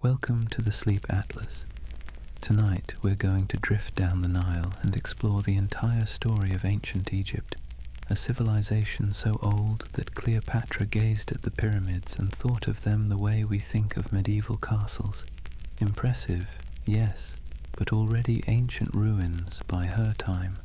Welcome to the Sleep Atlas. Tonight we're going to drift down the Nile and explore the entire story of ancient Egypt, a civilization so old that Cleopatra gazed at the pyramids and thought of them the way we think of medieval castles. Impressive, yes, but already ancient ruins by her time.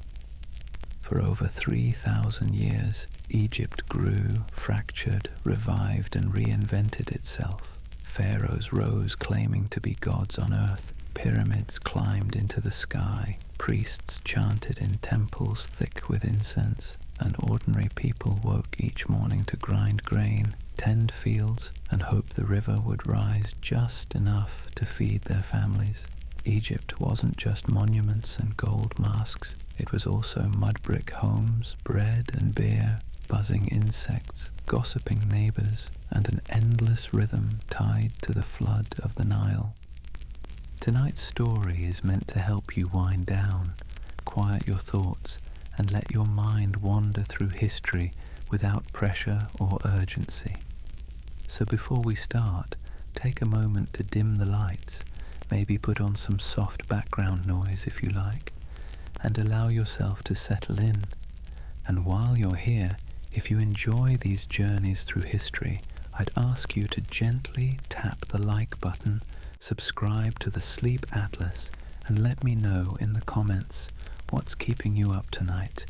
For over 3,000 years, Egypt grew, fractured, revived, and reinvented itself. Pharaohs rose claiming to be gods on earth. Pyramids climbed into the sky. Priests chanted in temples thick with incense. And ordinary people woke each morning to grind grain, tend fields, and hope the river would rise just enough to feed their families. Egypt wasn't just monuments and gold masks. It was also mudbrick homes, bread and beer, buzzing insects, gossiping neighbors, and an endless rhythm tied to the flood of the Nile. Tonight's story is meant to help you wind down, quiet your thoughts, and let your mind wander through history without pressure or urgency. So before we start, take a moment to dim the lights, maybe put on some soft background noise if you like, and allow yourself to settle in. And while you're here, if you enjoy these journeys through history, I'd ask you to gently tap the like button, subscribe to the Sleep Atlas, and let me know in the comments what's keeping you up tonight.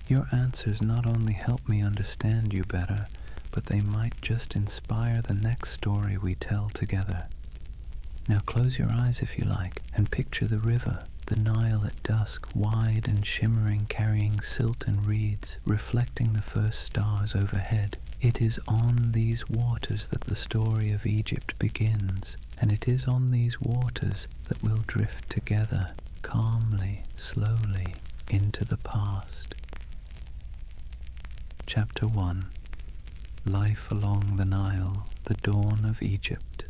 Your answers not only help me understand you better, but they might just inspire the next story we tell together. Now close your eyes if you like, and picture the river, the Nile at dusk, wide and shimmering, carrying silt and reeds, reflecting the first stars overhead. It is on these waters that the story of Egypt begins, and it is on these waters that we'll drift together, calmly, slowly, into the past. Chapter 1. Life along the Nile, the dawn of Egypt.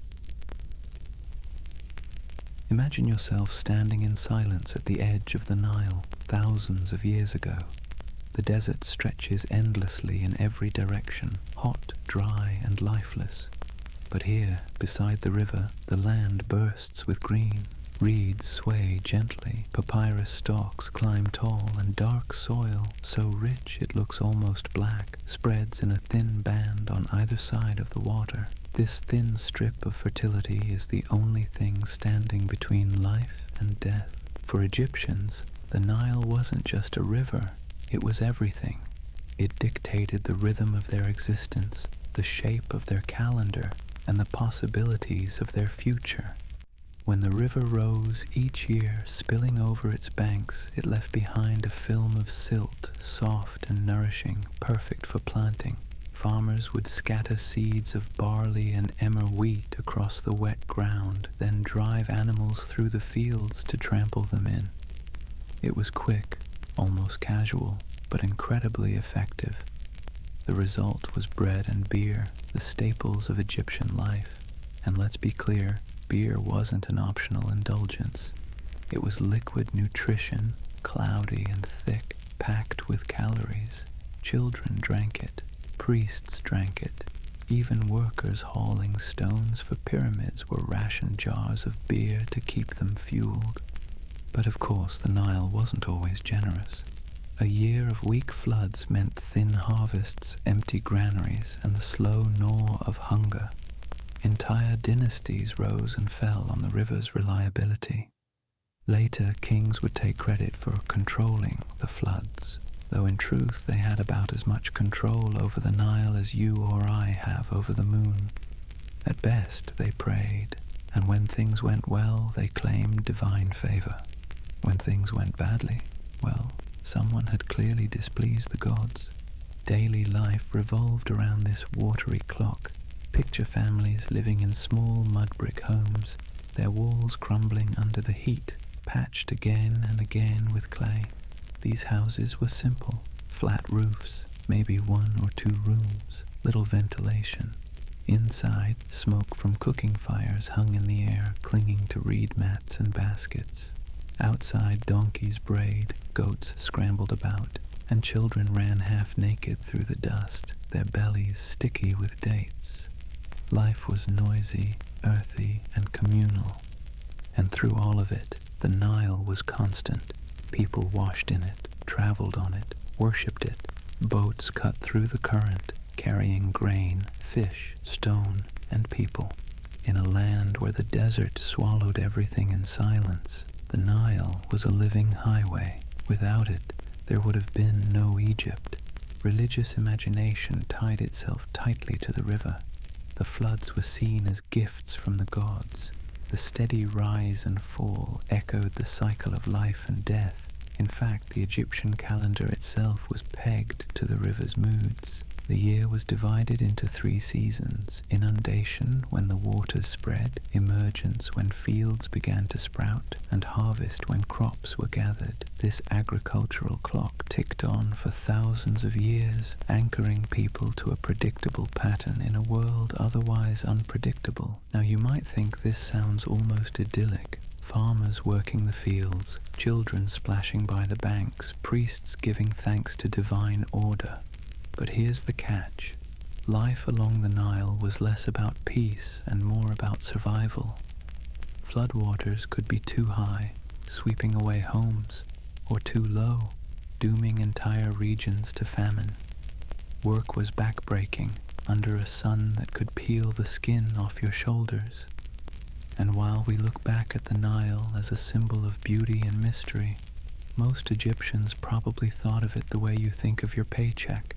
Imagine yourself standing in silence at the edge of the Nile thousands of years ago. The desert stretches endlessly in every direction, hot, dry, and lifeless. But here, beside the river, the land bursts with green. Reeds sway gently, papyrus stalks climb tall, and dark soil, so rich it looks almost black, spreads in a thin band on either side of the water. This thin strip of fertility is the only thing standing between life and death. For Egyptians, the Nile wasn't just a river, it was everything. It dictated the rhythm of their existence, the shape of their calendar, and the possibilities of their future. When the river rose each year, spilling over its banks, it left behind a film of silt, soft and nourishing, perfect for planting. Farmers would scatter seeds of barley and emmer wheat across the wet ground, then drive animals through the fields to trample them in. It was quick, almost casual, but incredibly effective. The result was bread and beer, the staples of Egyptian life. And let's be clear, beer wasn't an optional indulgence. It was liquid nutrition, cloudy and thick, packed with calories. Children drank it. Priests drank it. Even workers hauling stones for pyramids were rationed jars of beer to keep them fueled. But of course the Nile wasn't always generous. A year of weak floods meant thin harvests, empty granaries, and the slow gnaw of hunger. Entire dynasties rose and fell on the river's reliability. Later, kings would take credit for controlling the floods, though in truth they had about as much control over the Nile as you or I have over the moon. At best, they prayed, and when things went well, they claimed divine favor. When things went badly, well, someone had clearly displeased the gods. Daily life revolved around this watery clock. Picture families living in small mud-brick homes, their walls crumbling under the heat, patched again and again with clay. These houses were simple, flat roofs, maybe 1 or 2 rooms, little ventilation. Inside, smoke from cooking fires hung in the air, clinging to reed mats and baskets. Outside, donkeys brayed, goats scrambled about, and children ran half naked through the dust, their bellies sticky with dates. Life was noisy, earthy and communal. And through all of it, the Nile was constant. People washed in it, traveled on it, worshipped it. Boats cut through the current, carrying grain, fish, stone, and people. In a land where the desert swallowed everything in silence, the Nile was a living highway. Without it, there would have been no Egypt. Religious imagination tied itself tightly to the river. The floods were seen as gifts from the gods. The steady rise and fall echoed the cycle of life and death. In fact, the Egyptian calendar itself was pegged to the river's moods. The year was divided into 3 seasons: inundation when the waters spread, emergence when fields began to sprout, and harvest when crops were gathered. This agricultural clock ticked on for thousands of years, anchoring people to a predictable pattern in a world otherwise unpredictable. Now you might think this sounds almost idyllic. Farmers working the fields, children splashing by the banks, priests giving thanks to divine order. But here's the catch. Life along the Nile was less about peace and more about survival. Floodwaters could be too high, sweeping away homes, or too low, dooming entire regions to famine. Work was backbreaking under a sun that could peel the skin off your shoulders. And while we look back at the Nile as a symbol of beauty and mystery, most Egyptians probably thought of it the way you think of your paycheck.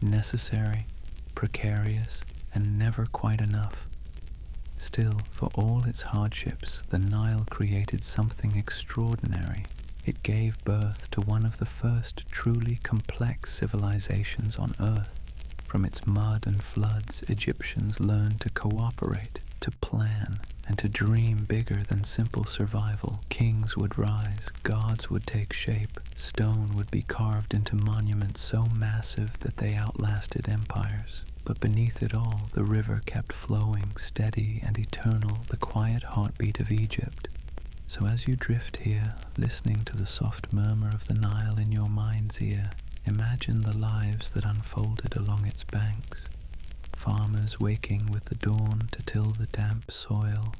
Necessary, precarious, and never quite enough. Still, for all its hardships, the Nile created something extraordinary. It gave birth to one of the first truly complex civilizations on Earth. From its mud and floods, Egyptians learned to cooperate, to plan, and to dream bigger than simple survival. Kings would rise, gods would take shape, stone would be carved into monuments so massive that they outlasted empires. But beneath it all, the river kept flowing, steady and eternal, the quiet heartbeat of Egypt. So as you drift here, listening to the soft murmur of the Nile in your mind's ear, imagine the lives that unfolded along its banks. Farmers waking with the dawn to till the damp soil,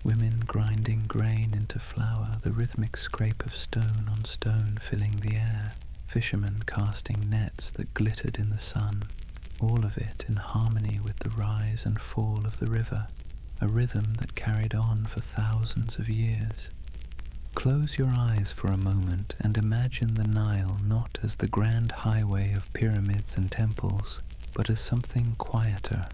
women grinding grain into flour, the rhythmic scrape of stone on stone filling the air, fishermen casting nets that glittered in the sun, all of it in harmony with the rise and fall of the river, a rhythm that carried on for thousands of years. Close your eyes for a moment and imagine the Nile not as the grand highway of pyramids and temples, but as something quieter.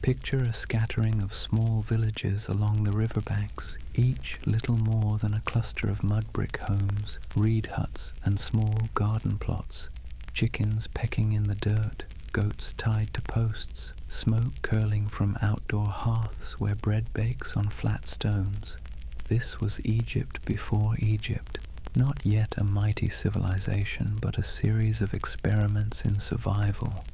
Picture a scattering of small villages along the riverbanks, each little more than a cluster of mudbrick homes, reed huts, and small garden plots, chickens pecking in the dirt, goats tied to posts, smoke curling from outdoor hearths where bread bakes on flat stones. This was Egypt before Egypt, not yet a mighty civilization, but a series of experiments in survival.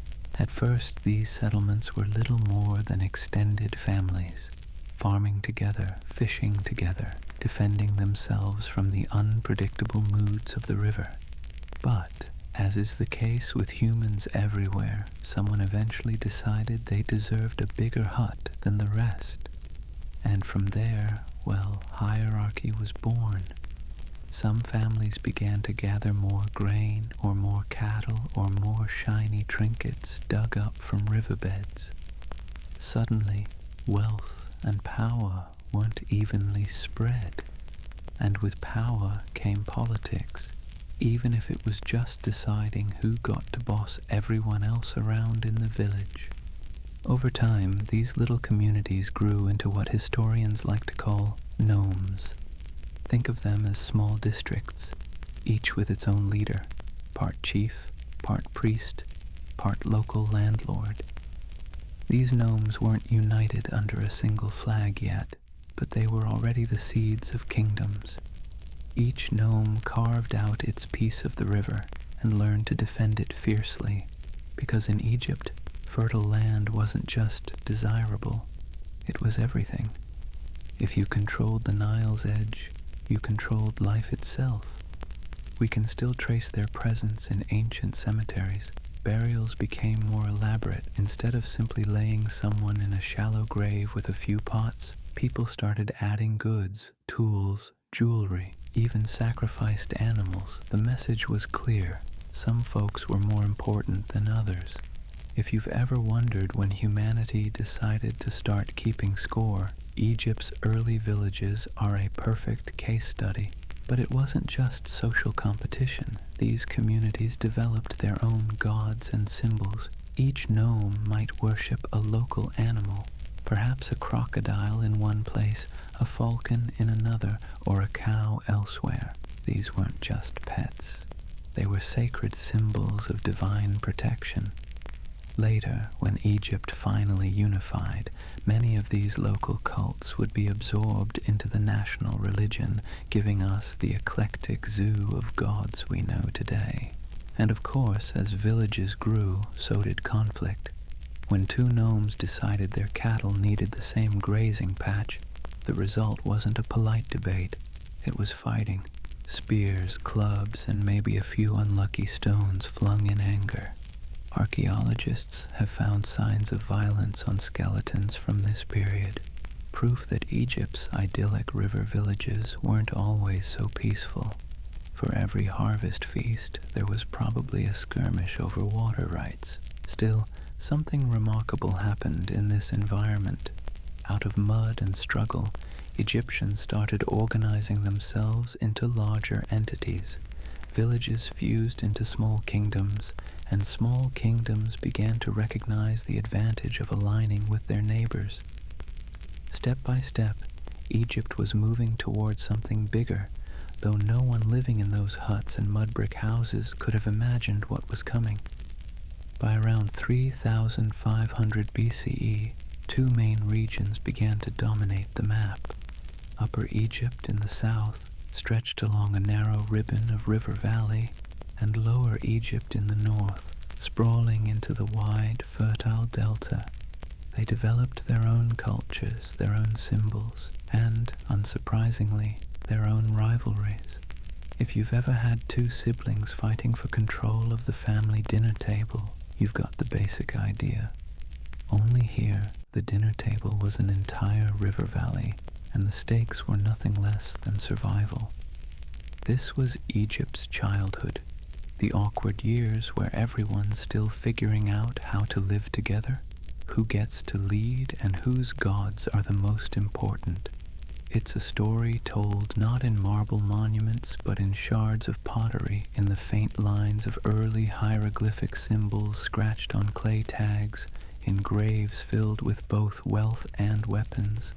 At first, these settlements were little more than extended families, farming together, fishing together, defending themselves from the unpredictable moods of the river. But, as is the case with humans everywhere, someone eventually decided they deserved a bigger hut than the rest. And from there, well, hierarchy was born. Some families began to gather more grain, or more cattle, or more shiny trinkets dug up from riverbeds. Suddenly, wealth and power weren't evenly spread, and with power came politics, even if it was just deciding who got to boss everyone else around in the village. Over time, these little communities grew into what historians like to call nomes. Think of them as small districts, each with its own leader, part chief, part priest, part local landlord. These nomes weren't united under a single flag yet, but they were already the seeds of kingdoms. Each nome carved out its piece of the river and learned to defend it fiercely, because in Egypt, fertile land wasn't just desirable, it was everything. If you controlled the Nile's edge, you controlled life itself. We can still trace their presence in ancient cemeteries. Burials became more elaborate. Instead of simply laying someone in a shallow grave with a few pots, People started adding goods, tools, jewelry, even sacrificed animals. The message was clear. Some folks were more important than others. If you've ever wondered when humanity decided to start keeping score, Egypt's early villages are a perfect case study. But it wasn't just social competition. These communities developed their own gods and symbols. Each nome might worship a local animal, perhaps a crocodile in one place, a falcon in another, or a cow elsewhere. These weren't just pets. They were sacred symbols of divine protection. Later, when Egypt finally unified, many of these local cults would be absorbed into the national religion, giving us the eclectic zoo of gods we know today. And of course, as villages grew, so did conflict. When two nomes decided their cattle needed the same grazing patch, the result wasn't a polite debate. It was fighting. Spears, clubs, and maybe a few unlucky stones flung in anger. Archaeologists have found signs of violence on skeletons from this period, proof that Egypt's idyllic river villages weren't always so peaceful. For every harvest feast, there was probably a skirmish over water rights. Still, something remarkable happened in this environment. Out of mud and struggle, Egyptians started organizing themselves into larger entities. Villages fused into small kingdoms, and small kingdoms began to recognize the advantage of aligning with their neighbors. Step by step, Egypt was moving towards something bigger, though no one living in those huts and mud-brick houses could have imagined what was coming. By around 3,500 BCE, two main regions began to dominate the map. Upper Egypt in the south stretched along a narrow ribbon of river valley, and Lower Egypt in the north, sprawling into the wide, fertile delta. They developed their own cultures, their own symbols, and, unsurprisingly, their own rivalries. If you've ever had two siblings fighting for control of the family dinner table, you've got the basic idea. Only here, the dinner table was an entire river valley, and the stakes were nothing less than survival. This was Egypt's childhood, the awkward years where everyone's still figuring out how to live together, who gets to lead, and whose gods are the most important. It's a story told not in marble monuments, but in shards of pottery, in the faint lines of early hieroglyphic symbols scratched on clay tags, in graves filled with both wealth and weapons.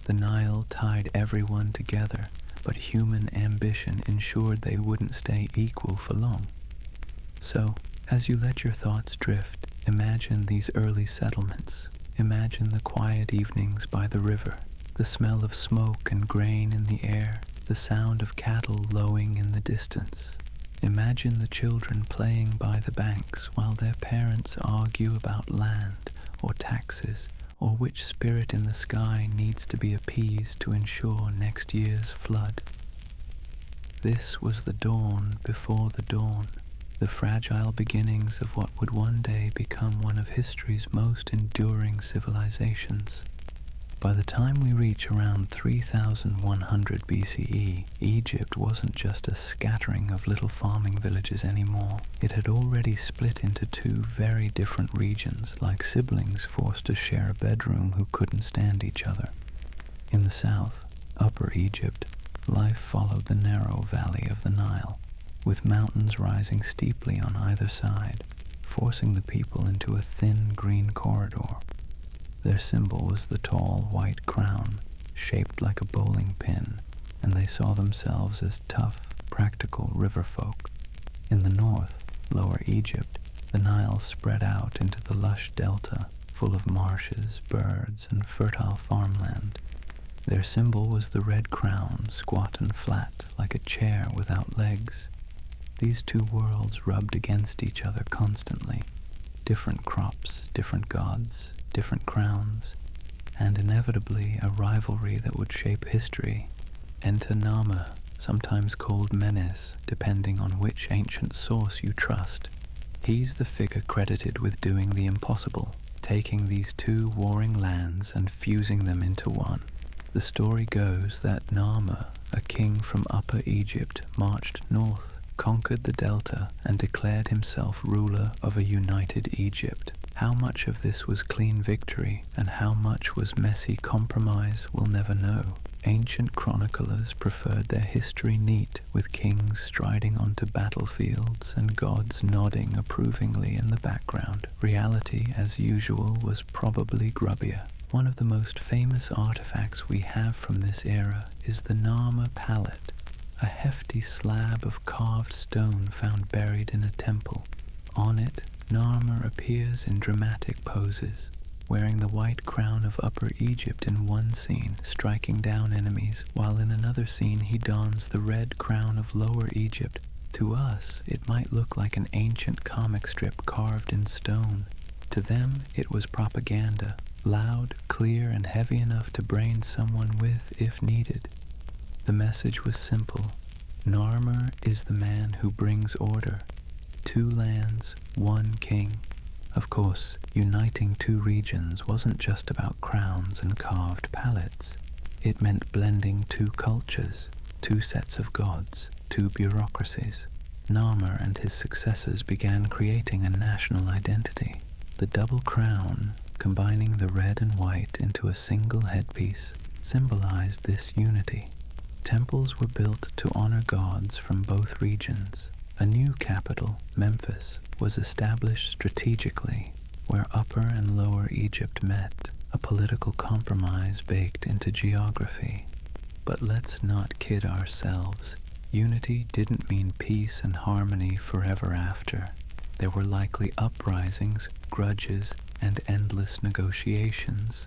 The Nile tied everyone together, but human ambition ensured they wouldn't stay equal for long. So, as you let your thoughts drift, imagine these early settlements. Imagine the quiet evenings by the river, the smell of smoke and grain in the air, the sound of cattle lowing in the distance. Imagine the children playing by the banks while their parents argue about land or taxes, or which spirit in the sky needs to be appeased to ensure next year's flood. This was the dawn before the dawn, the fragile beginnings of what would one day become one of history's most enduring civilizations. By the time we reach around 3100 BCE, Egypt wasn't just a scattering of little farming villages anymore. It had already split into two very different regions, like siblings forced to share a bedroom who couldn't stand each other. In the south, Upper Egypt, life followed the narrow valley of the Nile, with mountains rising steeply on either side, forcing the people into a thin green corridor. Their symbol was the tall white crown, shaped like a bowling pin, and they saw themselves as tough, practical river folk. In the north, Lower Egypt, the Nile spread out into the lush delta, full of marshes, birds, and fertile farmland. Their symbol was the red crown, squat and flat, like a chair without legs. These two worlds rubbed against each other constantly. Different crops, different gods, different crowns, and inevitably a rivalry that would shape history. Enter Narmer, sometimes called Menes, depending on which ancient source you trust. He's the figure credited with doing the impossible, taking these two warring lands and fusing them into one. The story goes that Narmer, a king from Upper Egypt, marched north, conquered the delta, and declared himself ruler of a united Egypt. How much of this was clean victory and how much was messy compromise we'll never know. Ancient chroniclers preferred their history neat, with kings striding onto battlefields and gods nodding approvingly in the background. Reality, as usual, was probably grubbier. One of the most famous artifacts we have from this era is the Narmer pallet, a hefty slab of carved stone found buried in a temple. On it, Narmer appears in dramatic poses, wearing the white crown of Upper Egypt in one scene, striking down enemies, while in another scene he dons the red crown of Lower Egypt. To us, it might look like an ancient comic strip carved in stone. To them, it was propaganda, loud, clear, and heavy enough to brain someone with if needed. The message was simple. Narmer is the man who brings order. 2 lands, 1 king. Of course, uniting 2 regions wasn't just about crowns and carved pallets. It meant blending 2 cultures, 2 sets of gods, 2 bureaucracies. Narmer and his successors began creating a national identity. The double crown, combining the red and white into a single headpiece, symbolized this unity. Temples were built to honor gods from both regions. A new capital, Memphis, was established strategically, where Upper and Lower Egypt met, a political compromise baked into geography. But let's not kid ourselves. Unity didn't mean peace and harmony forever after. There were likely uprisings, grudges, and endless negotiations.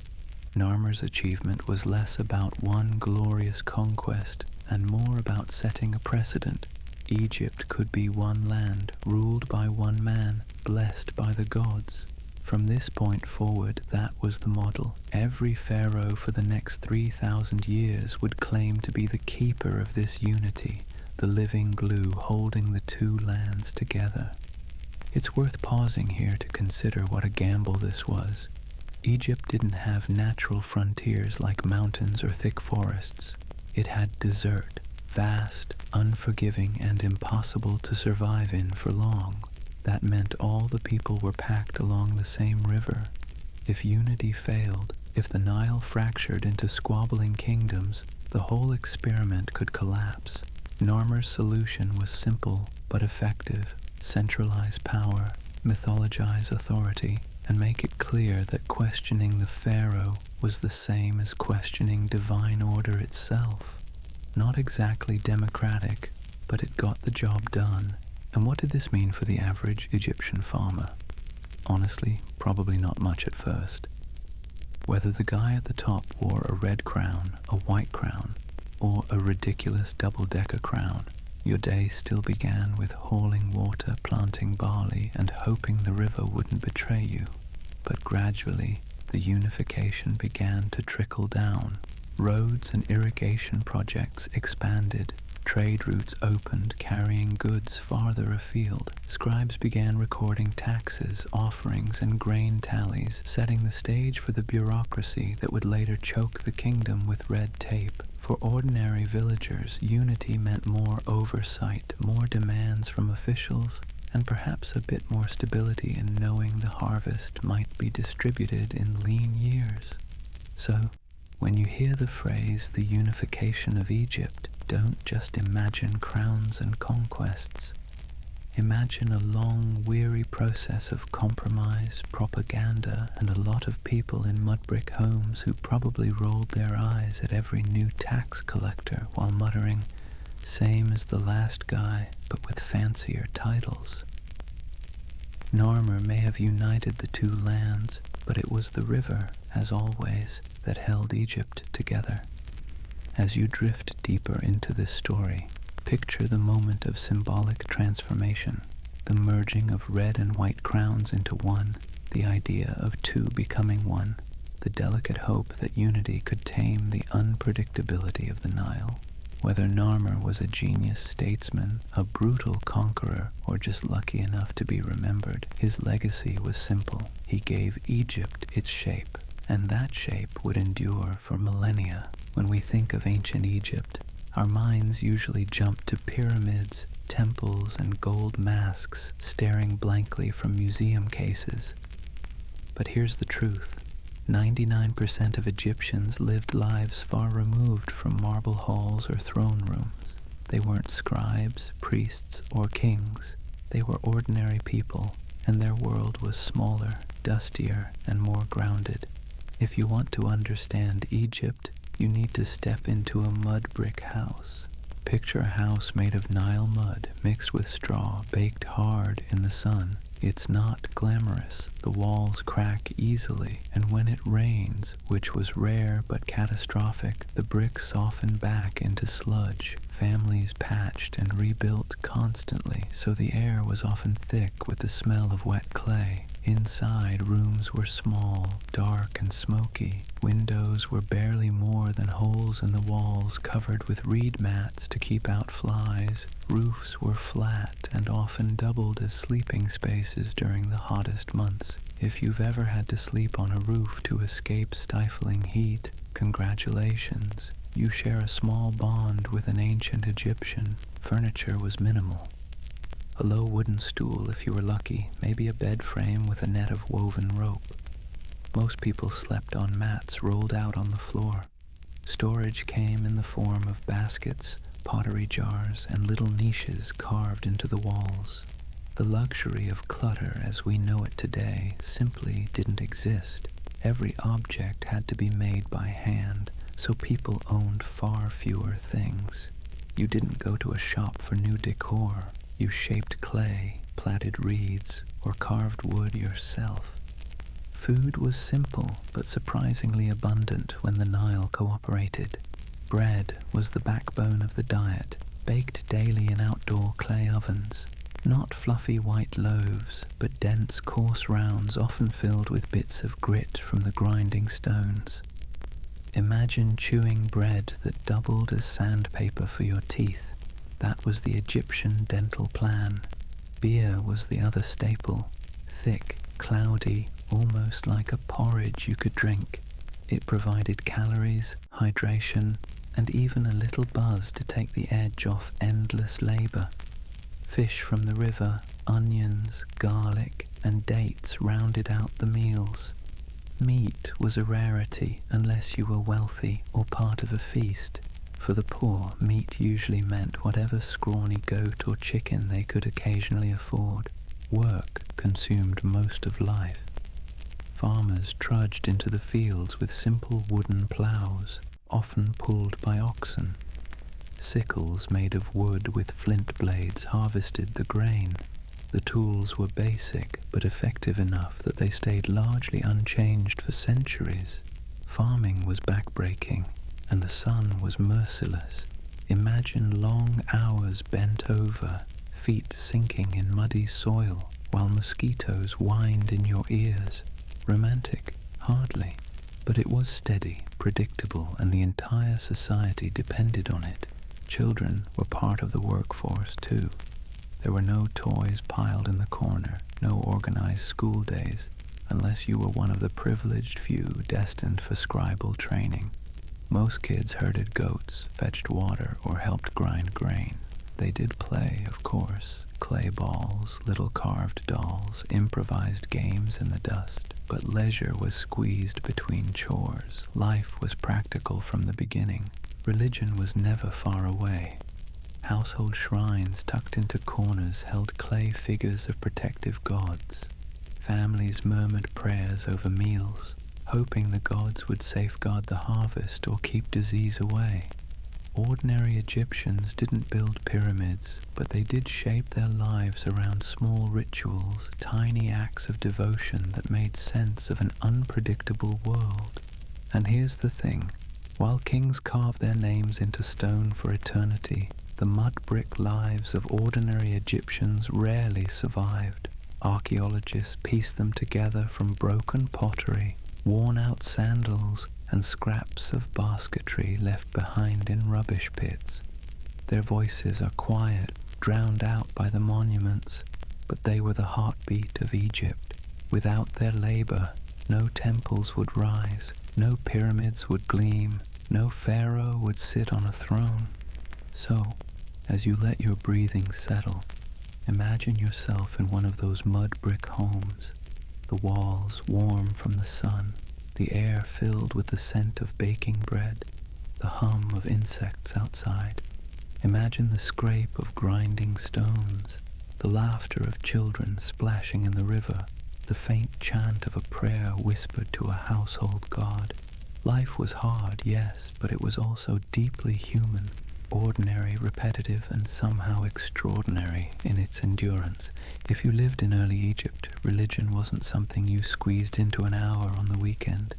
Narmer's achievement was less about one glorious conquest and more about setting a precedent. Egypt could be one land, ruled by one man, blessed by the gods. From this point forward, that was the model. Every pharaoh for the next 3,000 years would claim to be the keeper of this unity, the living glue holding the 2 lands together. It's worth pausing here to consider what a gamble this was. Egypt didn't have natural frontiers like mountains or thick forests. It had desert, vast, unforgiving, and impossible to survive in for long. That meant all the people were packed along the same river. If unity failed, if the Nile fractured into squabbling kingdoms, the whole experiment could collapse. Narmer's solution was simple but effective. Centralize power, mythologize authority, and make it clear that questioning the pharaoh was the same as questioning divine order itself. Not exactly democratic, but it got the job done. And what did this mean for the average Egyptian farmer? Honestly, probably not much at first. Whether the guy at the top wore a red crown, a white crown, or a ridiculous double-decker crown, your day still began with hauling water, planting barley, and hoping the river wouldn't betray you. But gradually, the unification began to trickle down. Roads and irrigation projects expanded. Trade routes opened, carrying goods farther afield. Scribes began recording taxes, offerings, and grain tallies, setting the stage for the bureaucracy that would later choke the kingdom with red tape. For ordinary villagers, unity meant more oversight, more demands from officials, and perhaps a bit more stability in knowing the harvest might be distributed in lean years. So, when you hear the phrase, the unification of Egypt, don't just imagine crowns and conquests. Imagine a long, weary process of compromise, propaganda, and a lot of people in mudbrick homes who probably rolled their eyes at every new tax collector while muttering, "Same as the last guy, but with fancier titles." Narmer may have united the 2 lands, but it was the river, as always, that held Egypt together. As you drift deeper into this story, picture the moment of symbolic transformation, the merging of red and white crowns into one, the idea of 2 becoming one, the delicate hope that unity could tame the unpredictability of the Nile. Whether Narmer was a genius statesman, a brutal conqueror, or just lucky enough to be remembered, his legacy was simple. He gave Egypt its shape, and that shape would endure for millennia. When we think of ancient Egypt, our minds usually jump to pyramids, temples, and gold masks staring blankly from museum cases. But here's the truth. 99% of Egyptians lived lives far removed from marble halls or throne rooms. They weren't scribes, priests, or kings. They were ordinary people, and their world was smaller, dustier, and more grounded. If you want to understand Egypt, you need to step into a mudbrick house. Picture a house made of Nile mud mixed with straw, baked hard in the sun. It's not glamorous. The walls crack easily, and when it rains, which was rare but catastrophic, the bricks soften back into sludge. Families patched and rebuilt constantly, so the air was often thick with the smell of wet clay. Inside, rooms were small, dark, and smoky. Windows were barely more than holes in the walls covered with reed mats to keep out flies. Roofs were flat and often doubled as sleeping spaces during the hottest months. If you've ever had to sleep on a roof to escape stifling heat, congratulations. You share a small bond with an ancient Egyptian. Furniture was minimal. A low wooden stool if you were lucky, maybe a bed frame with a net of woven rope. Most people slept on mats rolled out on the floor. Storage came in the form of baskets, pottery jars, and little niches carved into the walls. The luxury of clutter as we know it today simply didn't exist. Every object had to be made by hand, so people owned far fewer things. You didn't go to a shop for new decor. You shaped clay, plaited reeds, or carved wood yourself. Food was simple but surprisingly abundant when the Nile cooperated. Bread was the backbone of the diet, baked daily in outdoor clay ovens. Not fluffy white loaves, but dense, coarse rounds often filled with bits of grit from the grinding stones. Imagine chewing bread that doubled as sandpaper for your teeth. That was the Egyptian dental plan. Beer was the other staple, thick, cloudy, almost like a porridge you could drink. It provided calories, hydration, and even a little buzz to take the edge off endless labor. Fish from the river, onions, garlic, and dates rounded out the meals. Meat was a rarity unless you were wealthy or part of a feast. For the poor, meat usually meant whatever scrawny goat or chicken they could occasionally afford. Work consumed most of life. Farmers trudged into the fields with simple wooden ploughs, often pulled by oxen. Sickles made of wood with flint blades harvested the grain. The tools were basic but effective enough that they stayed largely unchanged for centuries. Farming was backbreaking, and the sun was merciless. Imagine long hours bent over, feet sinking in muddy soil, while mosquitoes whined in your ears. Romantic? Hardly. But it was steady, predictable, and the entire society depended on it. Children were part of the workforce, too. There were no toys piled in the corner, no organized school days, unless you were one of the privileged few destined for scribal training. Most kids herded goats, fetched water, or helped grind grain. They did play, of course. Clay balls, little carved dolls, improvised games in the dust. But leisure was squeezed between chores. Life was practical from the beginning. Religion was never far away. Household shrines tucked into corners held clay figures of protective gods. Families murmured prayers over meals, hoping the gods would safeguard the harvest or keep disease away. Ordinary Egyptians didn't build pyramids, but they did shape their lives around small rituals, tiny acts of devotion that made sense of an unpredictable world. And here's the thing. While kings carved their names into stone for eternity, the mud-brick lives of ordinary Egyptians rarely survived. Archaeologists pieced them together from broken pottery, worn-out sandals, and scraps of basketry left behind in rubbish pits. Their voices are quiet, drowned out by the monuments, but they were the heartbeat of Egypt. Without their labor, no temples would rise, no pyramids would gleam, No pharaoh would sit on a throne. So, as you let your breathing settle, imagine yourself in one of those mud-brick homes, the walls warm from the sun, the air filled with the scent of baking bread, the hum of insects outside. Imagine the scrape of grinding stones, the laughter of children splashing in the river, the faint chant of a prayer whispered to a household god. Life was hard, yes, but it was also deeply human, ordinary, repetitive, and somehow extraordinary in its endurance. If you lived in early Egypt, religion wasn't something you squeezed into an hour on the weekend.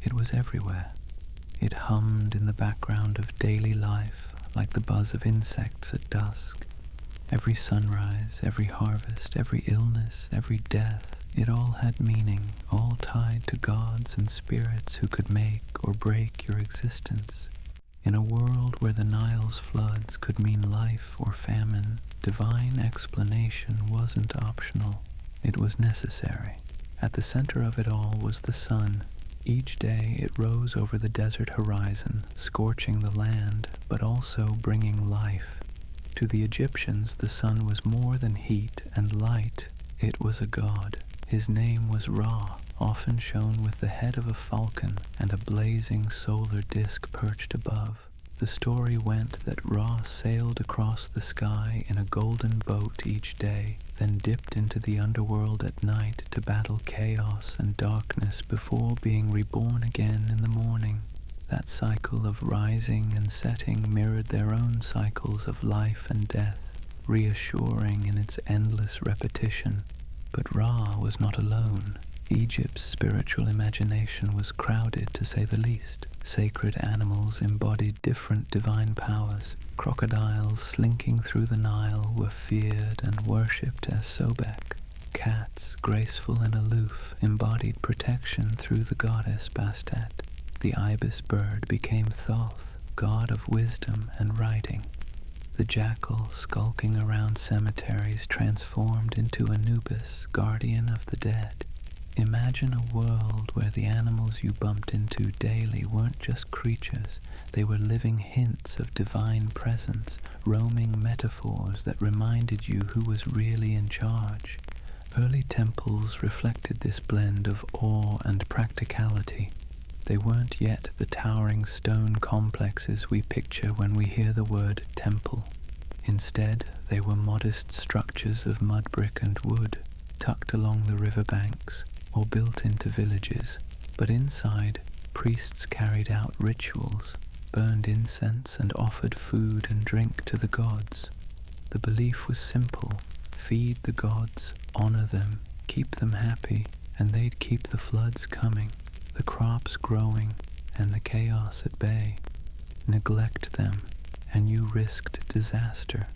It was everywhere. It hummed in the background of daily life, like the buzz of insects at dusk. Every sunrise, every harvest, every illness, every death, it all had meaning, all tied to gods and spirits who could make or break your existence. In a world where the Nile's floods could mean life or famine, divine explanation wasn't optional. It was necessary. At the center of it all was the sun. Each day it rose over the desert horizon, scorching the land, but also bringing life. To the Egyptians, the sun was more than heat and light. It was a god. His name was Ra, often shown with the head of a falcon and a blazing solar disk perched above. The story went that Ra sailed across the sky in a golden boat each day, then dipped into the underworld at night to battle chaos and darkness before being reborn again in the morning. That cycle of rising and setting mirrored their own cycles of life and death, reassuring in its endless repetition. But Ra was not alone. Egypt's spiritual imagination was crowded, to say the least. Sacred animals embodied different divine powers. Crocodiles slinking through the Nile were feared and worshipped as Sobek. Cats, graceful and aloof, embodied protection through the goddess Bastet. The ibis bird became Thoth, god of wisdom and writing. The jackal, skulking around cemeteries, transformed into Anubis, guardian of the dead. Imagine a world where the animals you bumped into daily weren't just creatures, they were living hints of divine presence, roaming metaphors that reminded you who was really in charge. Early temples reflected this blend of awe and practicality. They weren't yet the towering stone complexes we picture when we hear the word temple. Instead, they were modest structures of mud brick and wood, tucked along the riverbanks or built into villages. But inside, priests carried out rituals, burned incense and offered food and drink to the gods. The belief was simple: feed the gods, honor them, keep them happy, and they'd keep the floods coming, the crops growing, and the chaos at bay. Neglect them, and you risked disaster.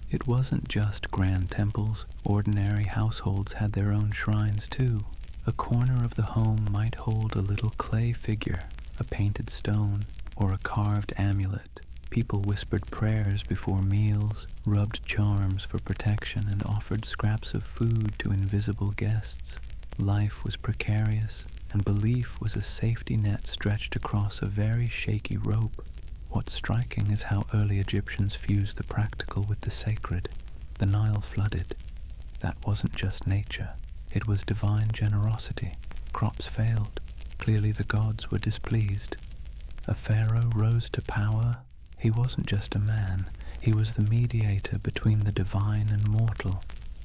It wasn't just grand temples. Ordinary households had their own shrines too. A corner of the home might hold a little clay figure, a painted stone, or a carved amulet. People whispered prayers before meals, rubbed charms for protection, and offered scraps of food to invisible guests. Life was precarious, and belief was a safety net stretched across a very shaky rope. What's striking is how early Egyptians fused the practical with the sacred. The Nile flooded. That wasn't just nature. It was divine generosity. Crops failed. Clearly the gods were displeased. A pharaoh rose to power. He wasn't just a man. He was the mediator between the divine and mortal.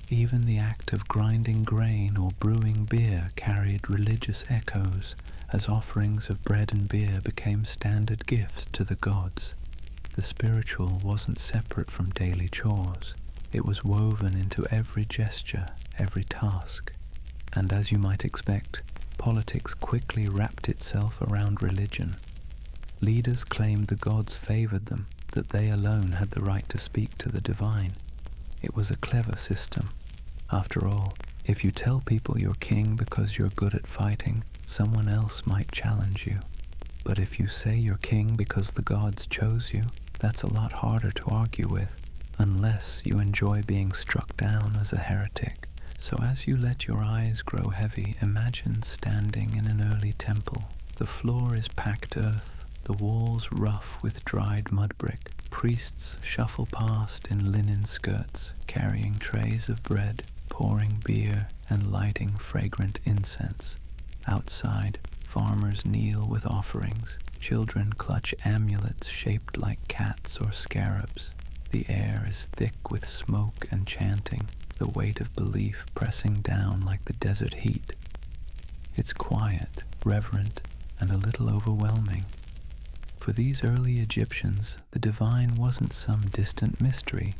Even the act of grinding grain or brewing beer carried religious echoes, as offerings of bread and beer became standard gifts to the gods. The spiritual wasn't separate from daily chores. It was woven into every gesture, every task. And as you might expect, politics quickly wrapped itself around religion. Leaders claimed the gods favored them, that they alone had the right to speak to the divine. It was a clever system. After all, if you tell people you're king because you're good at fighting, someone else might challenge you. But if you say you're king because the gods chose you, that's a lot harder to argue with, unless you enjoy being struck down as a heretic. So as you let your eyes grow heavy, imagine standing in an early temple. The floor is packed earth, the walls rough with dried mudbrick. Priests shuffle past in linen skirts, carrying trays of bread, pouring beer, and lighting fragrant incense. Outside, farmers kneel with offerings. Children clutch amulets shaped like cats or scarabs. The air is thick with smoke and chanting, the weight of belief pressing down like the desert heat. It's quiet, reverent, and a little overwhelming. For these early Egyptians, the divine wasn't some distant mystery.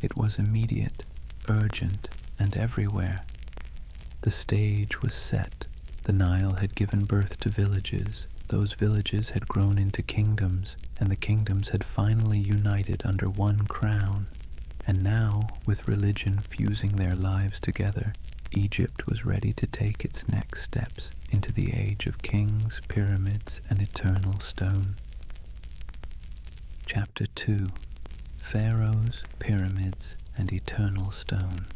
It was immediate, urgent, and everywhere. The stage was set. The Nile had given birth to villages. Those villages had grown into kingdoms, and the kingdoms had finally united under one crown. And now, with religion fusing their lives together, Egypt was ready to take its next steps into the age of kings, pyramids, and eternal stone. Chapter 2: Pharaohs, Pyramids, and Eternal Stone.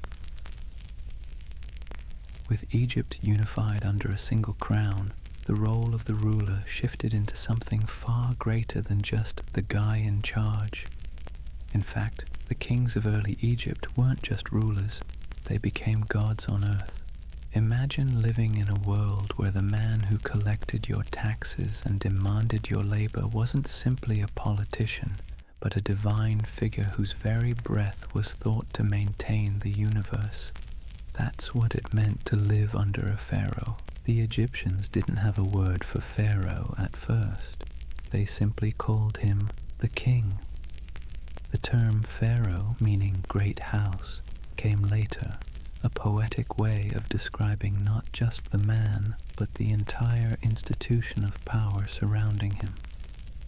With Egypt unified under a single crown, the role of the ruler shifted into something far greater than just the guy in charge. In fact, the kings of early Egypt weren't just rulers, they became gods on earth. Imagine living in a world where the man who collected your taxes and demanded your labor wasn't simply a politician, but a divine figure whose very breath was thought to maintain the universe. That's what it meant to live under a pharaoh. The Egyptians didn't have a word for pharaoh at first. They simply called him the king. The term pharaoh, meaning great house, came later, a poetic way of describing not just the man, but the entire institution of power surrounding him.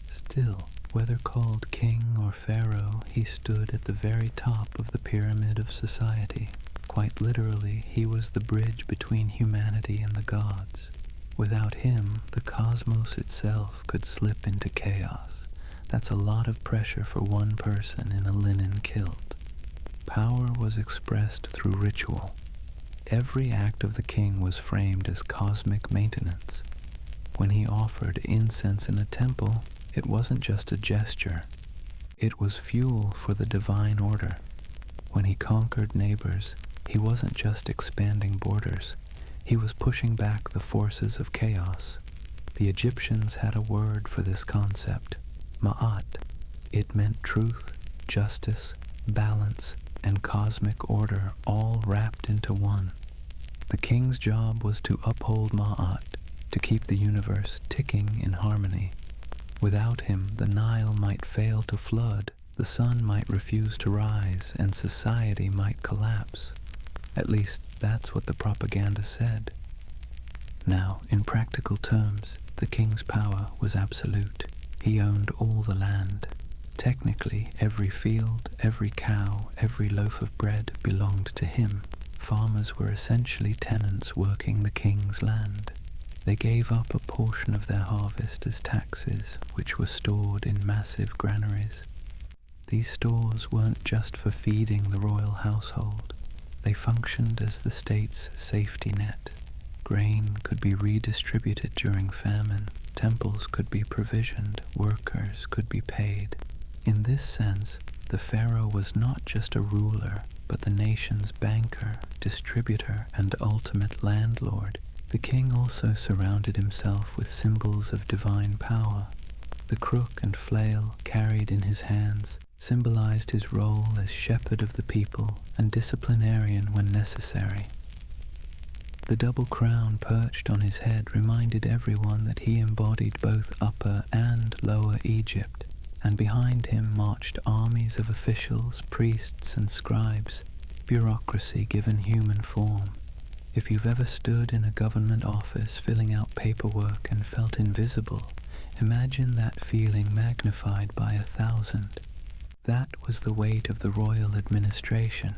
Still, whether called king or pharaoh, he stood at the very top of the pyramid of society. Quite literally, he was the bridge between humanity and the gods. Without him, the cosmos itself could slip into chaos. That's a lot of pressure for one person in a linen kilt. Power was expressed through ritual. Every act of the king was framed as cosmic maintenance. When he offered incense in a temple, it wasn't just a gesture. It was fuel for the divine order. When he conquered neighbors, he wasn't just expanding borders. He was pushing back the forces of chaos. The Egyptians had a word for this concept, ma'at. It meant truth, justice, balance, and cosmic order all wrapped into one. The king's job was to uphold ma'at, to keep the universe ticking in harmony. Without him, the Nile might fail to flood, the sun might refuse to rise, and society might collapse. At least, that's what the propaganda said. Now, in practical terms, the king's power was absolute. He owned all the land. Technically, every field, every cow, every loaf of bread belonged to him. Farmers were essentially tenants working the king's land. They gave up a portion of their harvest as taxes, which were stored in massive granaries. These stores weren't just for feeding the royal household. They functioned as the state's safety net. Grain could be redistributed during famine, temples could be provisioned, workers could be paid. In this sense, the pharaoh was not just a ruler, but the nation's banker, distributor, and ultimate landlord. The king also surrounded himself with symbols of divine power. The crook and flail carried in his hands symbolized his role as shepherd of the people and disciplinarian when necessary. The double crown perched on his head reminded everyone that he embodied both Upper and Lower Egypt, and behind him marched armies of officials, priests, and scribes, bureaucracy given human form. If you've ever stood in a government office filling out paperwork and felt invisible, imagine that feeling magnified by 1,000. That was the weight of the royal administration.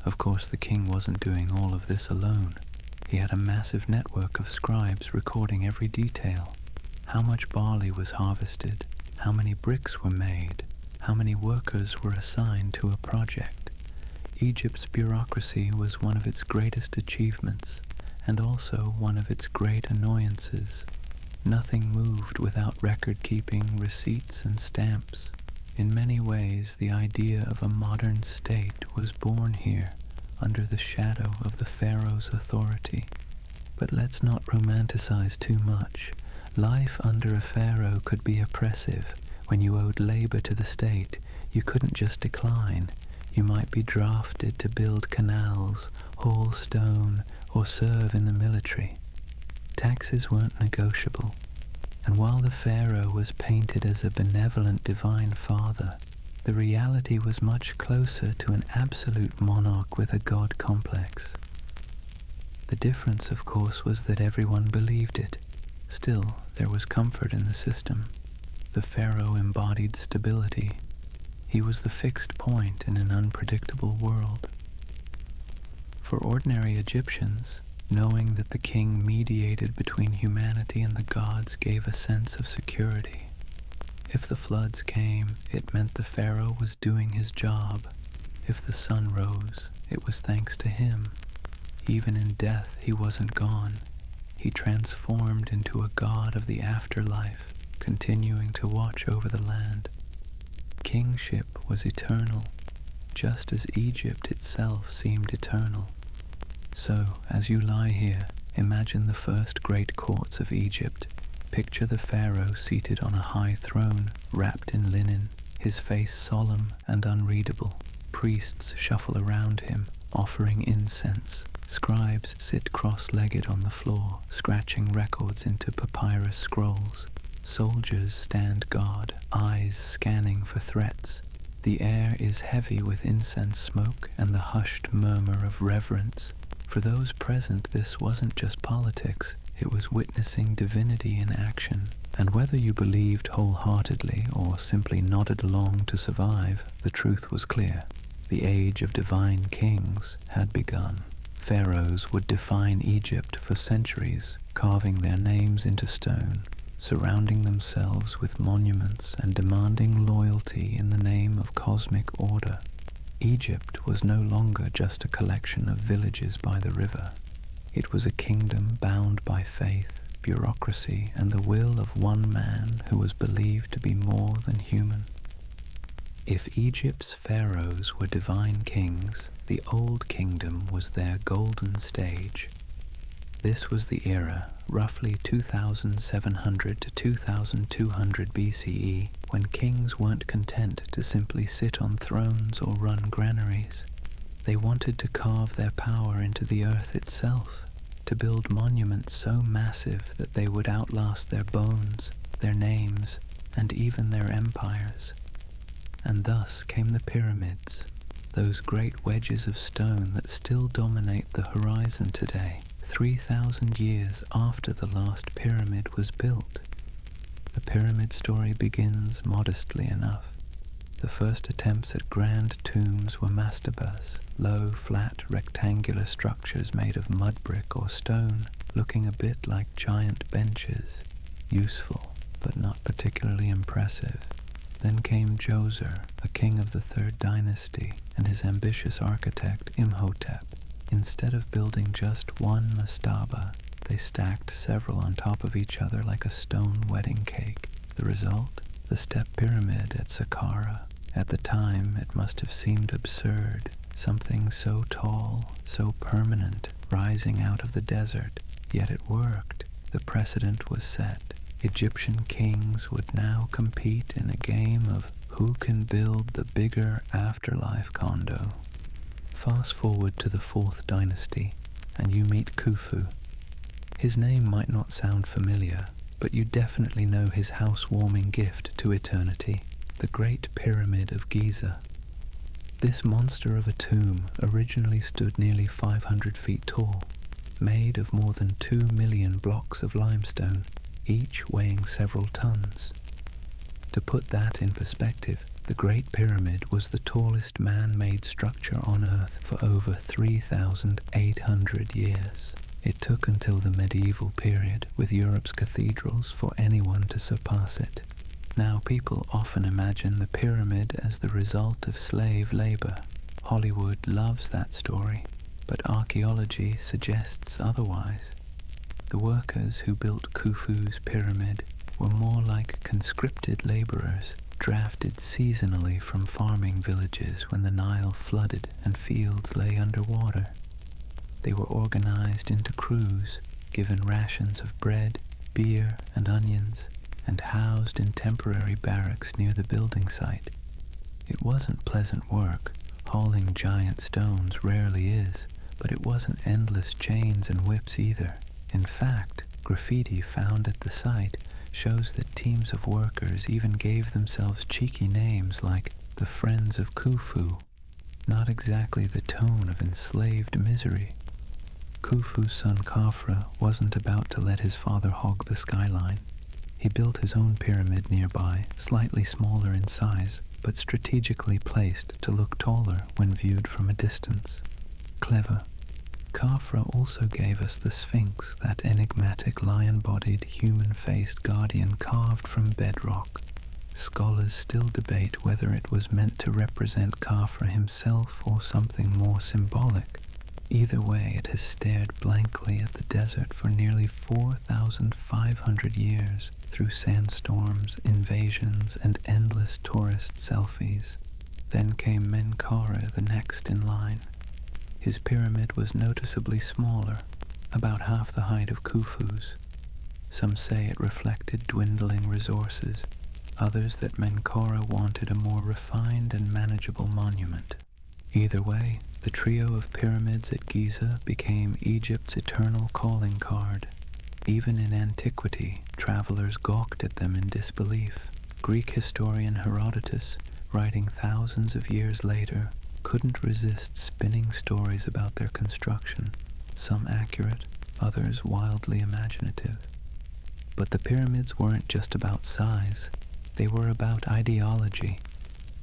Of course, the king wasn't doing all of this alone. He had a massive network of scribes recording every detail. How much barley was harvested, how many bricks were made, how many workers were assigned to a project. Egypt's bureaucracy was one of its greatest achievements, and also one of its great annoyances. Nothing moved without record-keeping, receipts, and stamps. In many ways, the idea of a modern state was born here, under the shadow of the Pharaoh's authority. But let's not romanticize too much. Life under a pharaoh could be oppressive. When you owed labor to the state, you couldn't just decline. You might be drafted to build canals, haul stone, or serve in the military. Taxes weren't negotiable. And while the pharaoh was painted as a benevolent divine father, the reality was much closer to an absolute monarch with a god complex. The difference, of course, was that everyone believed it. Still, there was comfort in the system. The pharaoh embodied stability. He was the fixed point in an unpredictable world. For ordinary Egyptians, knowing that the king mediated between humanity and the gods gave a sense of security. If the floods came, it meant the pharaoh was doing his job. If the sun rose, it was thanks to him. Even in death, he wasn't gone. He transformed into a god of the afterlife, continuing to watch over the land. Kingship was eternal, just as Egypt itself seemed eternal. So, as you lie here, imagine the first great courts of Egypt. Picture the pharaoh seated on a high throne, wrapped in linen, his face solemn and unreadable. Priests shuffle around him, offering incense. Scribes sit cross-legged on the floor, scratching records into papyrus scrolls. Soldiers stand guard, eyes scanning for threats. The air is heavy with incense smoke and the hushed murmur of reverence. For those present, this wasn't just politics, it was witnessing divinity in action. And whether you believed wholeheartedly or simply nodded along to survive, the truth was clear. The age of divine kings had begun. Pharaohs would define Egypt for centuries, carving their names into stone, surrounding themselves with monuments and demanding loyalty in the name of cosmic order. Egypt was no longer just a collection of villages by the river. It was a kingdom bound by faith, bureaucracy, and the will of one man who was believed to be more than human. If Egypt's pharaohs were divine kings, the Old Kingdom was their golden stage. This was the era, roughly 2700 to 2200 BCE, when kings weren't content to simply sit on thrones or run granaries. They wanted to carve their power into the earth itself, to build monuments so massive that they would outlast their bones, their names, and even their empires. And thus came the pyramids, those great wedges of stone that still dominate the horizon today, 3,000 years after the last pyramid was built. The pyramid story begins modestly enough. The first attempts at grand tombs were mastabas, low, flat, rectangular structures made of mudbrick or stone, looking a bit like giant benches, useful but not particularly impressive. Then came Djoser, a king of the Third Dynasty, and his ambitious architect Imhotep. Instead of building just one mastaba, they stacked several on top of each other like a stone wedding cake. The result? The step pyramid at Saqqara. At the time, it must have seemed absurd, something so tall, so permanent, rising out of the desert. Yet it worked. The precedent was set. Egyptian kings would now compete in a game of who can build the bigger afterlife condo. Fast forward to the Fourth Dynasty, and you meet Khufu. His name might not sound familiar, but you definitely know his housewarming gift to eternity, the Great Pyramid of Giza. This monster of a tomb originally stood nearly 500 feet tall, made of more than 2 million blocks of limestone, each weighing several tons. To put that in perspective, the Great Pyramid was the tallest man-made structure on Earth for over 3,800 years. It took until the medieval period, with Europe's cathedrals, for anyone to surpass it. Now people often imagine the pyramid as the result of slave labor. Hollywood loves that story, but archaeology suggests otherwise. The workers who built Khufu's pyramid were more like conscripted laborers, drafted seasonally from farming villages when the Nile flooded and fields lay underwater. They were organized into crews, given rations of bread, beer, and onions, and housed in temporary barracks near the building site. It wasn't pleasant work. Hauling giant stones rarely is, but it wasn't endless chains and whips either. In fact, graffiti found at the site shows that teams of workers even gave themselves cheeky names like the Friends of Khufu, not exactly the tone of enslaved misery. Khufu's son Khafre wasn't about to let his father hog the skyline. He built his own pyramid nearby, slightly smaller in size, but strategically placed to look taller when viewed from a distance. Clever. Khafre also gave us the Sphinx, that enigmatic lion-bodied, human-faced guardian carved from bedrock. Scholars still debate whether it was meant to represent Khafre himself or something more symbolic. Either way, it has stared blankly at the desert for nearly 4,500 years, through sandstorms, invasions, and endless tourist selfies. Then came Menkaure, the next in line. His pyramid was noticeably smaller, about half the height of Khufu's. Some say it reflected dwindling resources, others that Menkaure wanted a more refined and manageable monument. Either way, the trio of pyramids at Giza became Egypt's eternal calling card. Even in antiquity, travelers gawked at them in disbelief. Greek historian Herodotus, writing thousands of years later, couldn't resist spinning stories about their construction, some accurate, others wildly imaginative. But the pyramids weren't just about size, they were about ideology.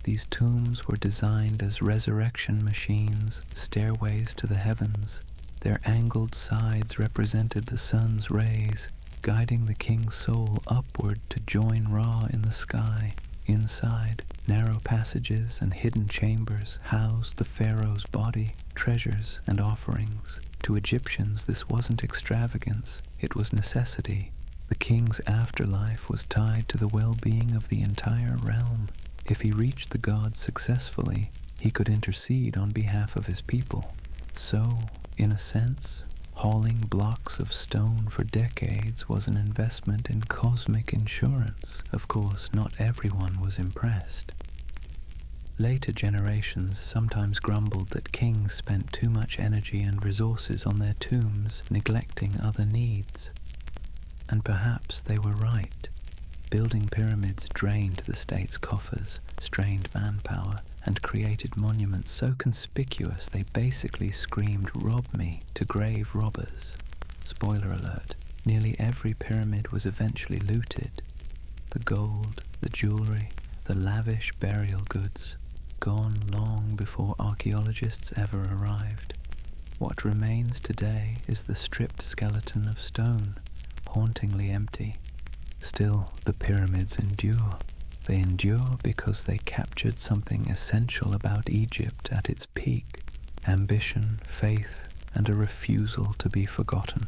These tombs were designed as resurrection machines, stairways to the heavens. Their angled sides represented the sun's rays, guiding the king's soul upward to join Ra in the sky. Inside, narrow passages and hidden chambers housed the pharaoh's body, treasures, and offerings. To Egyptians, this wasn't extravagance, it was necessity. The king's afterlife was tied to the well-being of the entire realm. If he reached the gods successfully, he could intercede on behalf of his people. So, in a sense, hauling blocks of stone for decades was an investment in cosmic insurance. Of course, not everyone was impressed. Later generations sometimes grumbled that kings spent too much energy and resources on their tombs, neglecting other needs. And perhaps they were right. Building pyramids drained the state's coffers, strained manpower, and created monuments so conspicuous they basically screamed "rob me" to grave robbers. Spoiler alert, nearly every pyramid was eventually looted. The gold, the jewelry, the lavish burial goods, gone long before archaeologists ever arrived. What remains today is the stripped skeleton of stone, hauntingly empty. Still, the pyramids endure. They endure because they captured something essential about Egypt at its peak: ambition, faith, and a refusal to be forgotten.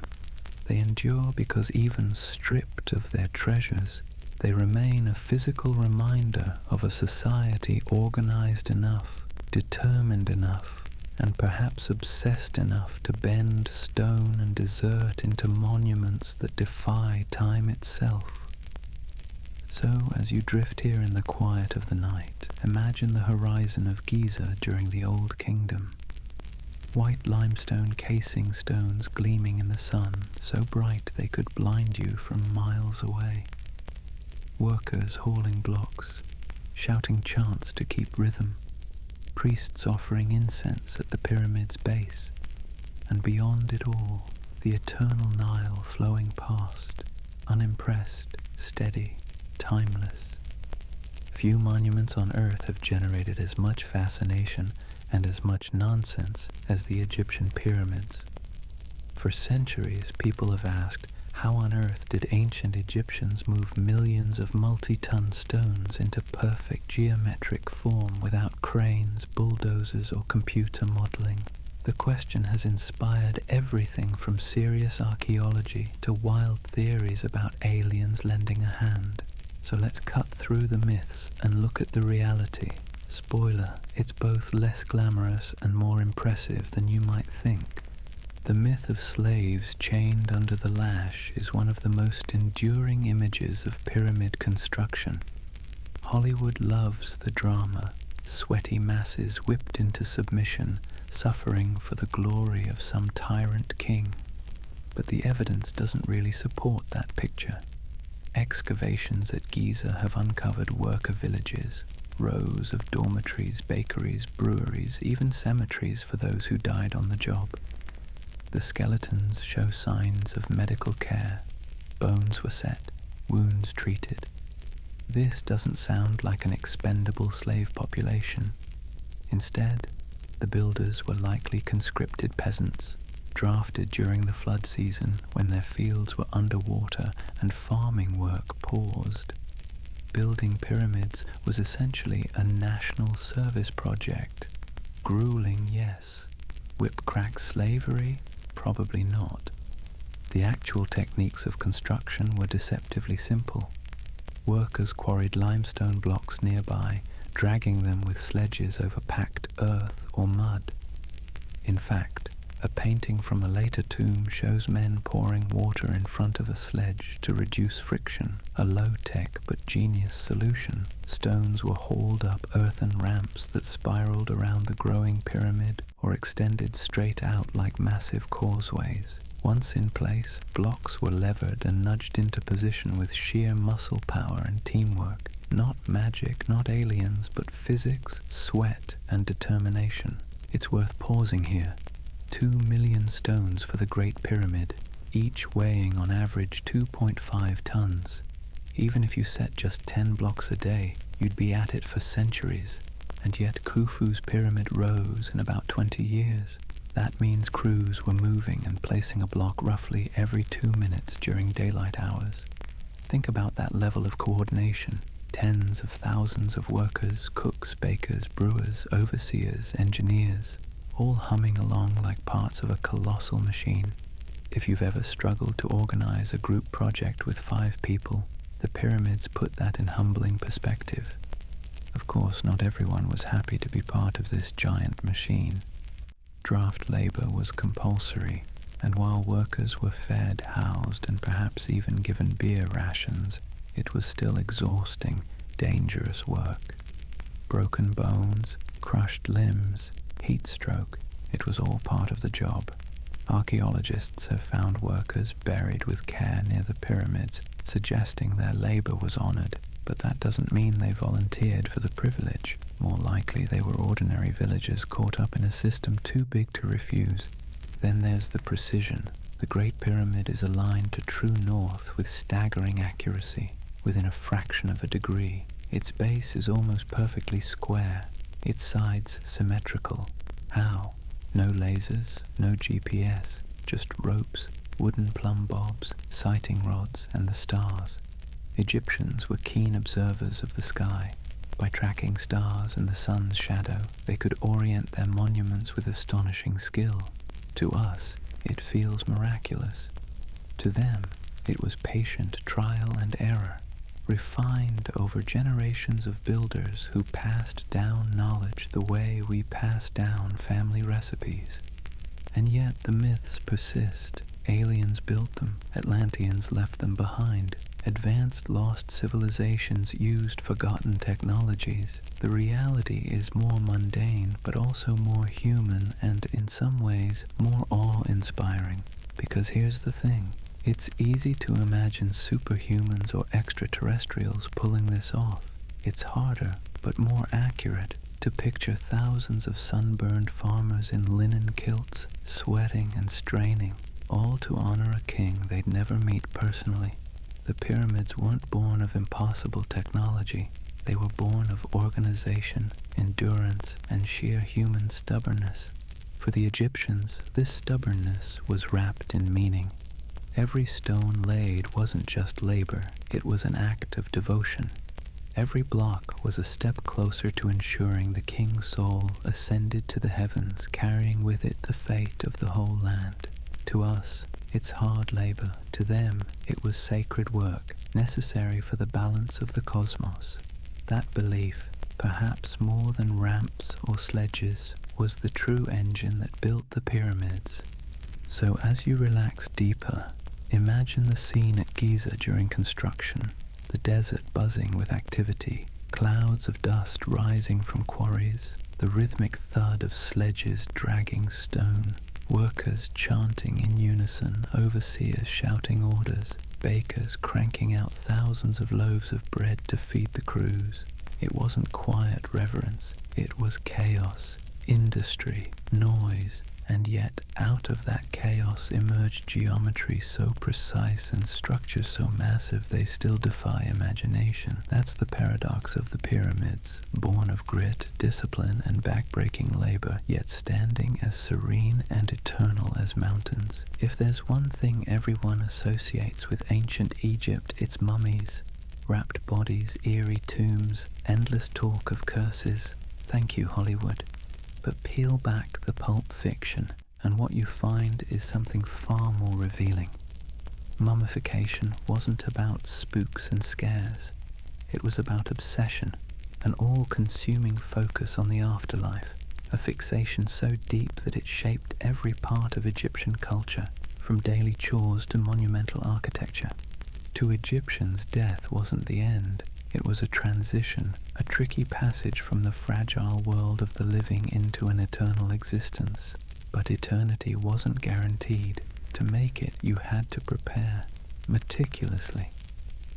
They endure because even stripped of their treasures, they remain a physical reminder of a society organized enough, determined enough, and perhaps obsessed enough to bend stone and desert into monuments that defy time itself. So, as you drift here in the quiet of the night, imagine the horizon of Giza during the Old Kingdom. White limestone casing stones gleaming in the sun, so bright they could blind you from miles away. Workers hauling blocks, shouting chants to keep rhythm. Priests offering incense at the pyramid's base. And beyond it all, the eternal Nile flowing past, unimpressed, steady, timeless. Few monuments on earth have generated as much fascination and as much nonsense as the Egyptian pyramids. For centuries, people have asked, how on earth did ancient Egyptians move millions of multi-ton stones into perfect geometric form without cranes, bulldozers, or computer modeling? The question has inspired everything from serious archaeology to wild theories about aliens lending a hand. So let's cut through the myths and look at the reality. Spoiler, it's both less glamorous and more impressive than you might think. The myth of slaves chained under the lash is one of the most enduring images of pyramid construction. Hollywood loves the drama, sweaty masses whipped into submission, suffering for the glory of some tyrant king. But the evidence doesn't really support that picture. Excavations at Giza have uncovered worker villages, rows of dormitories, bakeries, breweries, even cemeteries for those who died on the job. The skeletons show signs of medical care. Bones were set, wounds treated. This doesn't sound like an expendable slave population. Instead, the builders were likely conscripted peasants, drafted during the flood season when their fields were underwater and farming work paused. Building pyramids was essentially a national service project. Grueling, yes. Whip-crack slavery? Probably not. The actual techniques of construction were deceptively simple. Workers quarried limestone blocks nearby, dragging them with sledges over packed earth or mud. In fact, a painting from a later tomb shows men pouring water in front of a sledge to reduce friction, a low-tech but genius solution. Stones were hauled up earthen ramps that spiraled around the growing pyramid or extended straight out like massive causeways. Once in place, blocks were levered and nudged into position with sheer muscle power and teamwork. Not magic, not aliens, but physics, sweat, and determination. It's worth pausing here. 2 million stones for the Great Pyramid, each weighing on average 2.5 tons. Even if you set just 10 blocks a day, you'd be at it for centuries. And yet Khufu's pyramid rose in about 20 years. That means crews were moving and placing a block roughly every 2 minutes during daylight hours. Think about that level of coordination. Tens of thousands of workers, cooks, bakers, brewers, overseers, engineers, all humming along like parts of a colossal machine. If you've ever struggled to organize a group project with 5 people, the pyramids put that in humbling perspective. Of course, not everyone was happy to be part of this giant machine. Draft labor was compulsory, and while workers were fed, housed, and perhaps even given beer rations, it was still exhausting, dangerous work. Broken bones, crushed limbs, heat stroke, it was all part of the job. Archaeologists have found workers buried with care near the pyramids, suggesting their labor was honored, but that doesn't mean they volunteered for the privilege. More likely they were ordinary villagers caught up in a system too big to refuse. Then there's the precision. The Great Pyramid is aligned to true north with staggering accuracy, within a fraction of a degree. Its base is almost perfectly square, its sides symmetrical. How? No lasers, no GPS, just ropes, wooden plumb bobs, sighting rods, and the stars. Egyptians were keen observers of the sky. By tracking stars and the sun's shadow, they could orient their monuments with astonishing skill. To us, it feels miraculous. To them, it was patient trial and error, refined over generations of builders who passed down knowledge the way we pass down family recipes. And yet the myths persist. Aliens built them, Atlanteans left them behind. Advanced lost civilizations used forgotten technologies. The reality is more mundane, but also more human and, in some ways, more awe-inspiring. Because here's the thing. It's easy to imagine superhumans or extraterrestrials pulling this off. It's harder, but more accurate, to picture thousands of sunburned farmers in linen kilts, sweating and straining, all to honor a king they'd never meet personally. The pyramids weren't born of impossible technology. They were born of organization, endurance, and sheer human stubbornness. For the Egyptians, this stubbornness was wrapped in meaning. Every stone laid wasn't just labor, it was an act of devotion. Every block was a step closer to ensuring the king's soul ascended to the heavens, carrying with it the fate of the whole land. To us, it's hard labor. To them, it was sacred work, necessary for the balance of the cosmos. That belief, perhaps more than ramps or sledges, was the true engine that built the pyramids. So as you relax deeper, imagine the scene at Giza during construction, the desert buzzing with activity, clouds of dust rising from quarries, the rhythmic thud of sledges dragging stone, workers chanting in unison, overseers shouting orders, bakers cranking out thousands of loaves of bread to feed the crews. It wasn't quiet reverence, it was chaos, industry, noise, and yet out of that chaos emerged geometry so precise and structures so massive they still defy imagination. That's the paradox of the pyramids, born of grit, discipline, and backbreaking labor, yet standing as serene and eternal as mountains. If there's one thing everyone associates with ancient Egypt, it's mummies, wrapped bodies, eerie tombs, endless talk of curses. Thank you, Hollywood. But peel back the pulp fiction, and what you find is something far more revealing. Mummification wasn't about spooks and scares. It was about obsession, an all-consuming focus on the afterlife, a fixation so deep that it shaped every part of Egyptian culture, from daily chores to monumental architecture. To Egyptians, death wasn't the end. It was a transition, a tricky passage from the fragile world of the living into an eternal existence. But eternity wasn't guaranteed. To make it, you had to prepare meticulously.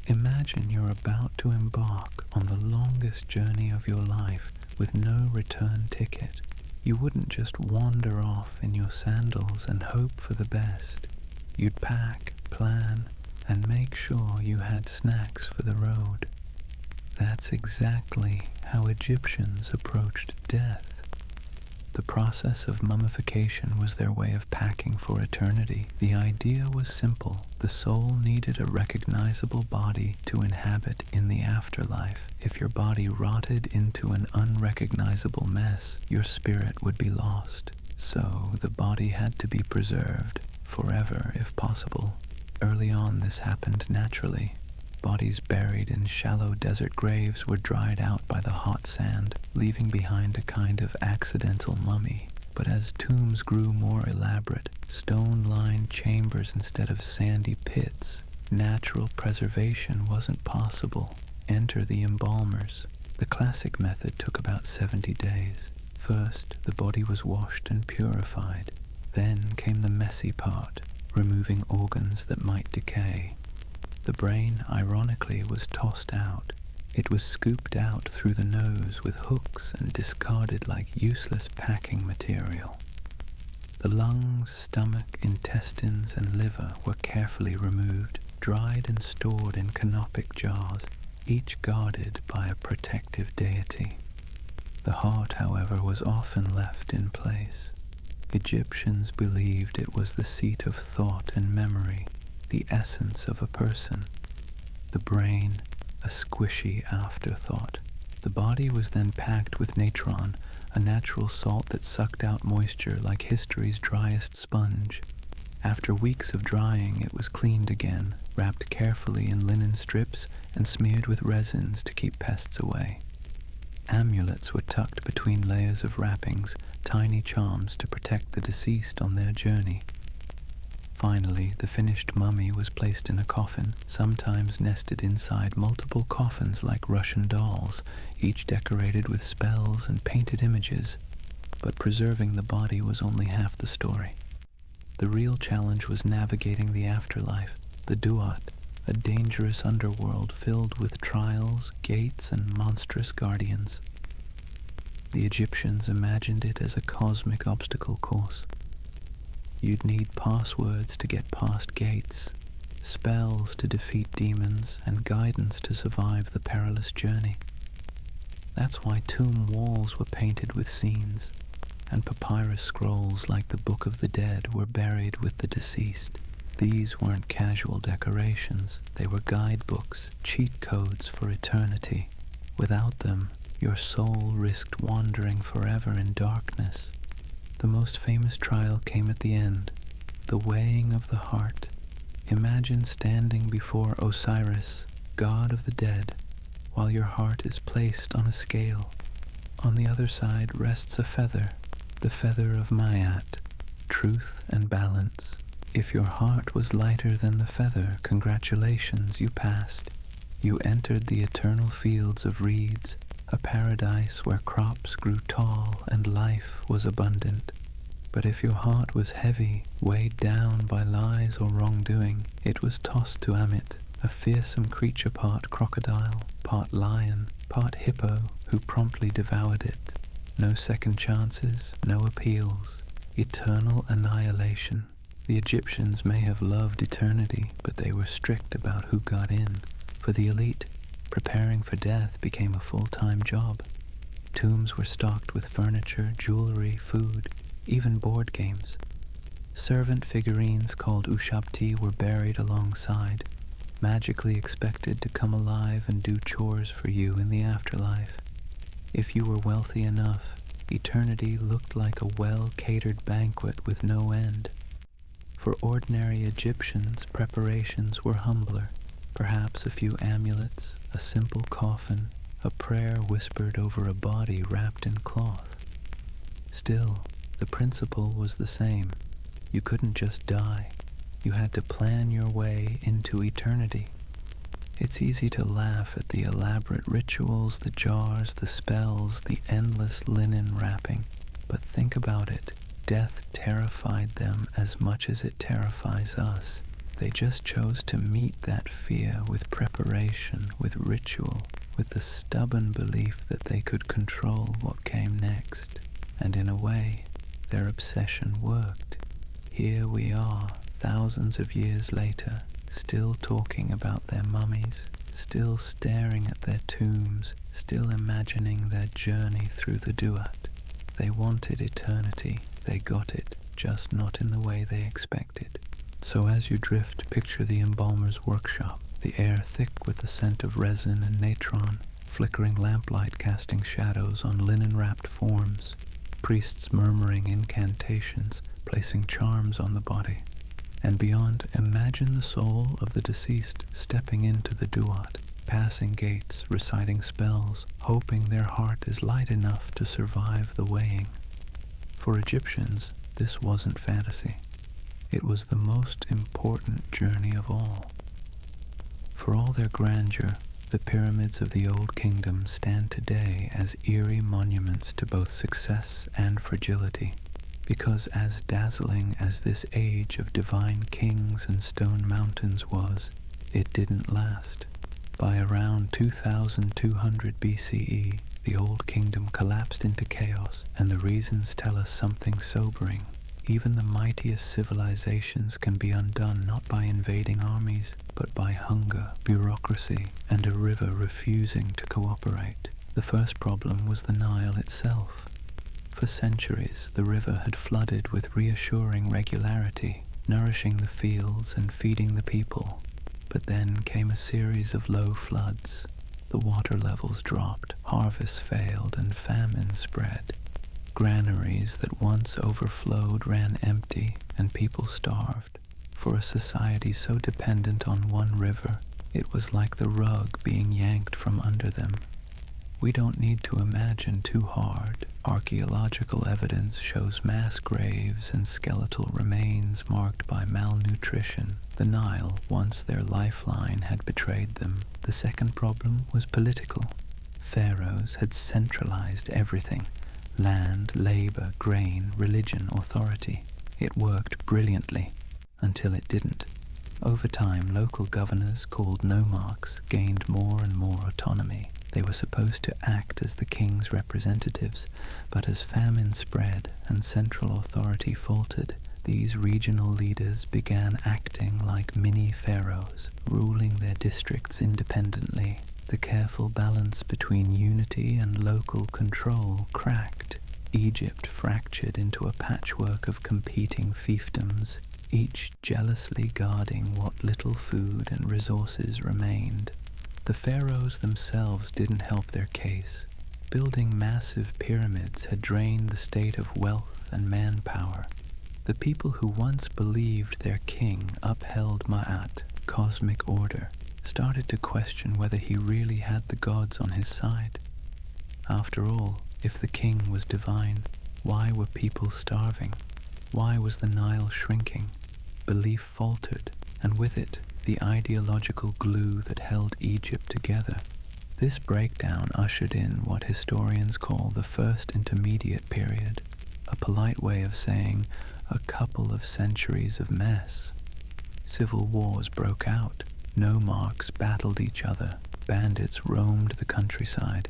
Imagine you're about to embark on the longest journey of your life with no return ticket. You wouldn't just wander off in your sandals and hope for the best. You'd pack, plan, and make sure you had snacks for the road. That's exactly how Egyptians approached death. The process of mummification was their way of packing for eternity. The idea was simple. The soul needed a recognizable body to inhabit in the afterlife. If your body rotted into an unrecognizable mess, your spirit would be lost. So the body had to be preserved, forever if possible. Early on, this happened naturally. Bodies buried in shallow desert graves were dried out by the hot sand, leaving behind a kind of accidental mummy. But as tombs grew more elaborate, stone-lined chambers instead of sandy pits, natural preservation wasn't possible. Enter the embalmers. The classic method took about 70 days. First, the body was washed and purified. Then came the messy part, removing organs that might decay. The brain, ironically, was tossed out. It was scooped out through the nose with hooks and discarded like useless packing material. The lungs, stomach, intestines, and liver were carefully removed, dried and stored in canopic jars, each guarded by a protective deity. The heart, however, was often left in place. Egyptians believed it was the seat of thought and memory, the essence of a person. The brain, a squishy afterthought. The body was then packed with natron, a natural salt that sucked out moisture like history's driest sponge. After weeks of drying, it was cleaned again, wrapped carefully in linen strips and smeared with resins to keep pests away. Amulets were tucked between layers of wrappings, tiny charms to protect the deceased on their journey. Finally, the finished mummy was placed in a coffin, sometimes nested inside multiple coffins like Russian dolls, each decorated with spells and painted images. But preserving the body was only half the story. The real challenge was navigating the afterlife, the Duat, a dangerous underworld filled with trials, gates, and monstrous guardians. The Egyptians imagined it as a cosmic obstacle course. You'd need passwords to get past gates, spells to defeat demons, and guidance to survive the perilous journey. That's why tomb walls were painted with scenes, and papyrus scrolls like the Book of the Dead were buried with the deceased. These weren't casual decorations, they were guidebooks, cheat codes for eternity. Without them, your soul risked wandering forever in darkness. The most famous trial came at the end, the weighing of the heart. Imagine standing before Osiris, god of the dead, while your heart is placed on a scale. On the other side rests a feather, the feather of Mayat, truth and balance. If your heart was lighter than the feather, congratulations, you passed. You entered the eternal fields of reeds, a paradise where crops grew tall and life was abundant. But if your heart was heavy, weighed down by lies or wrongdoing, it was tossed to Amit, a fearsome creature part crocodile, part lion, part hippo, who promptly devoured it. No second chances, no appeals, eternal annihilation. The Egyptians may have loved eternity, but they were strict about who got in. For the elite, preparing for death became a full-time job. Tombs were stocked with furniture, jewelry, food, even board games. Servant figurines called ushabti were buried alongside, magically expected to come alive and do chores for you in the afterlife. If you were wealthy enough, eternity looked like a well-catered banquet with no end. For ordinary Egyptians, preparations were humbler. Perhaps a few amulets, a simple coffin, a prayer whispered over a body wrapped in cloth. Still, the principle was the same. You couldn't just die. You had to plan your way into eternity. It's easy to laugh at the elaborate rituals, the jars, the spells, the endless linen wrapping. But think about it. Death terrified them as much as it terrifies us. They just chose to meet that fear with preparation, with ritual, with the stubborn belief that they could control what came next. And in a way, their obsession worked. Here we are, thousands of years later, still talking about their mummies, still staring at their tombs, still imagining their journey through the Duat. They wanted eternity, they got it, just not in the way they expected. So as you drift, picture the embalmer's workshop, the air thick with the scent of resin and natron, flickering lamplight casting shadows on linen-wrapped forms, priests murmuring incantations, placing charms on the body. And beyond, imagine the soul of the deceased stepping into the Duat, passing gates, reciting spells, hoping their heart is light enough to survive the weighing. For Egyptians, this wasn't fantasy. It was the most important journey of all. For all their grandeur, the pyramids of the Old Kingdom stand today as eerie monuments to both success and fragility, because as dazzling as this age of divine kings and stone mountains was, it didn't last. By around 2200 BCE, the Old Kingdom collapsed into chaos, and the reasons tell us something sobering. Even the mightiest civilizations can be undone not by invading armies, but by hunger, bureaucracy, and a river refusing to cooperate. The first problem was the Nile itself. For centuries, the river had flooded with reassuring regularity, nourishing the fields and feeding the people. But then came a series of low floods. The water levels dropped, harvests failed, and famine spread. Granaries that once overflowed ran empty, and people starved. For a society so dependent on one river, it was like the rug being yanked from under them. We don't need to imagine too hard. Archaeological evidence shows mass graves and skeletal remains marked by malnutrition. The Nile, once their lifeline, had betrayed them. The second problem was political. Pharaohs had centralized everything: land, labor, grain, religion, authority. It worked brilliantly, until it didn't. Over time, local governors, called nomarchs, gained more and more autonomy. They were supposed to act as the king's representatives, but as famine spread and central authority faltered, these regional leaders began acting like mini-pharaohs, ruling their districts independently. The careful balance between unity and local control cracked. Egypt fractured into a patchwork of competing fiefdoms, each jealously guarding what little food and resources remained. The pharaohs themselves didn't help their case. Building massive pyramids had drained the state of wealth and manpower. The people who once believed their king upheld Ma'at, cosmic order, started to question whether he really had the gods on his side. After all, if the king was divine, why were people starving? Why was the Nile shrinking? Belief faltered, and with it, the ideological glue that held Egypt together. This breakdown ushered in what historians call the First Intermediate Period, a polite way of saying a couple of centuries of mess. Civil wars broke out, nomarchs battled each other, bandits roamed the countryside.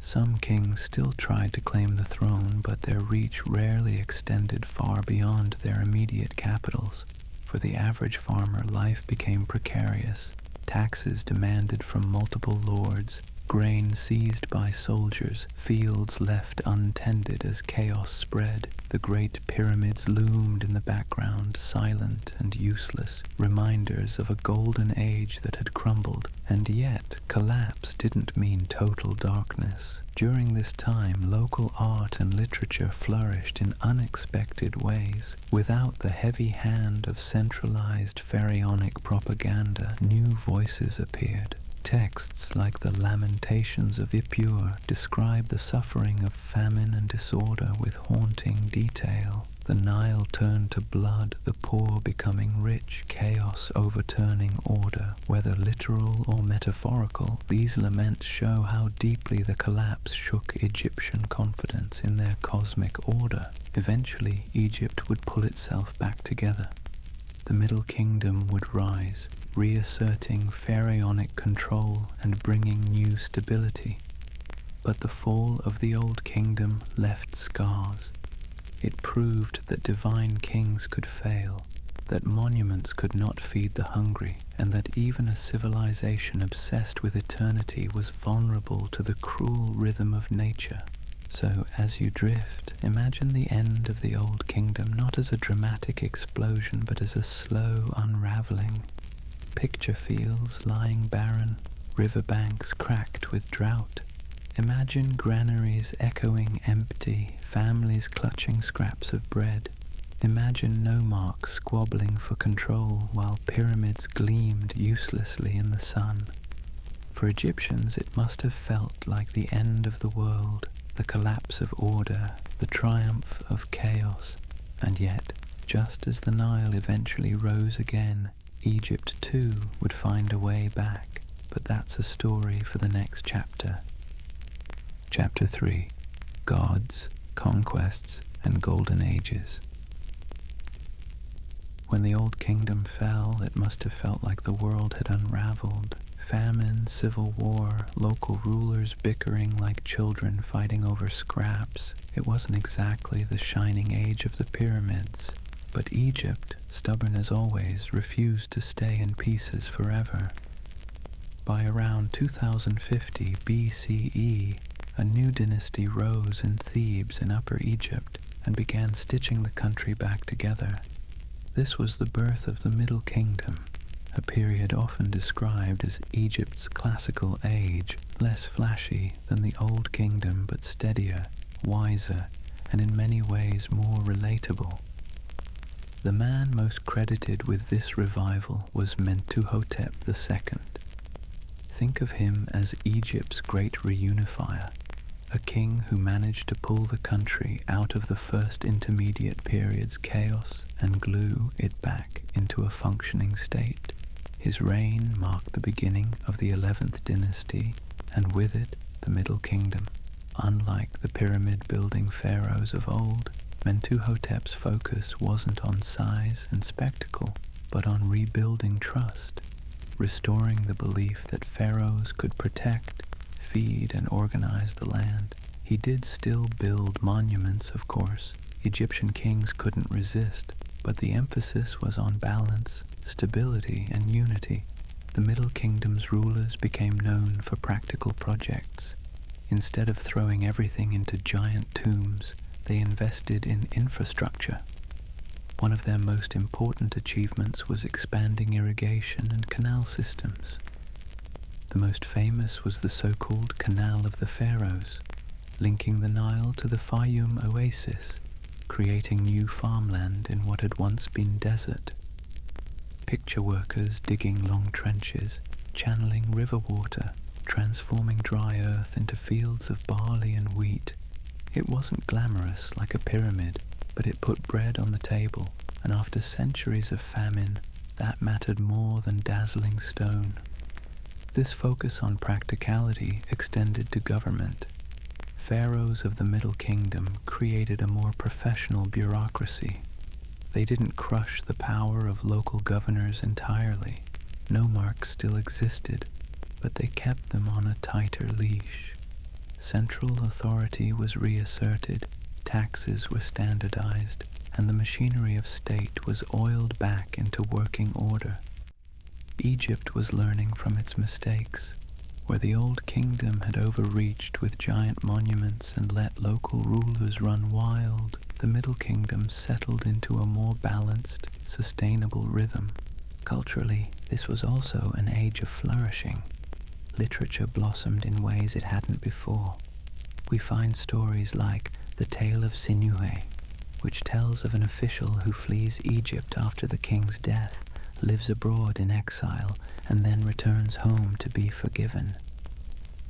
Some kings still tried to claim the throne, but their reach rarely extended far beyond their immediate capitals. For the average farmer, life became precarious. Taxes demanded from multiple lords, grain seized by soldiers, fields left untended as chaos spread. The great pyramids loomed in the background, silent and useless, reminders of a golden age that had crumbled. And yet, collapse didn't mean total darkness. During this time, local art and literature flourished in unexpected ways. Without the heavy hand of centralized pharaonic propaganda, new voices appeared. Texts like the Lamentations of Ippur describe the suffering of famine and disorder with haunting detail. The Nile turned to blood, the poor becoming rich, chaos overturning order. Whether literal or metaphorical, these laments show how deeply the collapse shook Egyptian confidence in their cosmic order. Eventually, Egypt would pull itself back together. The Middle Kingdom would rise, reasserting pharaonic control and bringing new stability. But the fall of the Old Kingdom left scars. It proved that divine kings could fail, that monuments could not feed the hungry, and that even a civilization obsessed with eternity was vulnerable to the cruel rhythm of nature. So, as you drift, imagine the end of the Old Kingdom not as a dramatic explosion, but as a slow unraveling. Picture fields lying barren, riverbanks cracked with drought. Imagine granaries echoing empty, families clutching scraps of bread. Imagine nomarchs squabbling for control while pyramids gleamed uselessly in the sun. For Egyptians, it must have felt like the end of the world, the collapse of order, the triumph of chaos. And yet, just as the Nile eventually rose again, Egypt too would find a way back. But that's a story for the next chapter. Chapter 3. Gods, Conquests, and Golden Ages. When the Old Kingdom fell, it must have felt like the world had unraveled. Famine, civil war, local rulers bickering like children fighting over scraps. It wasn't exactly the shining age of the pyramids. But Egypt, stubborn as always, refused to stay in pieces forever. By around 2050 BCE, a new dynasty rose in Thebes in Upper Egypt and began stitching the country back together. This was the birth of the Middle Kingdom, a period often described as Egypt's classical age, less flashy than the Old Kingdom but steadier, wiser, and in many ways more relatable. The man most credited with this revival was Mentuhotep II. Think of him as Egypt's great reunifier, a king who managed to pull the country out of the First Intermediate Period's chaos and glue it back into a functioning state. His reign marked the beginning of the 11th dynasty, and with it the Middle Kingdom. Unlike the pyramid-building pharaohs of old, Mentuhotep's focus wasn't on size and spectacle, but on rebuilding trust, restoring the belief that pharaohs could protect, feed, and organize the land. He did still build monuments, of course. Egyptian kings couldn't resist, but the emphasis was on balance, stability, and unity. The Middle Kingdom's rulers became known for practical projects. Instead of throwing everything into giant tombs, they invested in infrastructure. One of their most important achievements was expanding irrigation and canal systems. The The most famous was the so-called Canal of the Pharaohs, linking the Nile to the Fayum oasis, creating new farmland in what had once been desert. Picture workers digging long trenches, channeling river water, transforming dry earth into fields of barley and wheat. It wasn't glamorous like a pyramid, but it put bread on the table, and after centuries of famine, that mattered more than dazzling stone. This focus on practicality extended to government. Pharaohs of the Middle Kingdom created a more professional bureaucracy. They didn't crush the power of local governors entirely. Nomarchs still existed, but they kept them on a tighter leash. Central authority was reasserted, taxes were standardized, and the machinery of state was oiled back into working order. Egypt was learning from its mistakes. Where the old kingdom had overreached with giant monuments and let local rulers run wild, the Middle Kingdom settled into a more balanced, sustainable rhythm. Culturally, this was also an age of flourishing. Literature blossomed in ways it hadn't before. We find stories like The Tale of Sinuhe, which tells of an official who flees Egypt after the king's death, lives abroad in exile, and then returns home to be forgiven.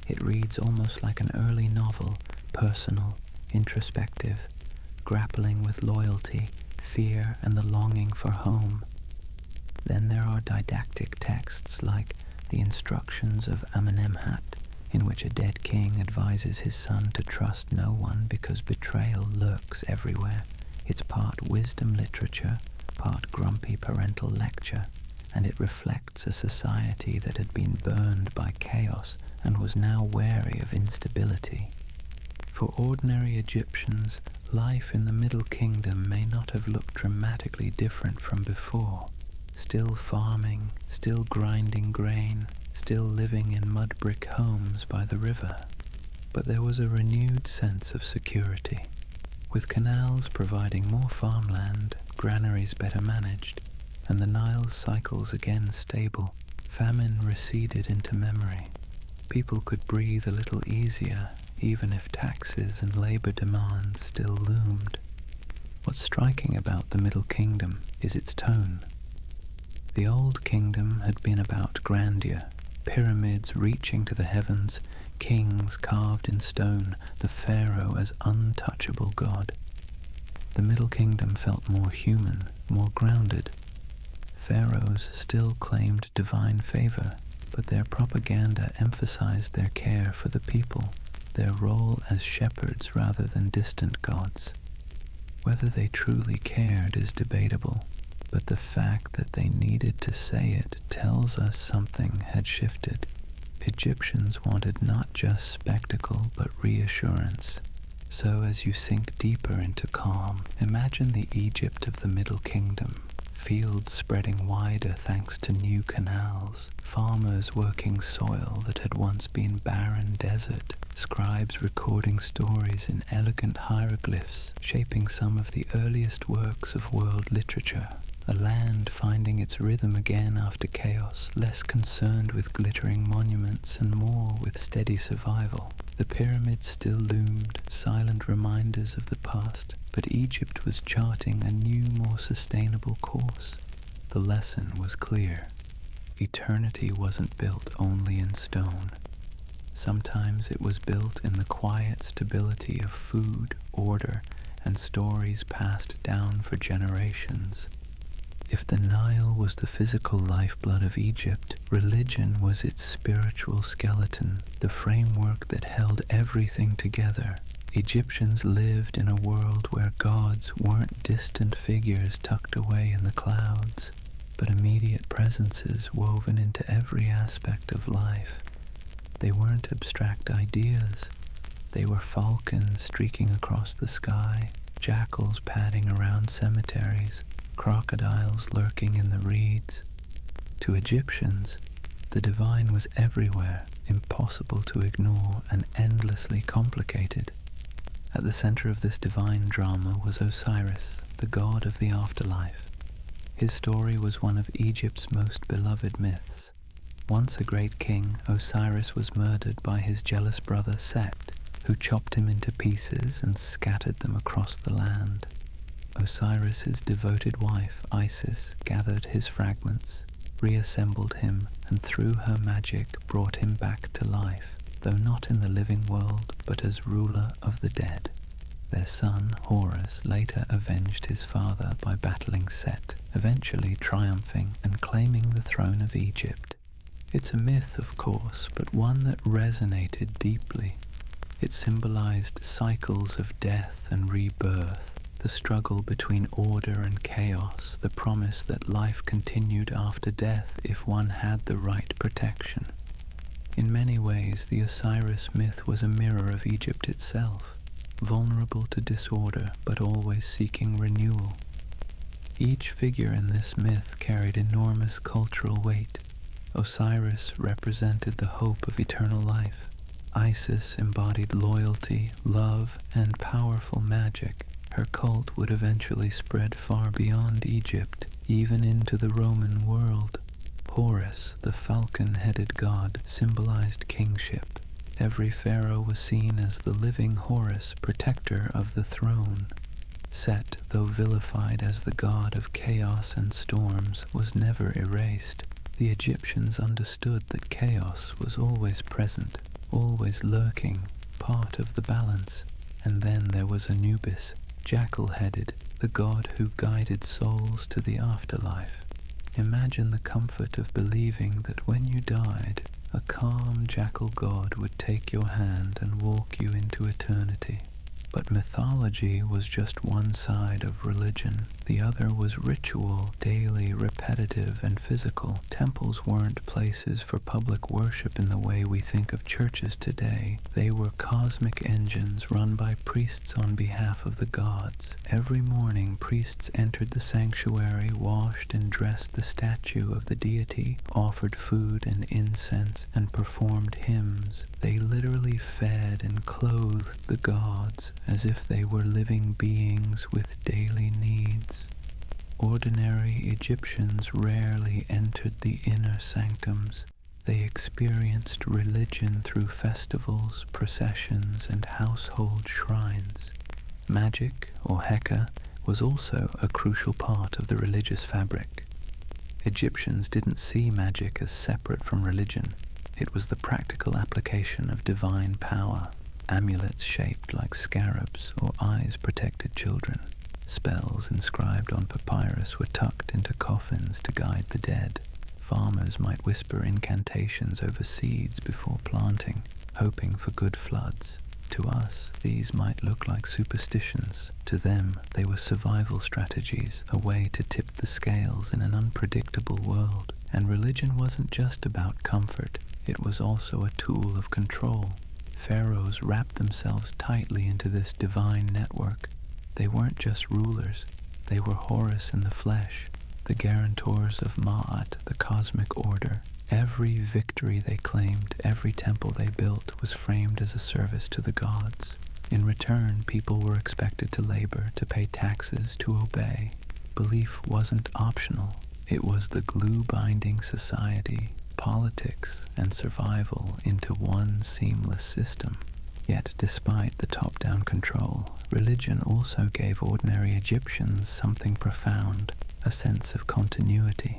It reads almost like an early novel, personal, introspective, grappling with loyalty, fear, and the longing for home. Then there are didactic texts like the Instructions of Amenemhat, in which a dead king advises his son to trust no one because betrayal lurks everywhere. It's part wisdom literature, part grumpy parental lecture, and it reflects a society that had been burned by chaos and was now wary of instability. For ordinary Egyptians, life in the Middle Kingdom may not have looked dramatically different from before. Still farming, still grinding grain, still living in mudbrick homes by the river. But there was a renewed sense of security. With canals providing more farmland, granaries better managed, and the Nile's cycles again stable, famine receded into memory. People could breathe a little easier, even if taxes and labor demands still loomed. What's striking about the Middle Kingdom is its tone. The Old Kingdom had been about grandeur, pyramids reaching to the heavens, kings carved in stone, the pharaoh as untouchable god. The Middle Kingdom felt more human, more grounded. Pharaohs still claimed divine favor, but their propaganda emphasized their care for the people, their role as shepherds rather than distant gods. Whether they truly cared is debatable, but the fact that they needed to say it tells us something had shifted. Egyptians wanted not just spectacle but reassurance. So as you sink deeper into calm, imagine the Egypt of the Middle Kingdom. Fields spreading wider thanks to new canals, farmers working soil that had once been barren desert, scribes recording stories in elegant hieroglyphs, shaping some of the earliest works of world literature. A land finding its rhythm again after chaos, less concerned with glittering monuments and more with steady survival. The pyramids still loomed, silent reminders of the past, but Egypt was charting a new, more sustainable course. The lesson was clear. Eternity wasn't built only in stone. Sometimes it was built in the quiet stability of food, order, and stories passed down for generations. If the Nile was the physical lifeblood of Egypt, religion was its spiritual skeleton, the framework that held everything together. Egyptians lived in a world where gods weren't distant figures tucked away in the clouds, but immediate presences woven into every aspect of life. They weren't abstract ideas. They were falcons streaking across the sky, jackals padding around cemeteries, crocodiles lurking in the reeds. To Egyptians, the divine was everywhere, impossible to ignore and endlessly complicated. At the center of this divine drama was Osiris, the god of the afterlife. His story was one of Egypt's most beloved myths. Once a great king, Osiris was murdered by his jealous brother Set, who chopped him into pieces and scattered them across the land. Osiris's devoted wife, Isis, gathered his fragments, reassembled him, and through her magic brought him back to life, though not in the living world, but as ruler of the dead. Their son, Horus, later avenged his father by battling Set, eventually triumphing and claiming the throne of Egypt. It's a myth, of course, but one that resonated deeply. It symbolized cycles of death and rebirth, the struggle between order and chaos, the promise that life continued after death if one had the right protection. In many ways, the Osiris myth was a mirror of Egypt itself, vulnerable to disorder but always seeking renewal. Each figure in this myth carried enormous cultural weight. Osiris represented the hope of eternal life. Isis embodied loyalty, love, and powerful magic. Her cult would eventually spread far beyond Egypt, even into the Roman world. Horus, the falcon-headed god, symbolized kingship. Every pharaoh was seen as the living Horus, protector of the throne. Set, though vilified as the god of chaos and storms, was never erased. The Egyptians understood that chaos was always present, always lurking, part of the balance. And then there was Anubis, jackal-headed, the god who guided souls to the afterlife. Imagine the comfort of believing that when you died, a calm jackal god would take your hand and walk you into eternity. But mythology was just one side of religion. The other was ritual, daily, repetitive, and physical. Temples weren't places for public worship in the way we think of churches today. They were cosmic engines run by priests on behalf of the gods. Every morning, priests entered the sanctuary, washed and dressed the statue of the deity, offered food and incense, and performed hymns. They literally fed and clothed the gods as if they were living beings with daily needs. Ordinary Egyptians rarely entered the inner sanctums. They experienced religion through festivals, processions, and household shrines. Magic, or Heka, was also a crucial part of the religious fabric. Egyptians didn't see magic as separate from religion. It was the practical application of divine power. Amulets shaped like scarabs or eyes protected children. Spells inscribed on papyrus were tucked into coffins to guide the dead. Farmers might whisper incantations over seeds before planting, hoping for good floods. To us, these might look like superstitions. To them, they were survival strategies, a way to tip the scales in an unpredictable world. And religion wasn't just about comfort, it was also a tool of control. Pharaohs wrapped themselves tightly into this divine network. They weren't just rulers, they were Horus in the flesh, the guarantors of Ma'at, the cosmic order. Every victory they claimed, every temple they built was framed as a service to the gods. In return, people were expected to labor, to pay taxes, to obey. Belief wasn't optional. It was the glue binding society, politics, and survival into one seamless system. Yet, despite the top-down control, religion also gave ordinary Egyptians something profound, a sense of continuity.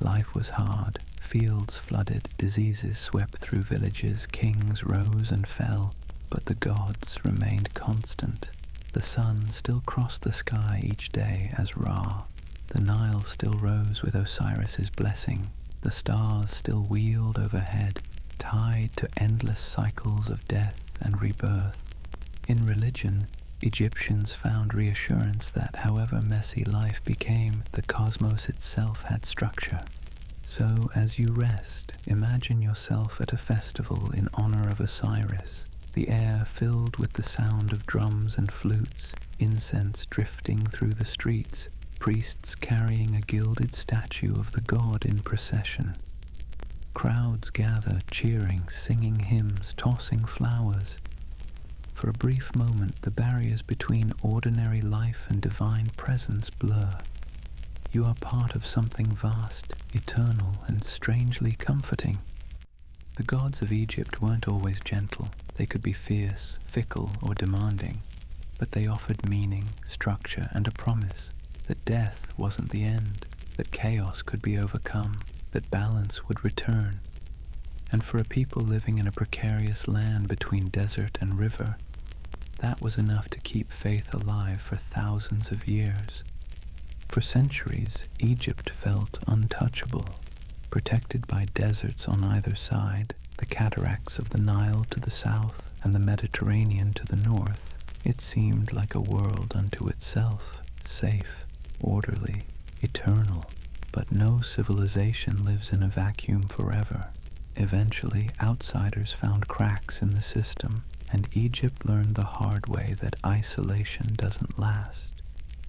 Life was hard, fields flooded, diseases swept through villages, kings rose and fell, but the gods remained constant. The sun still crossed the sky each day as Ra. The Nile still rose with Osiris's blessing. The stars still wheeled overhead, tied to endless cycles of death and rebirth. In religion, Egyptians found reassurance that however messy life became, the cosmos itself had structure. So as you rest, imagine yourself at a festival in honor of Osiris, the air filled with the sound of drums and flutes, incense drifting through the streets, priests carrying a gilded statue of the god in procession. Crowds gather, cheering, singing hymns, tossing flowers. For a brief moment, the barriers between ordinary life and divine presence blur. You are part of something vast, eternal, and strangely comforting. The gods of Egypt weren't always gentle. They could be fierce, fickle, or demanding, but they offered meaning, structure, and a promise that death wasn't the end, that chaos could be overcome, that balance would return. And for a people living in a precarious land between desert and river, that was enough to keep faith alive for thousands of years. For centuries, Egypt felt untouchable, protected by deserts on either side, the cataracts of the Nile to the south and the Mediterranean to the north. It seemed like a world unto itself, safe, orderly, eternal. But no civilization lives in a vacuum forever. Eventually, outsiders found cracks in the system, and Egypt learned the hard way that isolation doesn't last.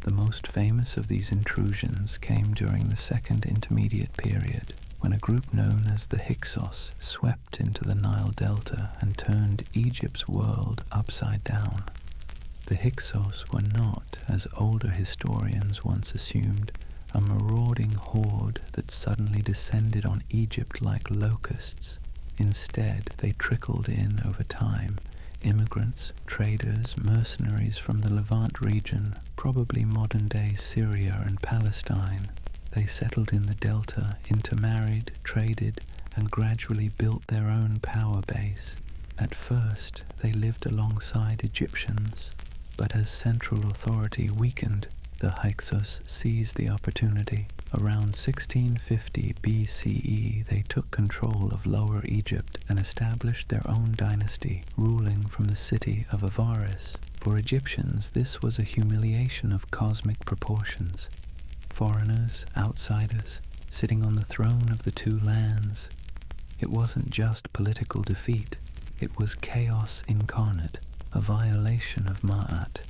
The most famous of these intrusions came during the Second Intermediate Period, when a group known as the Hyksos swept into the Nile Delta and turned Egypt's world upside down. The Hyksos were not, as older historians once assumed, a marauding horde that suddenly descended on Egypt like locusts. Instead, they trickled in over time, immigrants, traders, mercenaries from the Levant region, probably modern-day Syria and Palestine. They settled in the delta, intermarried, traded, and gradually built their own power base. At first, they lived alongside Egyptians, but as central authority weakened, the Hyksos seized the opportunity. Around 1650 BCE, they took control of Lower Egypt and established their own dynasty, ruling from the city of Avaris. For Egyptians, this was a humiliation of cosmic proportions. Foreigners, outsiders, sitting on the throne of the two lands. It wasn't just political defeat, it was chaos incarnate, a violation of Ma'at.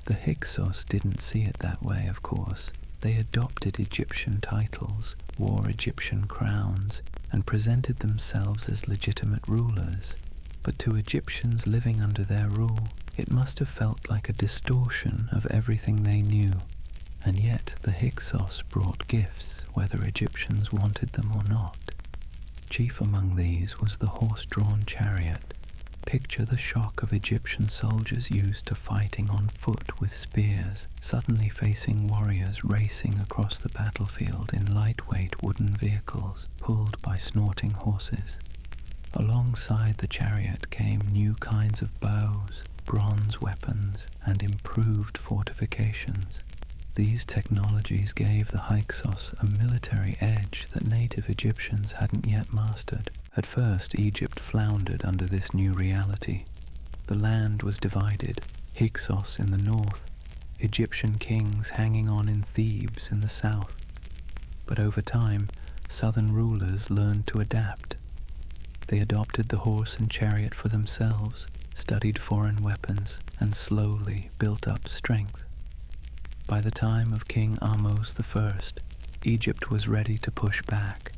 The Hyksos didn't see it that way, of course. They adopted Egyptian titles, wore Egyptian crowns, and presented themselves as legitimate rulers. But to Egyptians living under their rule, it must have felt like a distortion of everything they knew. And yet the Hyksos brought gifts, whether Egyptians wanted them or not. Chief among these was the horse-drawn chariot. Picture the shock of Egyptian soldiers used to fighting on foot with spears, suddenly facing warriors racing across the battlefield in lightweight wooden vehicles, pulled by snorting horses. Alongside the chariot came new kinds of bows, bronze weapons, and improved fortifications. These technologies gave the Hyksos a military edge that native Egyptians hadn't yet mastered. At first, Egypt floundered under this new reality. The land was divided, Hyksos in the north, Egyptian kings hanging on in Thebes in the south. But over time, southern rulers learned to adapt. They adopted the horse and chariot for themselves, studied foreign weapons, and slowly built up strength. By the time of King Ahmose I, Egypt was ready to push back.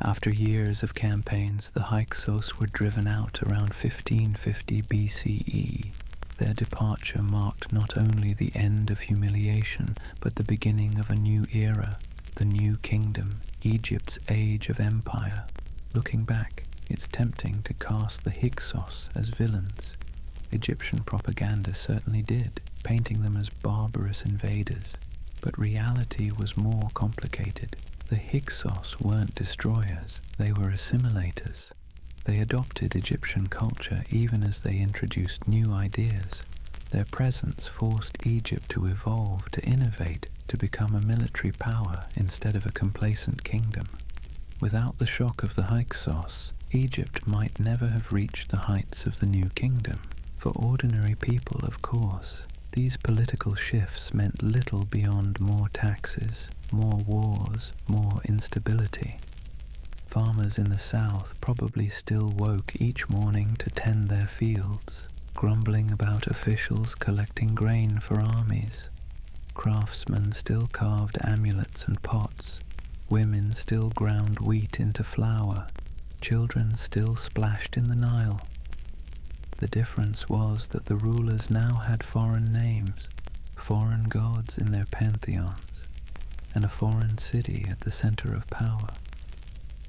After years of campaigns, the Hyksos were driven out around 1550 BCE. Their departure marked not only the end of humiliation, but the beginning of a new era, the new kingdom, Egypt's age of empire. Looking back, it's tempting to cast the Hyksos as villains. Egyptian propaganda certainly did, painting them as barbarous invaders. But reality was more complicated. The Hyksos weren't destroyers, they were assimilators. They adopted Egyptian culture even as they introduced new ideas. Their presence forced Egypt to evolve, to innovate, to become a military power instead of a complacent kingdom. Without the shock of the Hyksos, Egypt might never have reached the heights of the new kingdom. For ordinary people, of course, these political shifts meant little beyond more taxes, more wars, more instability. Farmers in the south probably still woke each morning to tend their fields, grumbling about officials collecting grain for armies. Craftsmen still carved amulets and pots. Women still ground wheat into flour. Children still splashed in the Nile. The difference was that the rulers now had foreign names, foreign gods in their pantheons. and a foreign city at the center of power.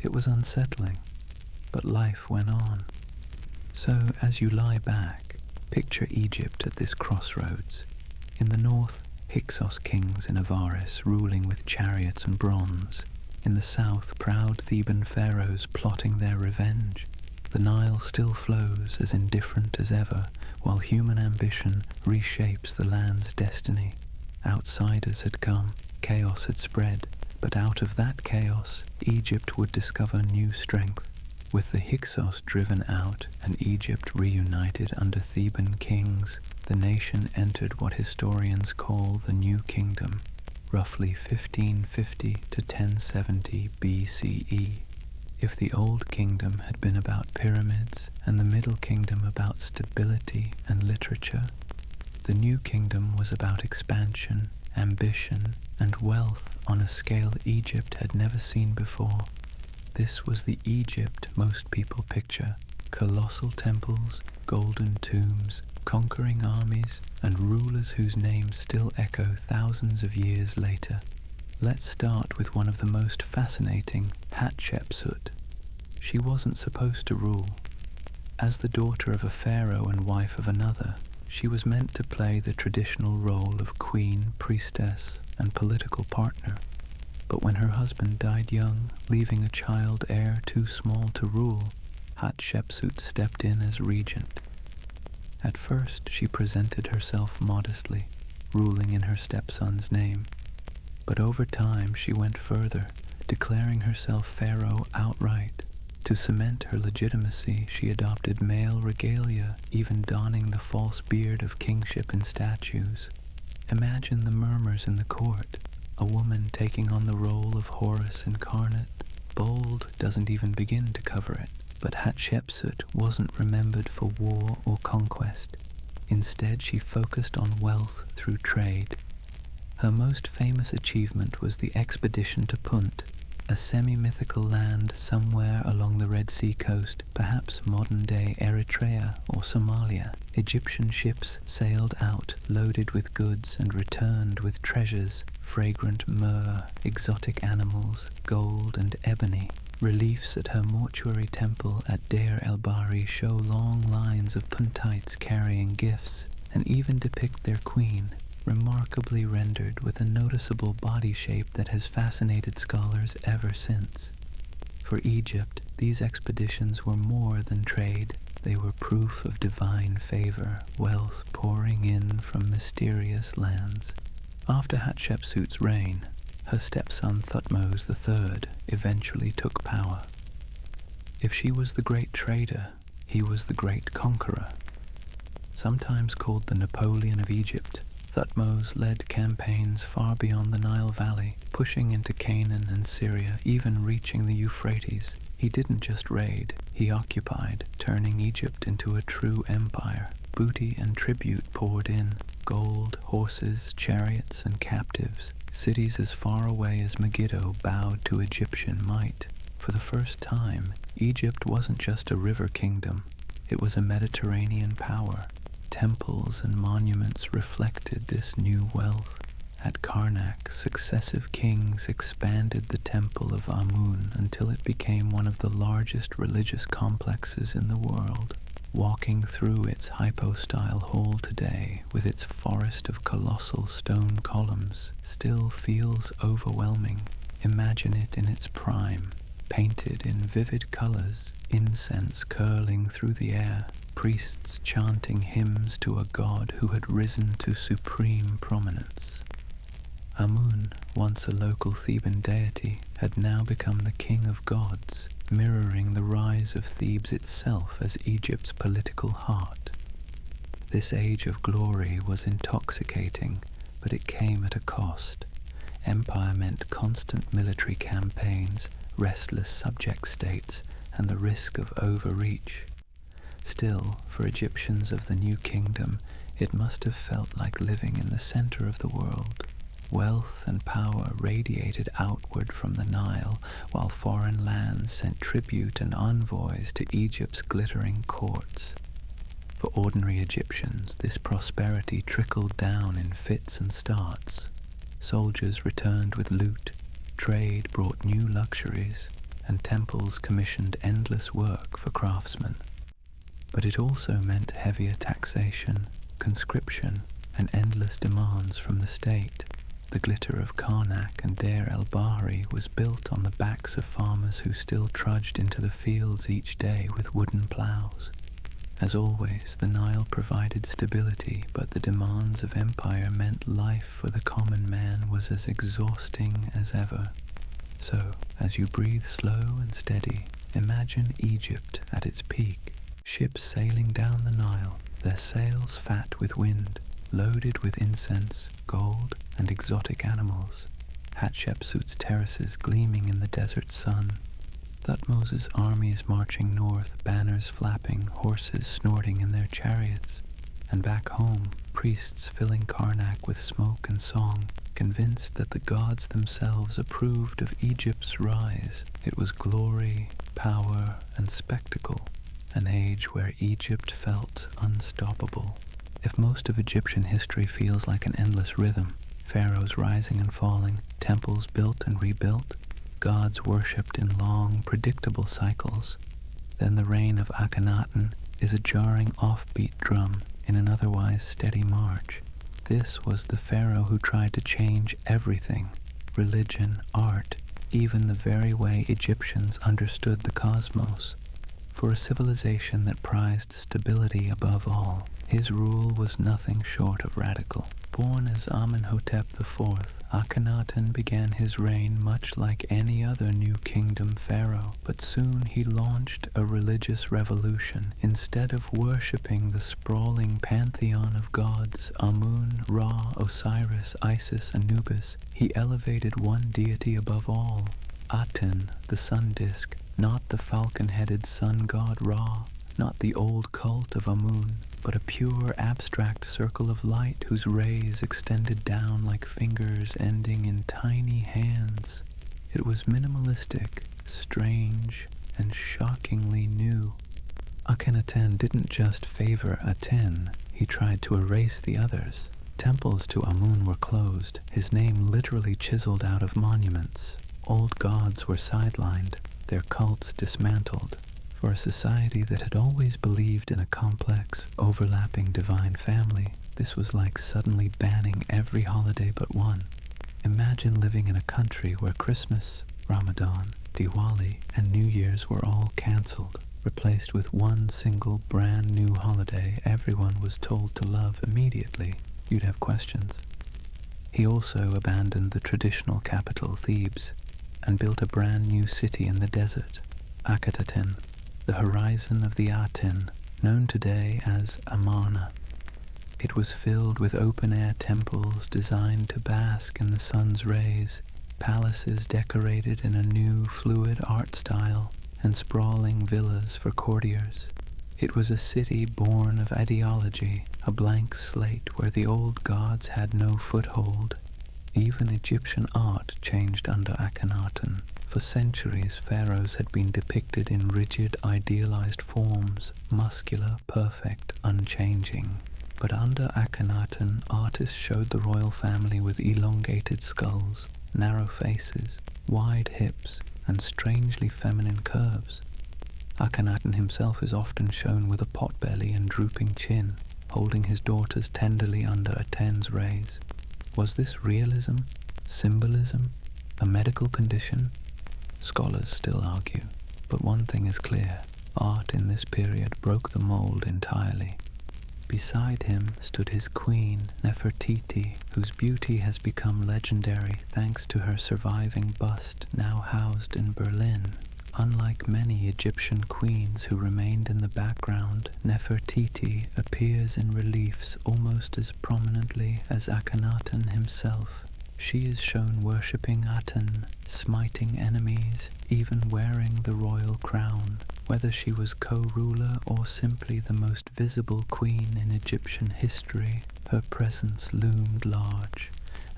It was unsettling, but life went on. So as you lie back, picture Egypt at this crossroads. In the north, Hyksos kings in Avaris ruling with chariots and bronze. In the south, proud Theban pharaohs plotting their revenge. The Nile still flows as indifferent as ever, while human ambition reshapes the land's destiny. Outsiders had come, chaos had spread, but out of that chaos, Egypt would discover new strength. With the Hyksos driven out and Egypt reunited under Theban kings, the nation entered what historians call the New Kingdom, roughly 1550 to 1070 BCE. If the Old Kingdom had been about pyramids and the Middle Kingdom about stability and literature, the New Kingdom was about expansion, ambition, and wealth on a scale Egypt had never seen before. This was the Egypt most people picture: colossal temples, golden tombs, conquering armies, and rulers whose names still echo thousands of years later. Let's start with one of the most fascinating, Hatshepsut. She wasn't supposed to rule. As the daughter of a pharaoh and wife of another, she was meant to play the traditional role of queen, priestess, and political partner. But when her husband died young, leaving a child heir too small to rule, Hatshepsut stepped in as regent. At first, she presented herself modestly, ruling in her stepson's name. But over time, she went further, declaring herself pharaoh outright. To cement her legitimacy, she adopted male regalia, even donning the false beard of kingship in statues. Imagine the murmurs in the court. A woman taking on the role of Horus incarnate. Bold doesn't even begin to cover it. But Hatshepsut wasn't remembered for war or conquest. Instead, she focused on wealth through trade. Her most famous achievement was the expedition to Punt, a semi-mythical land somewhere along the Red Sea coast, perhaps modern-day Eritrea or Somalia. Egyptian ships sailed out loaded with goods and returned with treasures, fragrant myrrh, exotic animals, gold and ebony. Reliefs at her mortuary temple at Deir el-Bahri show long lines of Puntites carrying gifts and even depict their queen, remarkably rendered with a noticeable body shape that has fascinated scholars ever since. For Egypt, these expeditions were more than trade. They were proof of divine favor, wealth pouring in from mysterious lands. After Hatshepsut's reign, her stepson Thutmose III eventually took power. If she was the great trader, he was the great conqueror. Sometimes called the Napoleon of Egypt, Thutmose led campaigns far beyond the Nile Valley, pushing into Canaan and Syria, even reaching the Euphrates. He didn't just raid, he occupied, turning Egypt into a true empire. Booty and tribute poured in, gold, horses, chariots, and captives. Cities as far away as Megiddo bowed to Egyptian might. For the first time, Egypt wasn't just a river kingdom, it was a Mediterranean power. Temples and monuments reflected this new wealth. At Karnak, successive kings expanded the temple of Amun until it became one of the largest religious complexes in the world. Walking through its hypostyle hall today, with its forest of colossal stone columns, still feels overwhelming. Imagine it in its prime, painted in vivid colors, incense curling through the air, priests chanting hymns to a god who had risen to supreme prominence. Amun, once a local Theban deity, had now become the king of gods, mirroring the rise of Thebes itself as Egypt's political heart. This age of glory was intoxicating, but it came at a cost. Empire meant constant military campaigns, restless subject states, and the risk of overreach. Still, for Egyptians of the New Kingdom, it must have felt like living in the center of the world. Wealth and power radiated outward from the Nile, while foreign lands sent tribute and envoys to Egypt's glittering courts. For ordinary Egyptians, this prosperity trickled down in fits and starts. Soldiers returned with loot, trade brought new luxuries, and temples commissioned endless work for craftsmen. But it also meant heavier taxation, conscription, and endless demands from the state. The glitter of Karnak and Deir el-Bahari was built on the backs of farmers who still trudged into the fields each day with wooden plows. As always, the Nile provided stability, but the demands of empire meant life for the common man was as exhausting as ever. So, as you breathe slow and steady, imagine Egypt at its peak, ships sailing down the Nile, their sails fat with wind, loaded with incense, gold, and exotic animals, Hatshepsut's terraces gleaming in the desert sun, Thutmose's armies marching north, banners flapping, horses snorting in their chariots, and back home, priests filling Karnak with smoke and song, convinced that the gods themselves approved of Egypt's rise. It was glory, power, and spectacle, an age where Egypt felt unstoppable. If most of Egyptian history feels like an endless rhythm, pharaohs rising and falling, temples built and rebuilt, gods worshipped in long, predictable cycles, then the reign of Akhenaten is a jarring offbeat drum in an otherwise steady march. This was the pharaoh who tried to change everything: religion, art, even the very way Egyptians understood the cosmos. For a civilization that prized stability above all, his rule was nothing short of radical. Born as Amenhotep IV, Akhenaten began his reign much like any other new kingdom pharaoh, but soon he launched a religious revolution. Instead of worshipping the sprawling pantheon of gods, Amun, Ra, Osiris, Isis, Anubis, he elevated one deity above all, Aten, the sun disk, not the falcon-headed sun god Ra, not the old cult of Amun, but a pure abstract circle of light whose rays extended down like fingers ending in tiny hands. It was minimalistic, strange, and shockingly new. Akhenaten didn't just favor Aten, he tried to erase the others. Temples to Amun were closed, his name literally chiseled out of monuments. Old gods were sidelined, their cults dismantled. For a society that had always believed in a complex, overlapping divine family, this was like suddenly banning every holiday but one. Imagine living in a country where Christmas, Ramadan, Diwali, and New Year's were all cancelled, replaced with one single brand new holiday everyone was told to love immediately. You'd have questions. He also abandoned the traditional capital, Thebes, and built a brand new city in the desert, Akhetaten, the horizon of the Aten, known today as Amarna. It was filled with open-air temples designed to bask in the sun's rays, palaces decorated in a new, fluid art style, and sprawling villas for courtiers. It was a city born of ideology, a blank slate where the old gods had no foothold. Even Egyptian art changed under Akhenaten. For centuries, pharaohs had been depicted in rigid, idealized forms, muscular, perfect, unchanging. But under Akhenaten, artists showed the royal family with elongated skulls, narrow faces, wide hips, and strangely feminine curves. Akhenaten himself is often shown with a potbelly and drooping chin, holding his daughters tenderly under Aten's rays. Was this realism? Symbolism? A medical condition? Scholars still argue, but one thing is clear: art in this period broke the mold entirely. Beside him stood his queen, Nefertiti, whose beauty has become legendary thanks to her surviving bust now housed in Berlin. Unlike many Egyptian queens who remained in the background, Nefertiti appears in reliefs almost as prominently as Akhenaten himself. She is shown worshipping Aten, smiting enemies, even wearing the royal crown. Whether she was co-ruler or simply the most visible queen in Egyptian history, her presence loomed large,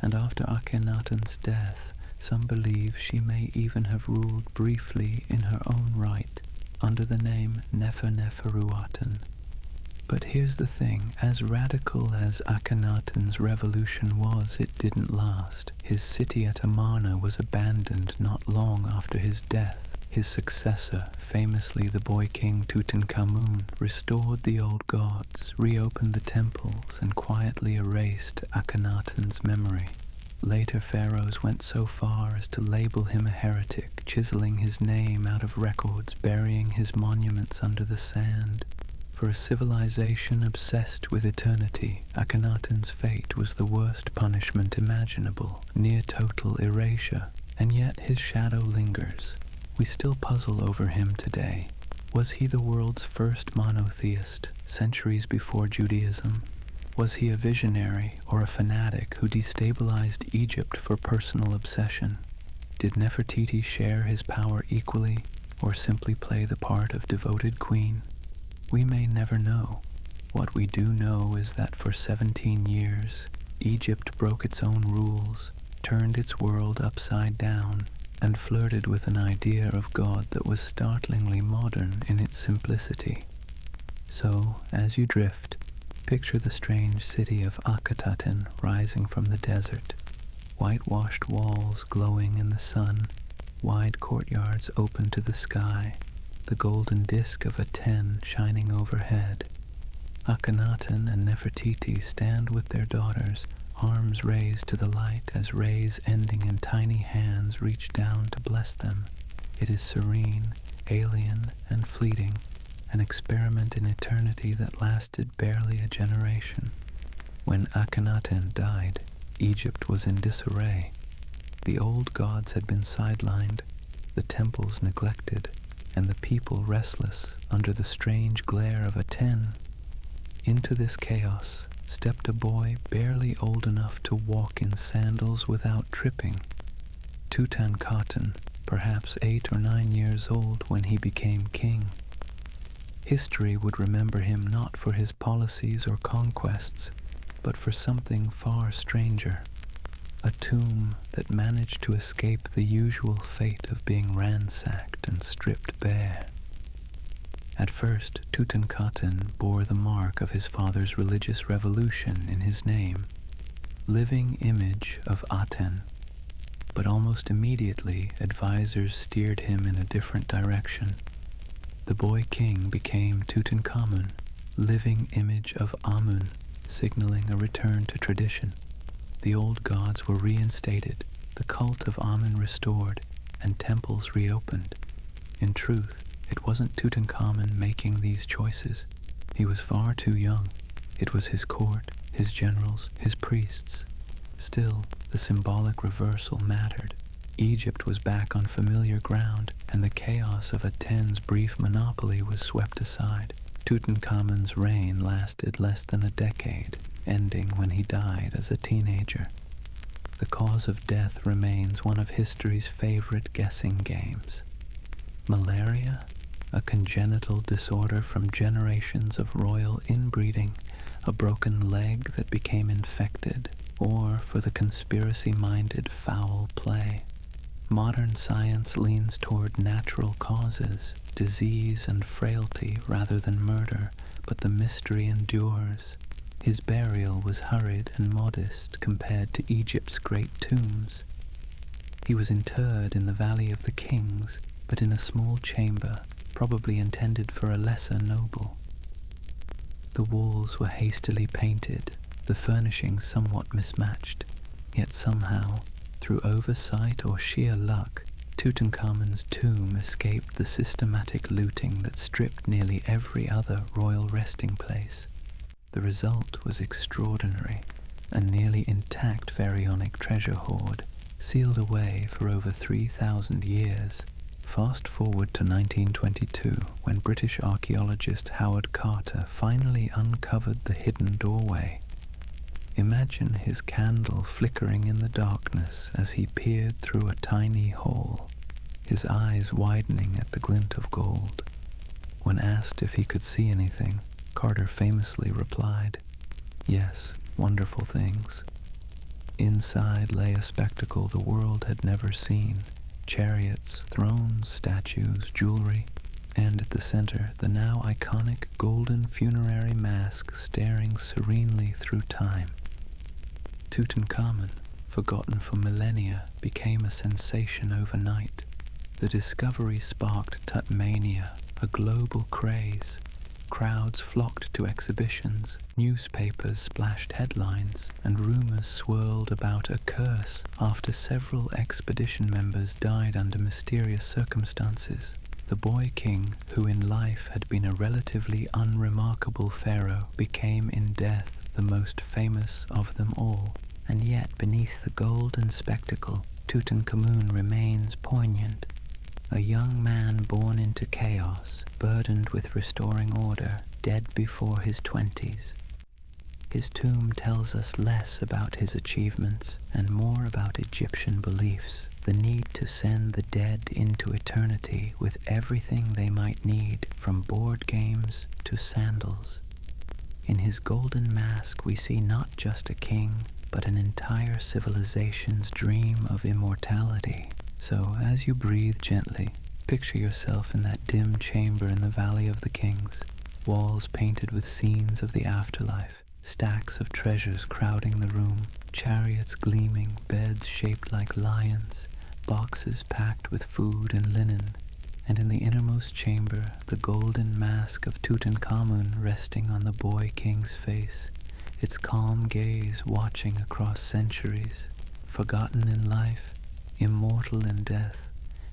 and after Akhenaten's death, some believe she may even have ruled briefly in her own right, under the name Neferneferuaten. But here's the thing, as radical as Akhenaten's revolution was, it didn't last. His city at Amarna was abandoned not long after his death. His successor, famously the boy king Tutankhamun, restored the old gods, reopened the temples, and quietly erased Akhenaten's memory. Later pharaohs went so far as to label him a heretic, chiseling his name out of records, burying his monuments under the sand. For a civilization obsessed with eternity, Akhenaten's fate was the worst punishment imaginable, near total erasure, and yet his shadow lingers. We still puzzle over him today. Was he the world's first monotheist, centuries before Judaism? Was he a visionary or a fanatic who destabilized Egypt for personal obsession? Did Nefertiti share his power equally, or simply play the part of devoted queen? We may never know. What we do know is that for 17 years, Egypt broke its own rules, turned its world upside down, and flirted with an idea of God that was startlingly modern in its simplicity. So, as you drift, picture the strange city of Akhetaten rising from the desert, whitewashed walls glowing in the sun, wide courtyards open to the sky, the golden disk of a 10 shining overhead. Akhenaten and Nefertiti stand with their daughters, arms raised to the light as rays ending in tiny hands reach down to bless them. It is serene, alien, and fleeting, an experiment in eternity that lasted barely a generation. When Akhenaten died, Egypt was in disarray. The old gods had been sidelined, the temples neglected, and the people restless under the strange glare of a 10. Into this chaos stepped a boy barely old enough to walk in sandals without tripping. Tutankhaten, perhaps 8 or 9 years old when he became king. History would remember him not for his policies or conquests, but for something far stranger. A tomb that managed to escape the usual fate of being ransacked and stripped bare. At first, Tutankhaten bore the mark of his father's religious revolution in his name, living image of Aten. But almost immediately, advisors steered him in a different direction. The boy king became Tutankhamun, living image of Amun, signaling a return to tradition. The old gods were reinstated, the cult of Amun restored, and temples reopened. In truth, it wasn't Tutankhamun making these choices. He was far too young. It was his court, his generals, his priests. Still, the symbolic reversal mattered. Egypt was back on familiar ground, and the chaos of a 10's brief monopoly was swept aside. Tutankhamun's reign lasted less than a decade, ending when he died as a teenager. The cause of death remains one of history's favorite guessing games. Malaria, a congenital disorder from generations of royal inbreeding, a broken leg that became infected, or for the conspiracy-minded foul play. Modern science leans toward natural causes, disease and frailty rather than murder, but the mystery endures. His burial was hurried and modest compared to Egypt's great tombs. He was interred in the Valley of the Kings, but in a small chamber, probably intended for a lesser noble. The walls were hastily painted, the furnishings somewhat mismatched, yet somehow, through oversight or sheer luck, Tutankhamun's tomb escaped the systematic looting that stripped nearly every other royal resting place. The result was extraordinary, a nearly intact pharaonic treasure hoard, sealed away for over 3,000 years. Fast forward to 1922, when British archaeologist Howard Carter finally uncovered the hidden doorway. Imagine his candle flickering in the darkness as he peered through a tiny hole, his eyes widening at the glint of gold. When asked if he could see anything, Carter famously replied, "Yes, wonderful things." Inside lay a spectacle the world had never seen: chariots, thrones, statues, jewelry, and at the center, the now iconic golden funerary mask staring serenely through time. Tutankhamun, forgotten for millennia, became a sensation overnight. The discovery sparked Tutmania, a global craze. Crowds flocked to exhibitions, newspapers splashed headlines, and rumors swirled about a curse after several expedition members died under mysterious circumstances. The boy king, who in life had been a relatively unremarkable pharaoh, became in death the most famous of them all. And yet beneath the golden spectacle, Tutankhamun remains poignant. A young man born into chaos, burdened with restoring order, dead before his 20s. His tomb tells us less about his achievements and more about Egyptian beliefs, the need to send the dead into eternity with everything they might need, from board games to sandals. In his golden mask we see not just a king, but an entire civilization's dream of immortality. So, as you breathe gently, picture yourself in that dim chamber in the Valley of the Kings, walls painted with scenes of the afterlife, stacks of treasures crowding the room, chariots gleaming, beds shaped like lions, boxes packed with food and linen, and in the innermost chamber, the golden mask of Tutankhamun resting on the boy king's face, its calm gaze watching across centuries. Forgotten in life, immortal in death,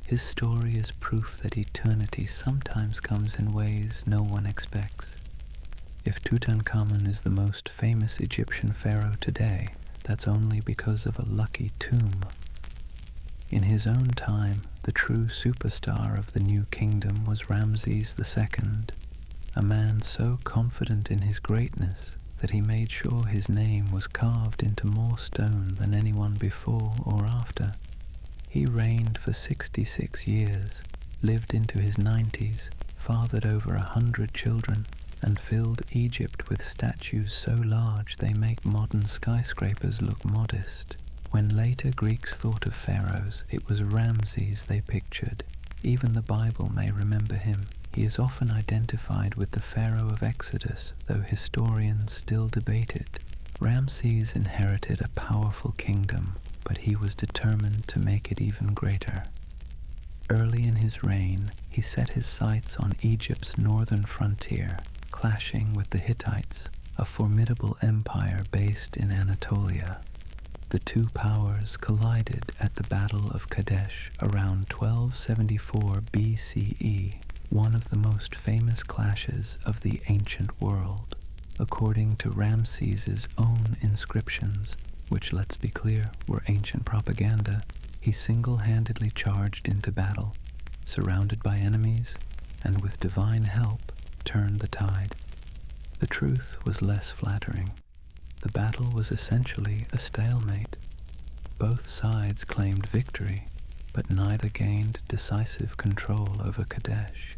his story is proof that eternity sometimes comes in ways no one expects. If Tutankhamun is the most famous Egyptian pharaoh today, that's only because of a lucky tomb. In his own time, the true superstar of the new kingdom was Ramses II, a man so confident in his greatness that he made sure his name was carved into more stone than anyone before or after. He reigned for 66 years, lived into his 90s, fathered over 100 children, and filled Egypt with statues so large they make modern skyscrapers look modest. When later Greeks thought of pharaohs, it was Ramses they pictured. Even the Bible may remember him. He is often identified with the Pharaoh of Exodus, though historians still debate it. Ramses inherited a powerful kingdom, but he was determined to make it even greater. Early in his reign, he set his sights on Egypt's northern frontier, clashing with the Hittites, a formidable empire based in Anatolia. The two powers collided at the Battle of Kadesh around 1274 BCE, one of the most famous clashes of the ancient world. According to Ramses's own inscriptions, which, let's be clear, were ancient propaganda, he single-handedly charged into battle, surrounded by enemies, and with divine help turned the tide. The truth was less flattering. The battle was essentially a stalemate. Both sides claimed victory, but neither gained decisive control over Kadesh.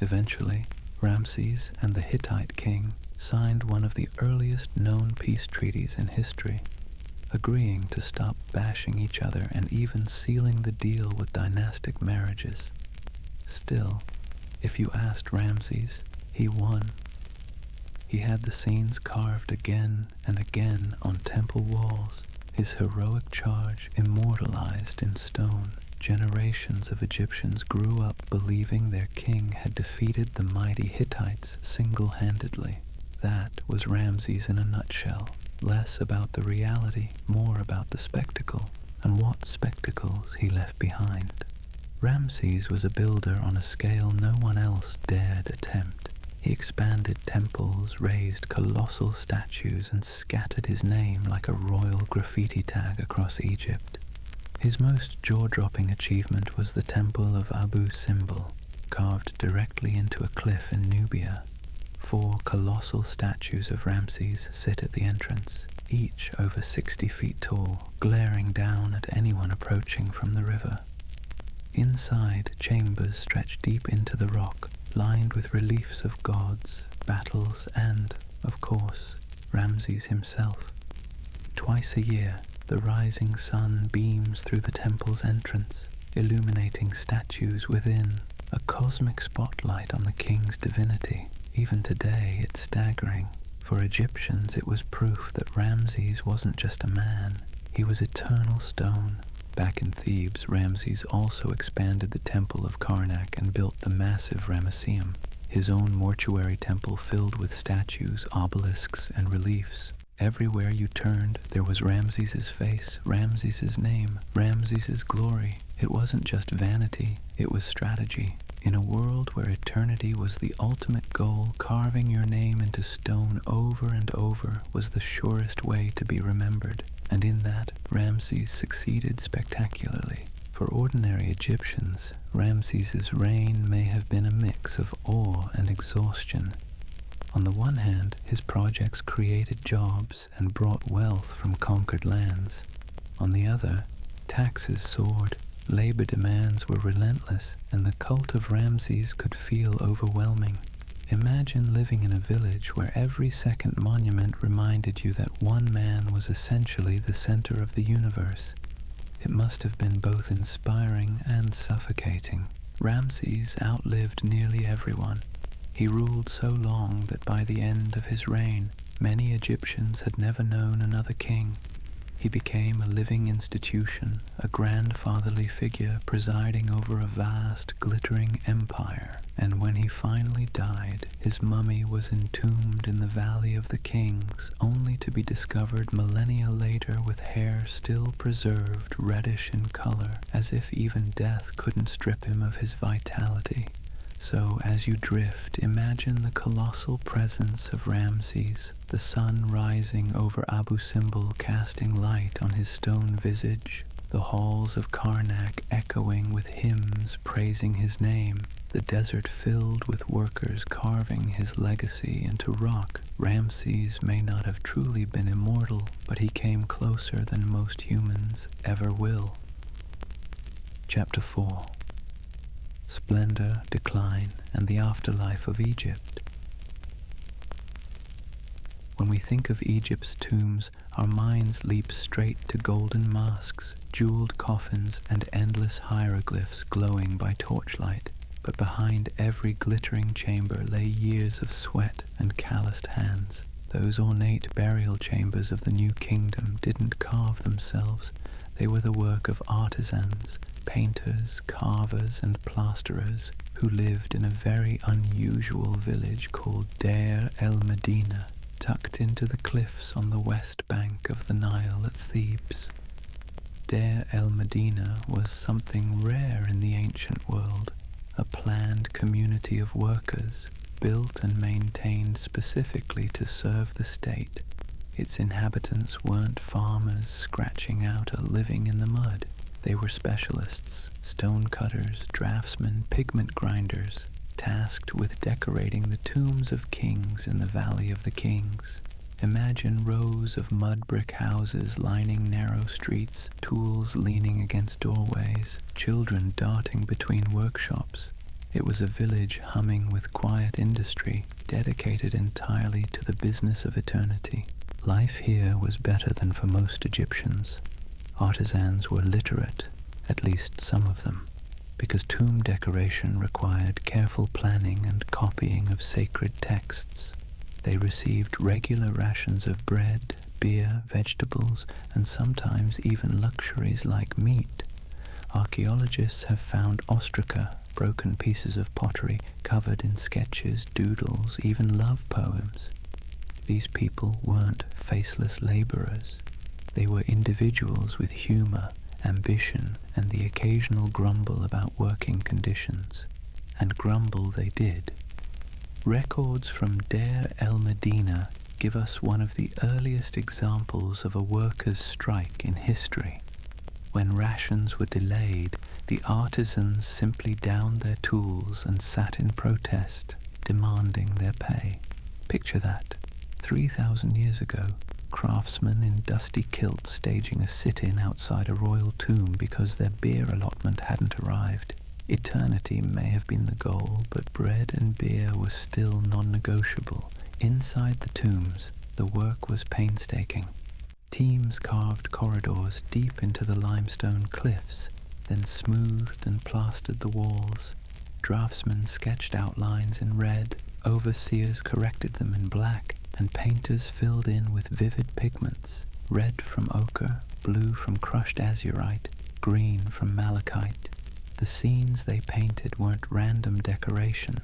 Eventually, Ramses and the Hittite king signed one of the earliest known peace treaties in history, agreeing to stop bashing each other and even sealing the deal with dynastic marriages. Still, if you asked Ramses, he won. He had the scenes carved again and again on temple walls, his heroic charge immortalized in stone. Generations of Egyptians grew up believing their king had defeated the mighty Hittites single-handedly. That was Ramses in a nutshell. Less about the reality, more about the spectacle, and what spectacles he left behind. Ramses was a builder on a scale no one else dared attempt. He expanded temples, raised colossal statues, and scattered his name like a royal graffiti tag across Egypt. His most jaw-dropping achievement was the Temple of Abu Simbel, carved directly into a cliff in Nubia. 4 colossal statues of Ramses sit at the entrance, each over 60 feet tall, glaring down at anyone approaching from the river. Inside, chambers stretch deep into the rock, lined with reliefs of gods, battles, and, of course, Ramses himself. Twice a year, the rising sun beams through the temple's entrance, illuminating statues within a cosmic spotlight on the king's divinity. Even today, it's staggering. For Egyptians, it was proof that Ramses wasn't just a man. He was eternal stone. Back in Thebes, Ramses also expanded the temple of Karnak and built the massive Ramesseum, his own mortuary temple filled with statues, obelisks, and reliefs. Everywhere you turned, there was Ramses's face, Ramses's name, Ramses's glory. It wasn't just vanity, it was strategy. In a world where eternity was the ultimate goal, carving your name into stone over and over was the surest way to be remembered. And in that, Ramses succeeded spectacularly. For ordinary Egyptians, Ramses's reign may have been a mix of awe and exhaustion. On the one hand, his projects created jobs and brought wealth from conquered lands. On the other, taxes soared, labor demands were relentless, and the cult of Ramses could feel overwhelming. Imagine living in a village where every second monument reminded you that one man was essentially the center of the universe. It must have been both inspiring and suffocating. Ramses outlived nearly everyone. He ruled so long that by the end of his reign, many Egyptians had never known another king. He became a living institution, a grandfatherly figure presiding over a vast, glittering empire. And when he finally died, his mummy was entombed in the Valley of the Kings, only to be discovered millennia later with hair still preserved, reddish in color, as if even death couldn't strip him of his vitality. So, as you drift, imagine the colossal presence of Ramses, the sun rising over Abu Simbel casting light on his stone visage, the halls of Karnak echoing with hymns praising his name, the desert filled with workers carving his legacy into rock. Ramses may not have truly been immortal, but he came closer than most humans ever will. Chapter 4. Splendor, Decline, and the Afterlife of Egypt. When we think of Egypt's tombs, our minds leap straight to golden masks, jeweled coffins, and endless hieroglyphs glowing by torchlight. But behind every glittering chamber lay years of sweat and calloused hands. Those ornate burial chambers of the New Kingdom didn't carve themselves. They were the work of artisans, painters, carvers, and plasterers who lived in a very unusual village called Deir el-Medina, tucked into the cliffs on the west bank of the Nile at Thebes. Deir el-Medina was something rare in the ancient world, a planned community of workers, built and maintained specifically to serve the state. Its inhabitants weren't farmers scratching out a living in the mud. They were specialists, stone cutters, draftsmen, pigment grinders, tasked with decorating the tombs of kings in the Valley of the Kings. Imagine rows of mud-brick houses lining narrow streets, tools leaning against doorways, children darting between workshops. It was a village humming with quiet industry, dedicated entirely to the business of eternity. Life here was better than for most Egyptians. Artisans were literate, at least some of them, because tomb decoration required careful planning and copying of sacred texts. They received regular rations of bread, beer, vegetables, and sometimes even luxuries like meat. Archaeologists have found ostraca, broken pieces of pottery covered in sketches, doodles, even love poems. These people weren't faceless laborers. They were individuals with humor, ambition, and the occasional grumble about working conditions. And grumble they did. Records from Deir el-Medina give us one of the earliest examples of a workers' strike in history. When rations were delayed, the artisans simply downed their tools and sat in protest, demanding their pay. Picture that. 3,000 years ago, craftsmen in dusty kilts staging a sit-in outside a royal tomb because their beer allotment hadn't arrived. Eternity may have been the goal, but bread and beer were still non-negotiable. Inside the tombs, the work was painstaking. Teams carved corridors deep into the limestone cliffs, then smoothed and plastered the walls. draftsmen sketched outlines in red, overseers corrected them in black, and painters filled in with vivid pigments, red from ochre, blue from crushed azurite, green from malachite. The scenes they painted weren't random decoration.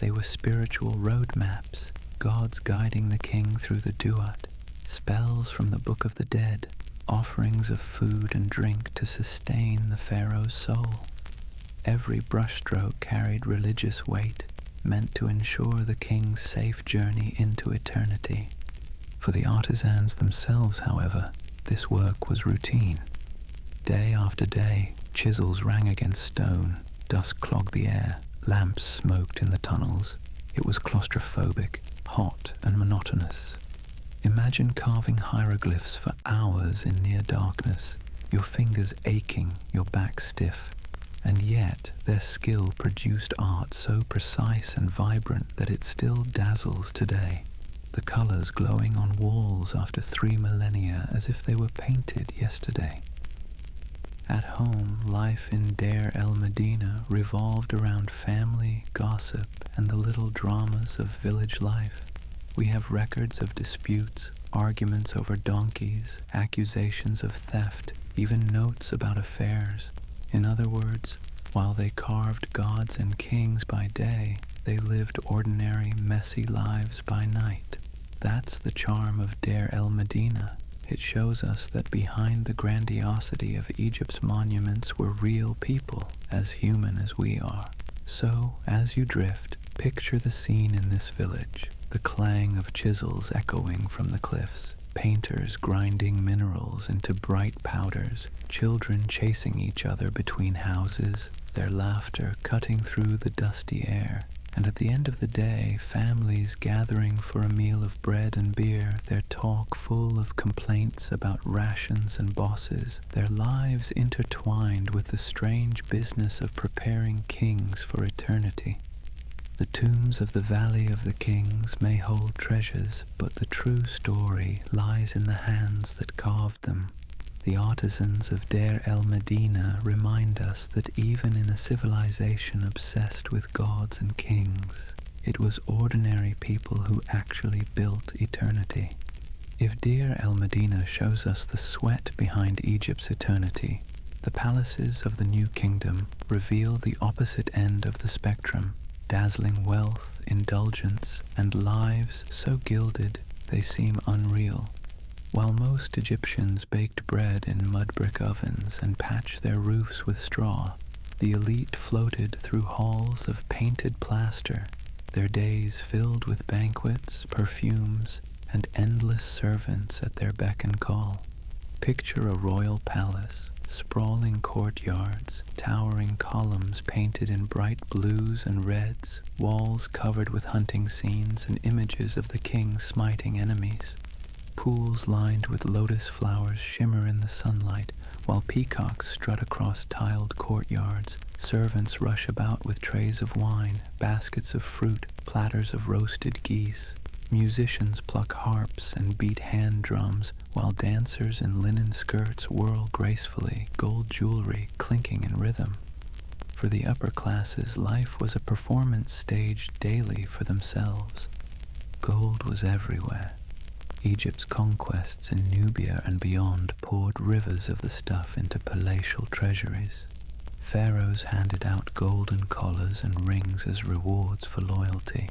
They were spiritual road maps, gods guiding the king through the Duat, spells from the Book of the Dead, offerings of food and drink to sustain the pharaoh's soul. Every brushstroke carried religious weight, meant to ensure the king's safe journey into eternity. For the artisans themselves, however, this work was routine. Day after day, chisels rang against stone, dust clogged the air, lamps smoked in the tunnels. It was claustrophobic, hot and monotonous. Imagine carving hieroglyphs for hours in near darkness, your fingers aching, your back stiff. And yet their skill produced art so precise and vibrant that it still dazzles today, the colors glowing on walls after 3 millennia as if they were painted yesterday. At home, life in Deir el-Medina revolved around family, gossip, and the little dramas of village life. We have records of disputes, arguments over donkeys, accusations of theft, even notes about affairs. In other words, while they carved gods and kings by day, they lived ordinary, messy lives by night. That's the charm of Deir el-Medina. It shows us that behind the grandiosity of Egypt's monuments were real people, as human as we are. So, as you drift, picture the scene in this village, the clang of chisels echoing from the cliffs, painters grinding minerals into bright powders, children chasing each other between houses, their laughter cutting through the dusty air. And at the end of the day, families gathering for a meal of bread and beer, their talk full of complaints about rations and bosses, their lives intertwined with the strange business of preparing kings for eternity. The tombs of the Valley of the Kings may hold treasures, but the true story lies in the hands that carved them. The artisans of Deir el-Medina remind us that even in a civilization obsessed with gods and kings, it was ordinary people who actually built eternity. If Deir el-Medina shows us the sweat behind Egypt's eternity, the palaces of the New Kingdom reveal the opposite end of the spectrum, dazzling wealth, indulgence, and lives so gilded they seem unreal. While most Egyptians baked bread in mudbrick ovens and patched their roofs with straw, the elite floated through halls of painted plaster, their days filled with banquets, perfumes, and endless servants at their beck and call. Picture a royal palace, sprawling courtyards, towering columns painted in bright blues and reds, walls covered with hunting scenes and images of the king smiting enemies. Pools lined with lotus flowers shimmer in the sunlight, while peacocks strut across tiled courtyards. Servants rush about with trays of wine, baskets of fruit, platters of roasted geese. Musicians pluck harps and beat hand drums, while dancers in linen skirts whirl gracefully, gold jewelry clinking in rhythm. For the upper classes, life was a performance staged daily for themselves. Gold was everywhere. Egypt's conquests in Nubia and beyond poured rivers of the stuff into palatial treasuries. Pharaohs handed out golden collars and rings as rewards for loyalty.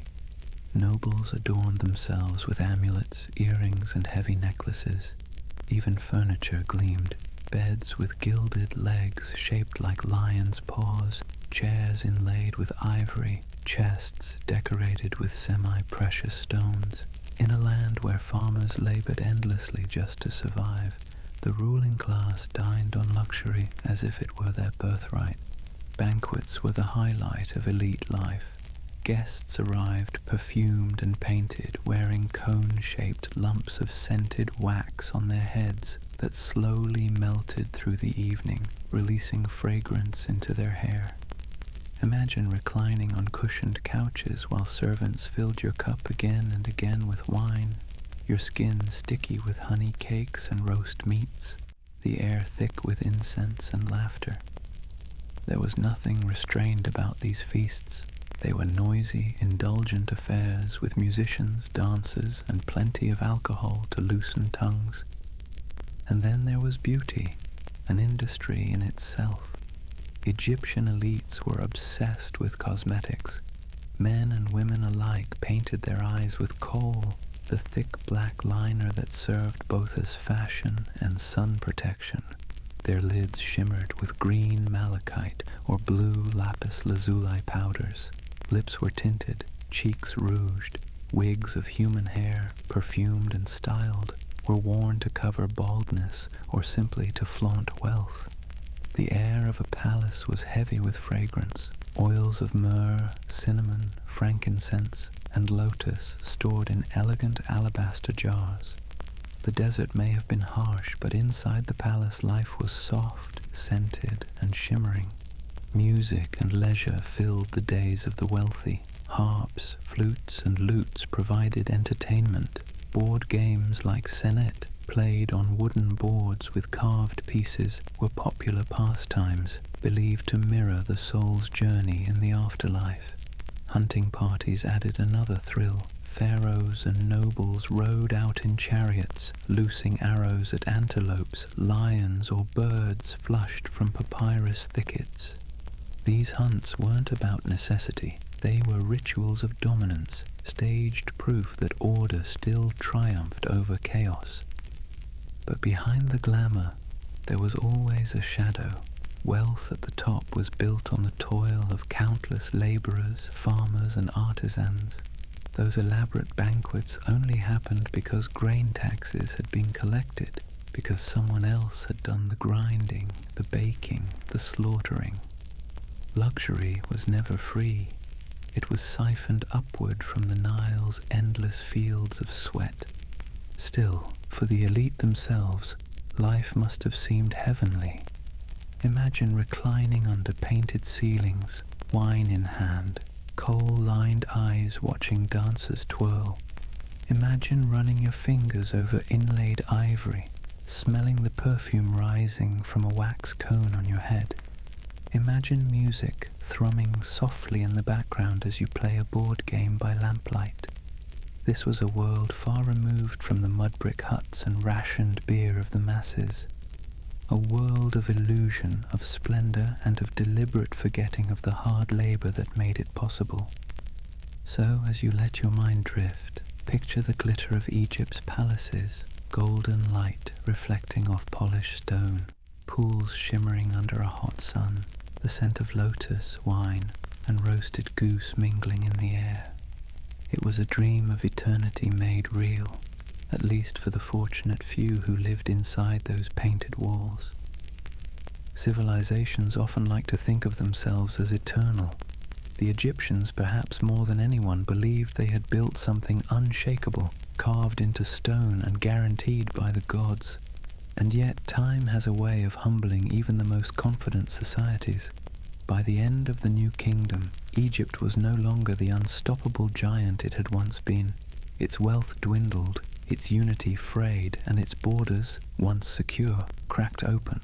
Nobles adorned themselves with amulets, earrings, and heavy necklaces. Even furniture gleamed. Beds with gilded legs shaped like lions' paws, chairs inlaid with ivory, chests decorated with semi-precious stones. In a land where farmers labored endlessly just to survive, the ruling class dined on luxury as if it were their birthright. Banquets were the highlight of elite life. Guests arrived perfumed and painted, wearing cone-shaped lumps of scented wax on their heads that slowly melted through the evening, releasing fragrance into their hair. Imagine reclining on cushioned couches while servants filled your cup again and again with wine, your skin sticky with honey cakes and roast meats, the air thick with incense and laughter. There was nothing restrained about these feasts. They were noisy, indulgent affairs with musicians, dancers, and plenty of alcohol to loosen tongues. And then there was beauty, an industry in itself. Egyptian elites were obsessed with cosmetics. Men and women alike painted their eyes with kohl, the thick black liner that served both as fashion and sun protection. Their lids shimmered with green malachite or blue lapis lazuli powders. Lips were tinted, cheeks rouged. Wigs of human hair, perfumed and styled, were worn to cover baldness or simply to flaunt wealth. The air of a palace was heavy with fragrance. Oils of myrrh, cinnamon, frankincense, and lotus stored in elegant alabaster jars. The desert may have been harsh, but inside the palace life was soft, scented, and shimmering. Music and leisure filled the days of the wealthy. Harps, flutes, and lutes provided entertainment. Board games like senet, played on wooden boards with carved pieces, were popular pastimes, believed to mirror the soul's journey in the afterlife. Hunting parties added another thrill. Pharaohs and nobles rode out in chariots, loosing arrows at antelopes, lions, or birds flushed from papyrus thickets. These hunts weren't about necessity. They were rituals of dominance, staged proof that order still triumphed over chaos. But behind the glamour, there was always a shadow. Wealth at the top was built on the toil of countless laborers, farmers, and artisans. Those elaborate banquets only happened because grain taxes had been collected, because someone else had done the grinding, the baking, the slaughtering. Luxury was never free. It was siphoned upward from the Nile's endless fields of sweat. Still, for the elite themselves, life must have seemed heavenly. Imagine reclining under painted ceilings, wine in hand, kohl-lined eyes watching dancers twirl. Imagine running your fingers over inlaid ivory, smelling the perfume rising from a wax cone on your head. Imagine music thrumming softly in the background as you play a board game by lamplight. This was a world far removed from the mudbrick huts and rationed beer of the masses. A world of illusion, of splendor, and of deliberate forgetting of the hard labor that made it possible. So, as you let your mind drift, picture the glitter of Egypt's palaces, golden light reflecting off polished stone, pools shimmering under a hot sun, the scent of lotus, wine, and roasted goose mingling in the air. It was a dream of eternity made real, at least for the fortunate few who lived inside those painted walls. Civilizations often like to think of themselves as eternal. The Egyptians, perhaps more than anyone, believed they had built something unshakable, carved into stone and guaranteed by the gods. And yet time has a way of humbling even the most confident societies. By the end of the New Kingdom, Egypt was no longer the unstoppable giant it had once been. Its wealth dwindled, its unity frayed, and its borders, once secure, cracked open.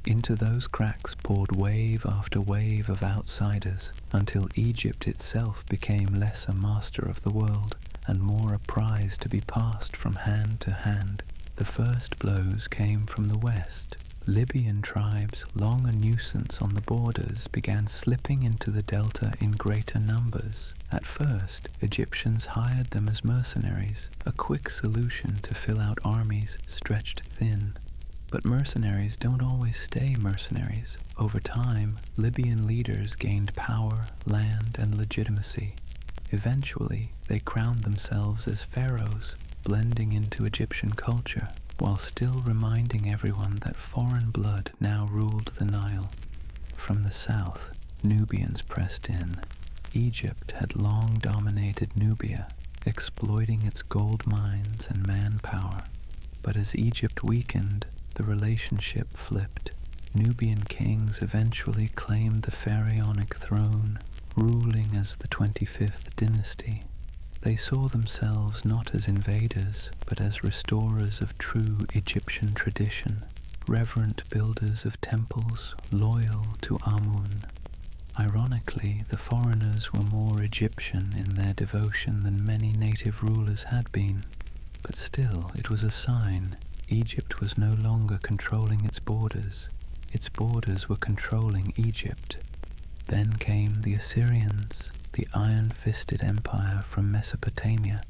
Into those cracks poured wave after wave of outsiders, until Egypt itself became less a master of the world, and more a prize to be passed from hand to hand. The first blows came from the west. Libyan tribes, long a nuisance on the borders, began slipping into the delta in greater numbers. At first, Egyptians hired them as mercenaries, a quick solution to fill out armies stretched thin. But mercenaries don't always stay mercenaries. Over time, Libyan leaders gained power, land, and legitimacy. Eventually, they crowned themselves as pharaohs, blending into Egyptian culture, while still reminding everyone that foreign blood now ruled the Nile. From the south, Nubians pressed in. Egypt had long dominated Nubia, exploiting its gold mines and manpower. But as Egypt weakened, the relationship flipped. Nubian kings eventually claimed the pharaonic throne, ruling as the 25th dynasty. They saw themselves not as invaders, but as restorers of true Egyptian tradition, reverent builders of temples loyal to Amun. Ironically, the foreigners were more Egyptian in their devotion than many native rulers had been, but still it was a sign. Egypt was no longer controlling its borders were controlling Egypt. Then came the Assyrians, the iron-fisted empire from Mesopotamia.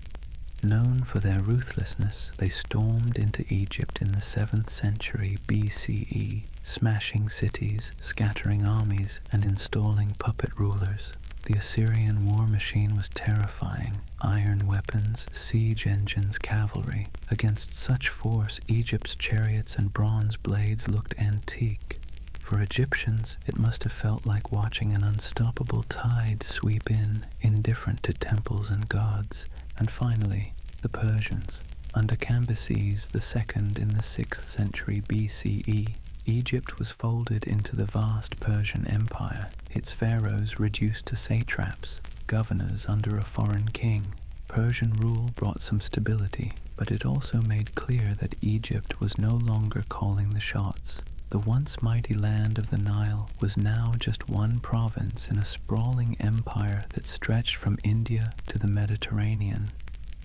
Known for their ruthlessness, they stormed into Egypt in the 7th century BCE, smashing cities, scattering armies, and installing puppet rulers. The Assyrian war machine was terrifying. Iron weapons, siege engines, cavalry. Against such force, Egypt's chariots and bronze blades looked antique. For Egyptians, it must have felt like watching an unstoppable tide sweep in, indifferent to temples and gods. And finally, the Persians. Under Cambyses II in the 6th century BCE, Egypt was folded into the vast Persian Empire, its pharaohs reduced to satraps, governors under a foreign king. Persian rule brought some stability, but it also made clear that Egypt was no longer calling the shots. The once mighty land of the Nile was now just one province in a sprawling empire that stretched from India to the Mediterranean.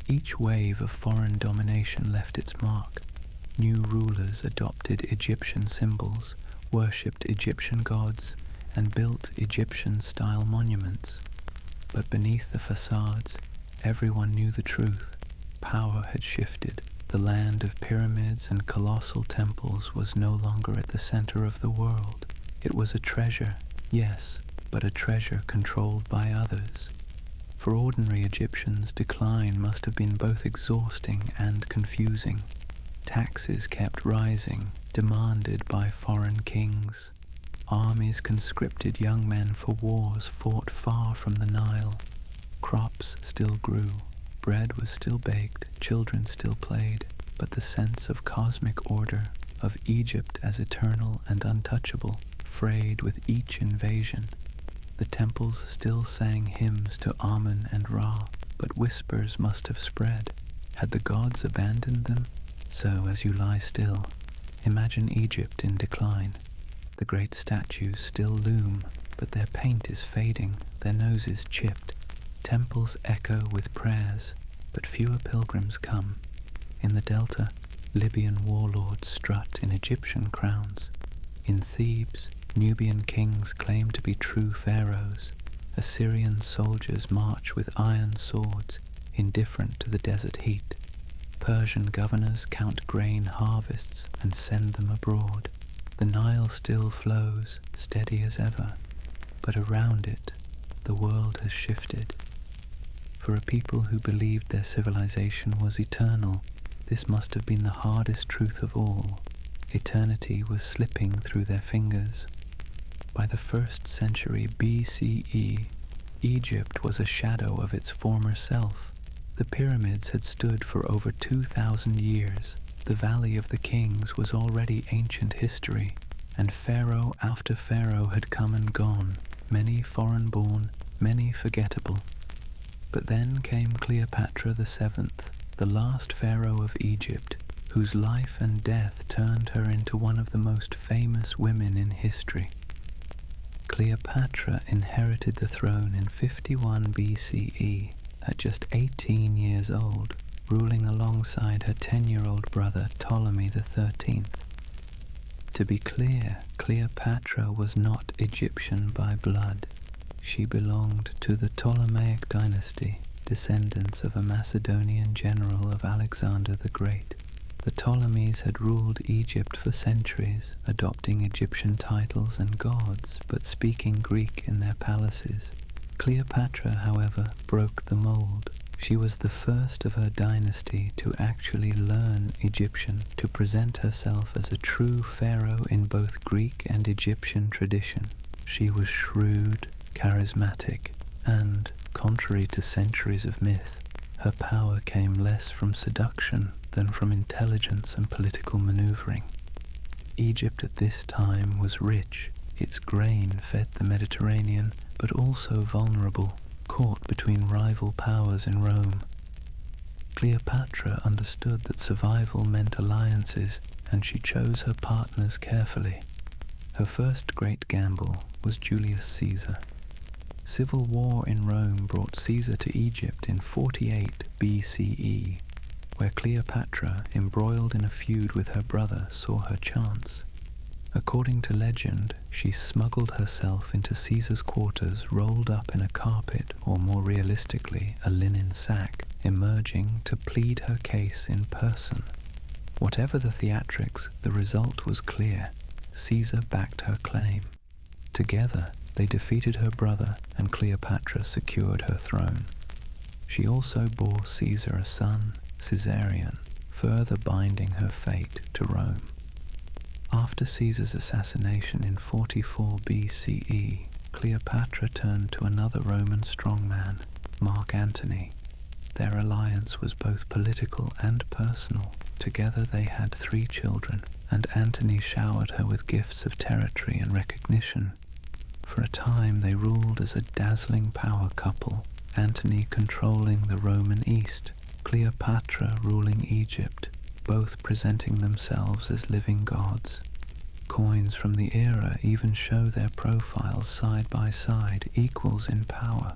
Each wave of foreign domination left its mark. New rulers adopted Egyptian symbols, worshipped Egyptian gods, and built Egyptian-style monuments. But beneath the facades, everyone knew the truth. Power had shifted. The land of pyramids and colossal temples was no longer at the center of the world. It was a treasure, yes, but a treasure controlled by others. For ordinary Egyptians, decline must have been both exhausting and confusing. Taxes kept rising, demanded by foreign kings. Armies conscripted young men for wars fought far from the Nile. Crops still grew. Bread was still baked, children still played, but the sense of cosmic order, of Egypt as eternal and untouchable, frayed with each invasion. The temples still sang hymns to Amun and Ra, but whispers must have spread. Had the gods abandoned them? So, as you lie still, imagine Egypt in decline. The great statues still loom, but their paint is fading, their noses chipped. Temples echo with prayers, but fewer pilgrims come. In the delta, Libyan warlords strut in Egyptian crowns. In Thebes, Nubian kings claim to be true pharaohs. Assyrian soldiers march with iron swords, indifferent to the desert heat. Persian governors count grain harvests and send them abroad. The Nile still flows, steady as ever, but around it, the world has shifted. For a people who believed their civilization was eternal, this must have been the hardest truth of all. Eternity was slipping through their fingers. By the 1st century BCE, Egypt was a shadow of its former self. The pyramids had stood for over 2,000 years. The Valley of the Kings was already ancient history, and pharaoh after pharaoh had come and gone, many foreign-born, many forgettable. But then came Cleopatra VII, the last pharaoh of Egypt, whose life and death turned her into one of the most famous women in history. Cleopatra inherited the throne in 51 BCE at just 18 years old, ruling alongside her 10-year-old brother Ptolemy XIII. To be clear, Cleopatra was not Egyptian by blood. She belonged to the Ptolemaic dynasty, descendants of a Macedonian general of Alexander the Great. The Ptolemies had ruled Egypt for centuries, adopting Egyptian titles and gods, but speaking Greek in their palaces. Cleopatra, however, broke the mold. She was the first of her dynasty to actually learn Egyptian, to present herself as a true pharaoh in both Greek and Egyptian tradition. She was shrewd, charismatic, and, contrary to centuries of myth, her power came less from seduction than from intelligence and political maneuvering. Egypt at this time was rich. Its grain fed the Mediterranean, but also vulnerable, caught between rival powers in Rome. Cleopatra understood that survival meant alliances, and she chose her partners carefully. Her first great gamble was Julius Caesar. Civil war in Rome brought Caesar to Egypt in 48 BCE, where Cleopatra, embroiled in a feud with her brother, saw her chance. According to legend, she smuggled herself into Caesar's quarters rolled up in a carpet, or more realistically, a linen sack, emerging to plead her case in person. Whatever the theatrics, the result was clear. Caesar backed her claim. Together, they defeated her brother, and Cleopatra secured her throne. She also bore Caesar a son, Caesarion, further binding her fate to Rome. After Caesar's assassination in 44 BCE, Cleopatra turned to another Roman strongman, Mark Antony. Their alliance was both political and personal. Together they had 3 children, and Antony showered her with gifts of territory and recognition. For a time they ruled as a dazzling power couple, Antony controlling the Roman East, Cleopatra ruling Egypt, both presenting themselves as living gods. Coins from the era even show their profiles side by side, equals in power.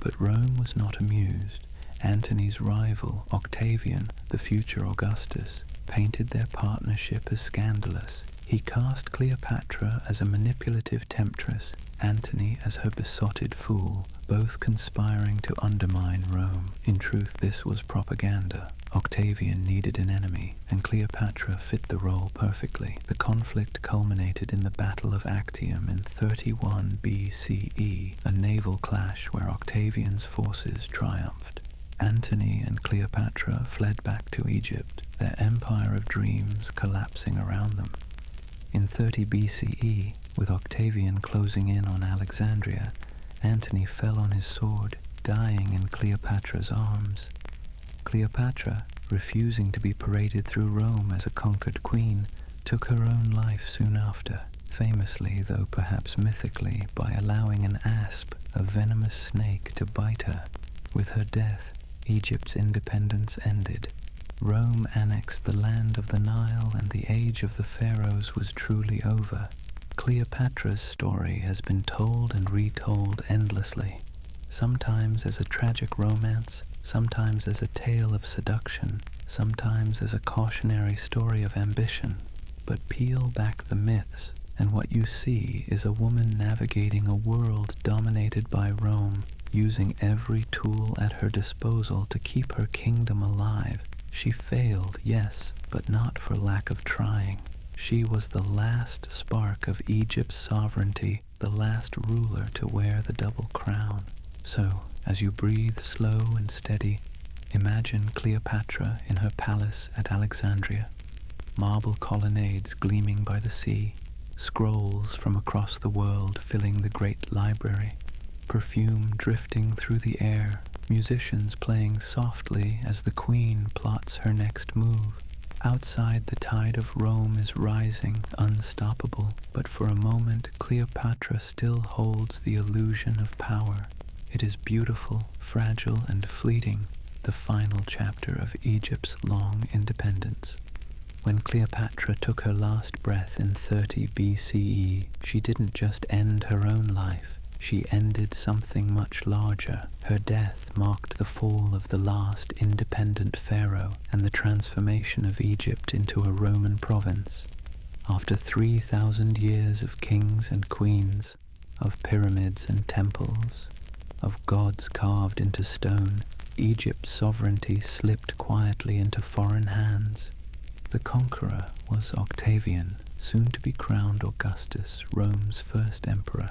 But Rome was not amused. Antony's rival, Octavian, the future Augustus, painted their partnership as scandalous. He cast Cleopatra as a manipulative temptress, Antony as her besotted fool, both conspiring to undermine Rome. In truth, this was propaganda. Octavian needed an enemy, and Cleopatra fit the role perfectly. The conflict culminated in the Battle of Actium in 31 BCE, a naval clash where Octavian's forces triumphed. Antony and Cleopatra fled back to Egypt, their empire of dreams collapsing around them. In 30 BCE, with Octavian closing in on Alexandria, Antony fell on his sword, dying in Cleopatra's arms. Cleopatra, refusing to be paraded through Rome as a conquered queen, took her own life soon after, famously, though perhaps mythically, by allowing an asp, a venomous snake, to bite her. With her death, Egypt's independence ended. Rome annexed the land of the Nile, and the age of the Pharaohs was truly over. Cleopatra's story has been told and retold endlessly, sometimes as a tragic romance, sometimes as a tale of seduction, sometimes as a cautionary story of ambition. But peel back the myths, and what you see is a woman navigating a world dominated by Rome, using every tool at her disposal to keep her kingdom alive. She failed, yes, but not for lack of trying. She was the last spark of Egypt's sovereignty, the last ruler to wear the double crown. So, as you breathe slow and steady, imagine Cleopatra in her palace at Alexandria, marble colonnades gleaming by the sea, scrolls from across the world filling the great library, perfume drifting through the air, musicians playing softly as the queen plots her next move. Outside, the tide of Rome is rising, unstoppable, but for a moment Cleopatra still holds the illusion of power. It is beautiful, fragile, and fleeting, the final chapter of Egypt's long independence. When Cleopatra took her last breath in 30 BCE, she didn't just end her own life. She ended something much larger. Her death marked the fall of the last independent pharaoh and the transformation of Egypt into a Roman province. After 3,000 years of kings and queens, of pyramids and temples, of gods carved into stone, Egypt's sovereignty slipped quietly into foreign hands. The conqueror was Octavian, soon to be crowned Augustus, Rome's first emperor.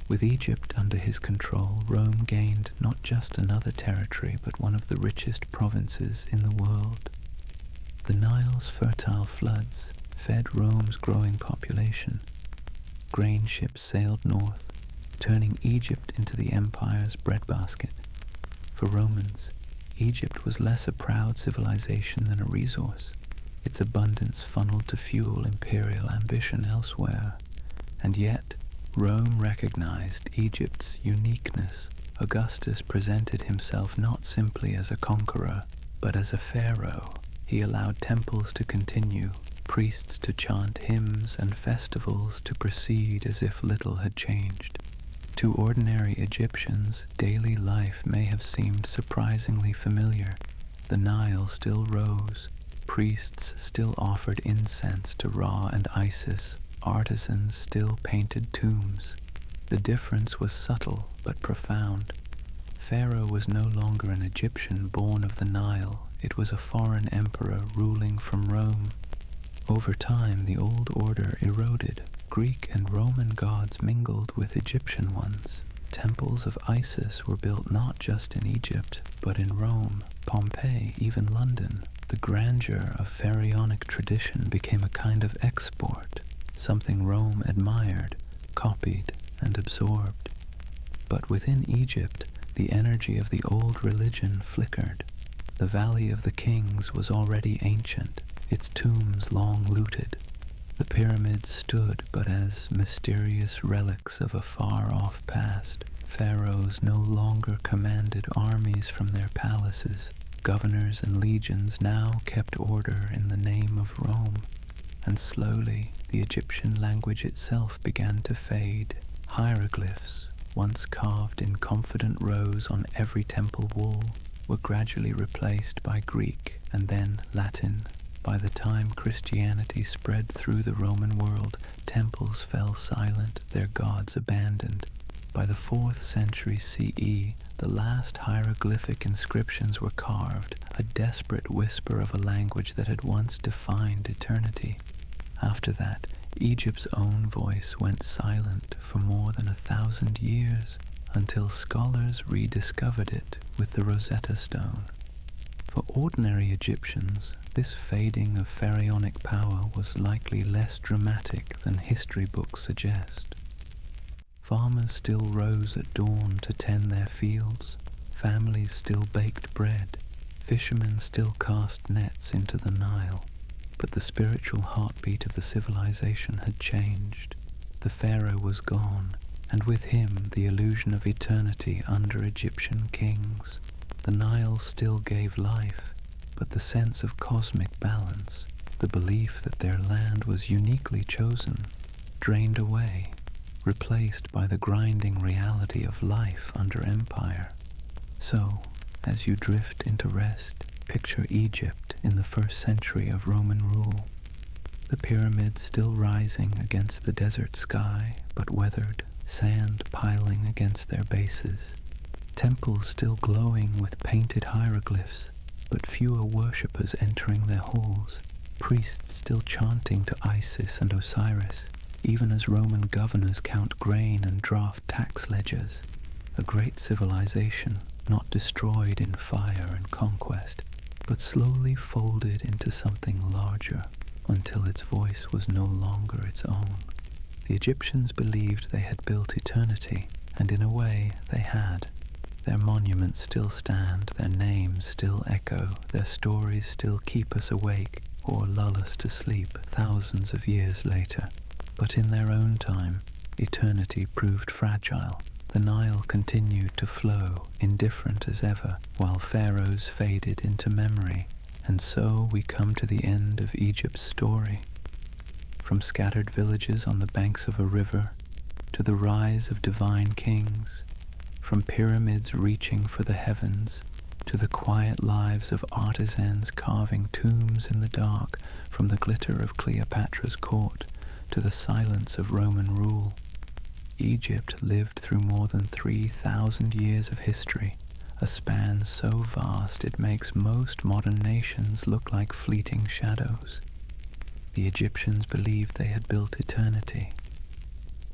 With Egypt under his control, Rome gained not just another territory, but one of the richest provinces in the world. The Nile's fertile floods fed Rome's growing population. Grain ships sailed north, turning Egypt into the empire's breadbasket. For Romans, Egypt was less a proud civilization than a resource. Its abundance funneled to fuel imperial ambition elsewhere. And yet, Rome recognized Egypt's uniqueness. Augustus presented himself not simply as a conqueror, but as a pharaoh, He allowed temples to continue, priests to chant hymns, and festivals to proceed as if little had changed. To ordinary Egyptians, daily life may have seemed surprisingly familiar. The Nile still rose, priests still offered incense to Ra and Isis, artisans still painted tombs. The difference was subtle but profound. Pharaoh was no longer an Egyptian born of the Nile, it was a foreign emperor ruling from Rome. Over time, the old order eroded. Greek and Roman gods mingled with Egyptian ones. Temples of Isis were built not just in Egypt, but in Rome, Pompeii, even London. The grandeur of pharaonic tradition became a kind of export, something Rome admired, copied, and absorbed. But within Egypt, the energy of the old religion flickered. The Valley of the Kings was already ancient, its tombs long looted. The pyramids stood but as mysterious relics of a far-off past. Pharaohs no longer commanded armies from their palaces. Governors and legions now kept order in the name of Rome. And slowly, the Egyptian language itself began to fade. Hieroglyphs, once carved in confident rows on every temple wall, were gradually replaced by Greek and then Latin. By the time Christianity spread through the Roman world, temples fell silent, their gods abandoned. By the 4th century CE, the last hieroglyphic inscriptions were carved, a desperate whisper of a language that had once defined eternity. After that, Egypt's own voice went silent for more than 1,000 years, until scholars rediscovered it with the Rosetta Stone. For ordinary Egyptians, this fading of pharaonic power was likely less dramatic than history books suggest. Farmers still rose at dawn to tend their fields, families still baked bread, fishermen still cast nets into the Nile. But the spiritual heartbeat of the civilization had changed. The pharaoh was gone, and with him the illusion of eternity under Egyptian kings. The Nile still gave life, but the sense of cosmic balance, the belief that their land was uniquely chosen, drained away, replaced by the grinding reality of life under empire. So, as you drift into rest, picture Egypt in the 1st century of Roman rule. The pyramids still rising against the desert sky, but weathered, sand piling against their bases. Temples still glowing with painted hieroglyphs, but fewer worshippers entering their halls. Priests still chanting to Isis and Osiris, even as Roman governors count grain and draft tax ledgers. A great civilization, not destroyed in fire and conquest, but slowly folded into something larger until its voice was no longer its own. The Egyptians believed they had built eternity, and in a way they had. Their monuments still stand, their names still echo, their stories still keep us awake or lull us to sleep thousands of years later. But in their own time, eternity proved fragile. The Nile continued to flow, indifferent as ever, while pharaohs faded into memory. And so we come to the end of Egypt's story. From scattered villages on the banks of a river, to the rise of divine kings, from pyramids reaching for the heavens, to the quiet lives of artisans carving tombs in the dark, from the glitter of Cleopatra's court, to the silence of Roman rule. Egypt lived through more than 3,000 years of history, a span so vast it makes most modern nations look like fleeting shadows. The Egyptians believed they had built eternity.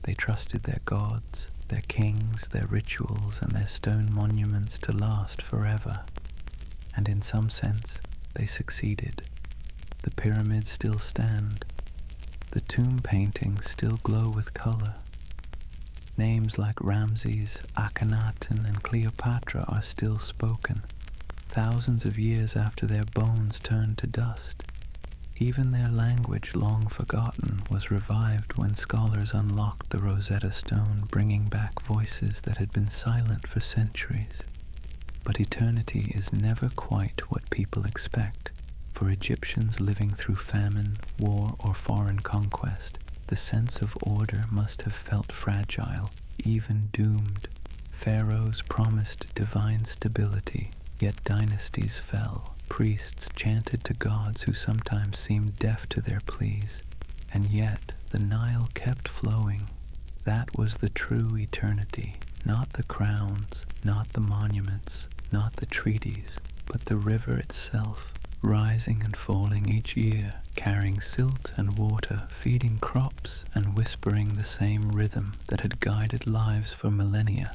They trusted their gods, their kings, their rituals, and their stone monuments to last forever. And in some sense, they succeeded. The pyramids still stand. The tomb paintings still glow with color. Names like Ramses, Akhenaten, and Cleopatra are still spoken, thousands of years after their bones turned to dust. Even their language, long forgotten, was revived when scholars unlocked the Rosetta Stone, bringing back voices that had been silent for centuries. But eternity is never quite what people expect. For Egyptians living through famine, war, or foreign conquest, the sense of order must have felt fragile, even doomed. Pharaohs promised divine stability, yet dynasties fell. Priests chanted to gods who sometimes seemed deaf to their pleas, and yet the Nile kept flowing. That was the true eternity, not the crowns, not the monuments, not the treaties, but the river itself, rising and falling each year, carrying silt and water, feeding crops and whispering the same rhythm that had guided lives for millennia.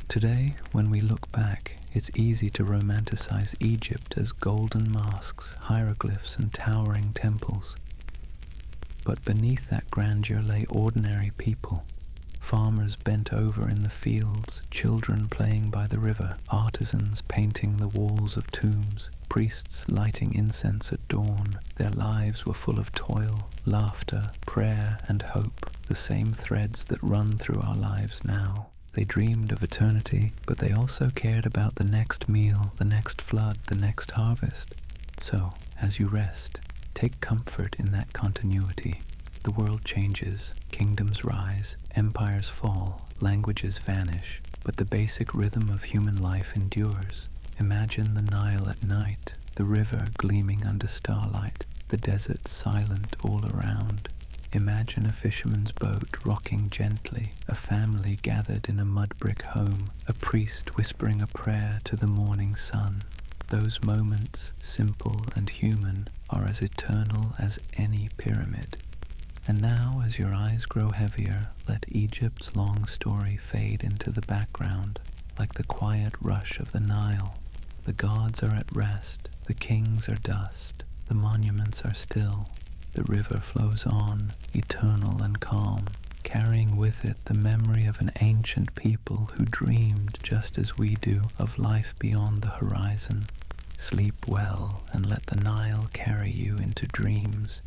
Today, when we look back, it's easy to romanticize Egypt as golden masks, hieroglyphs, and towering temples. But beneath that grandeur lay ordinary people. Farmers bent over in the fields, children playing by the river, artisans painting the walls of tombs, priests lighting incense at dawn. Their lives were full of toil, laughter, prayer, and hope, the same threads that run through our lives now. They dreamed of eternity, but they also cared about the next meal, the next flood, the next harvest. So, as you rest, take comfort in that continuity. The world changes, kingdoms rise, empires fall, languages vanish, but the basic rhythm of human life endures. Imagine the Nile at night, the river gleaming under starlight, the desert silent all around. Imagine a fisherman's boat rocking gently, a family gathered in a mudbrick home, a priest whispering a prayer to the morning sun. Those moments, simple and human, are as eternal as any pyramid. And now, as your eyes grow heavier, let Egypt's long story fade into the background, like the quiet rush of the Nile. The gods are at rest, the kings are dust, the monuments are still. The river flows on, eternal and calm, carrying with it the memory of an ancient people who dreamed just as we do of life beyond the horizon. Sleep well and let the Nile carry you into dreams,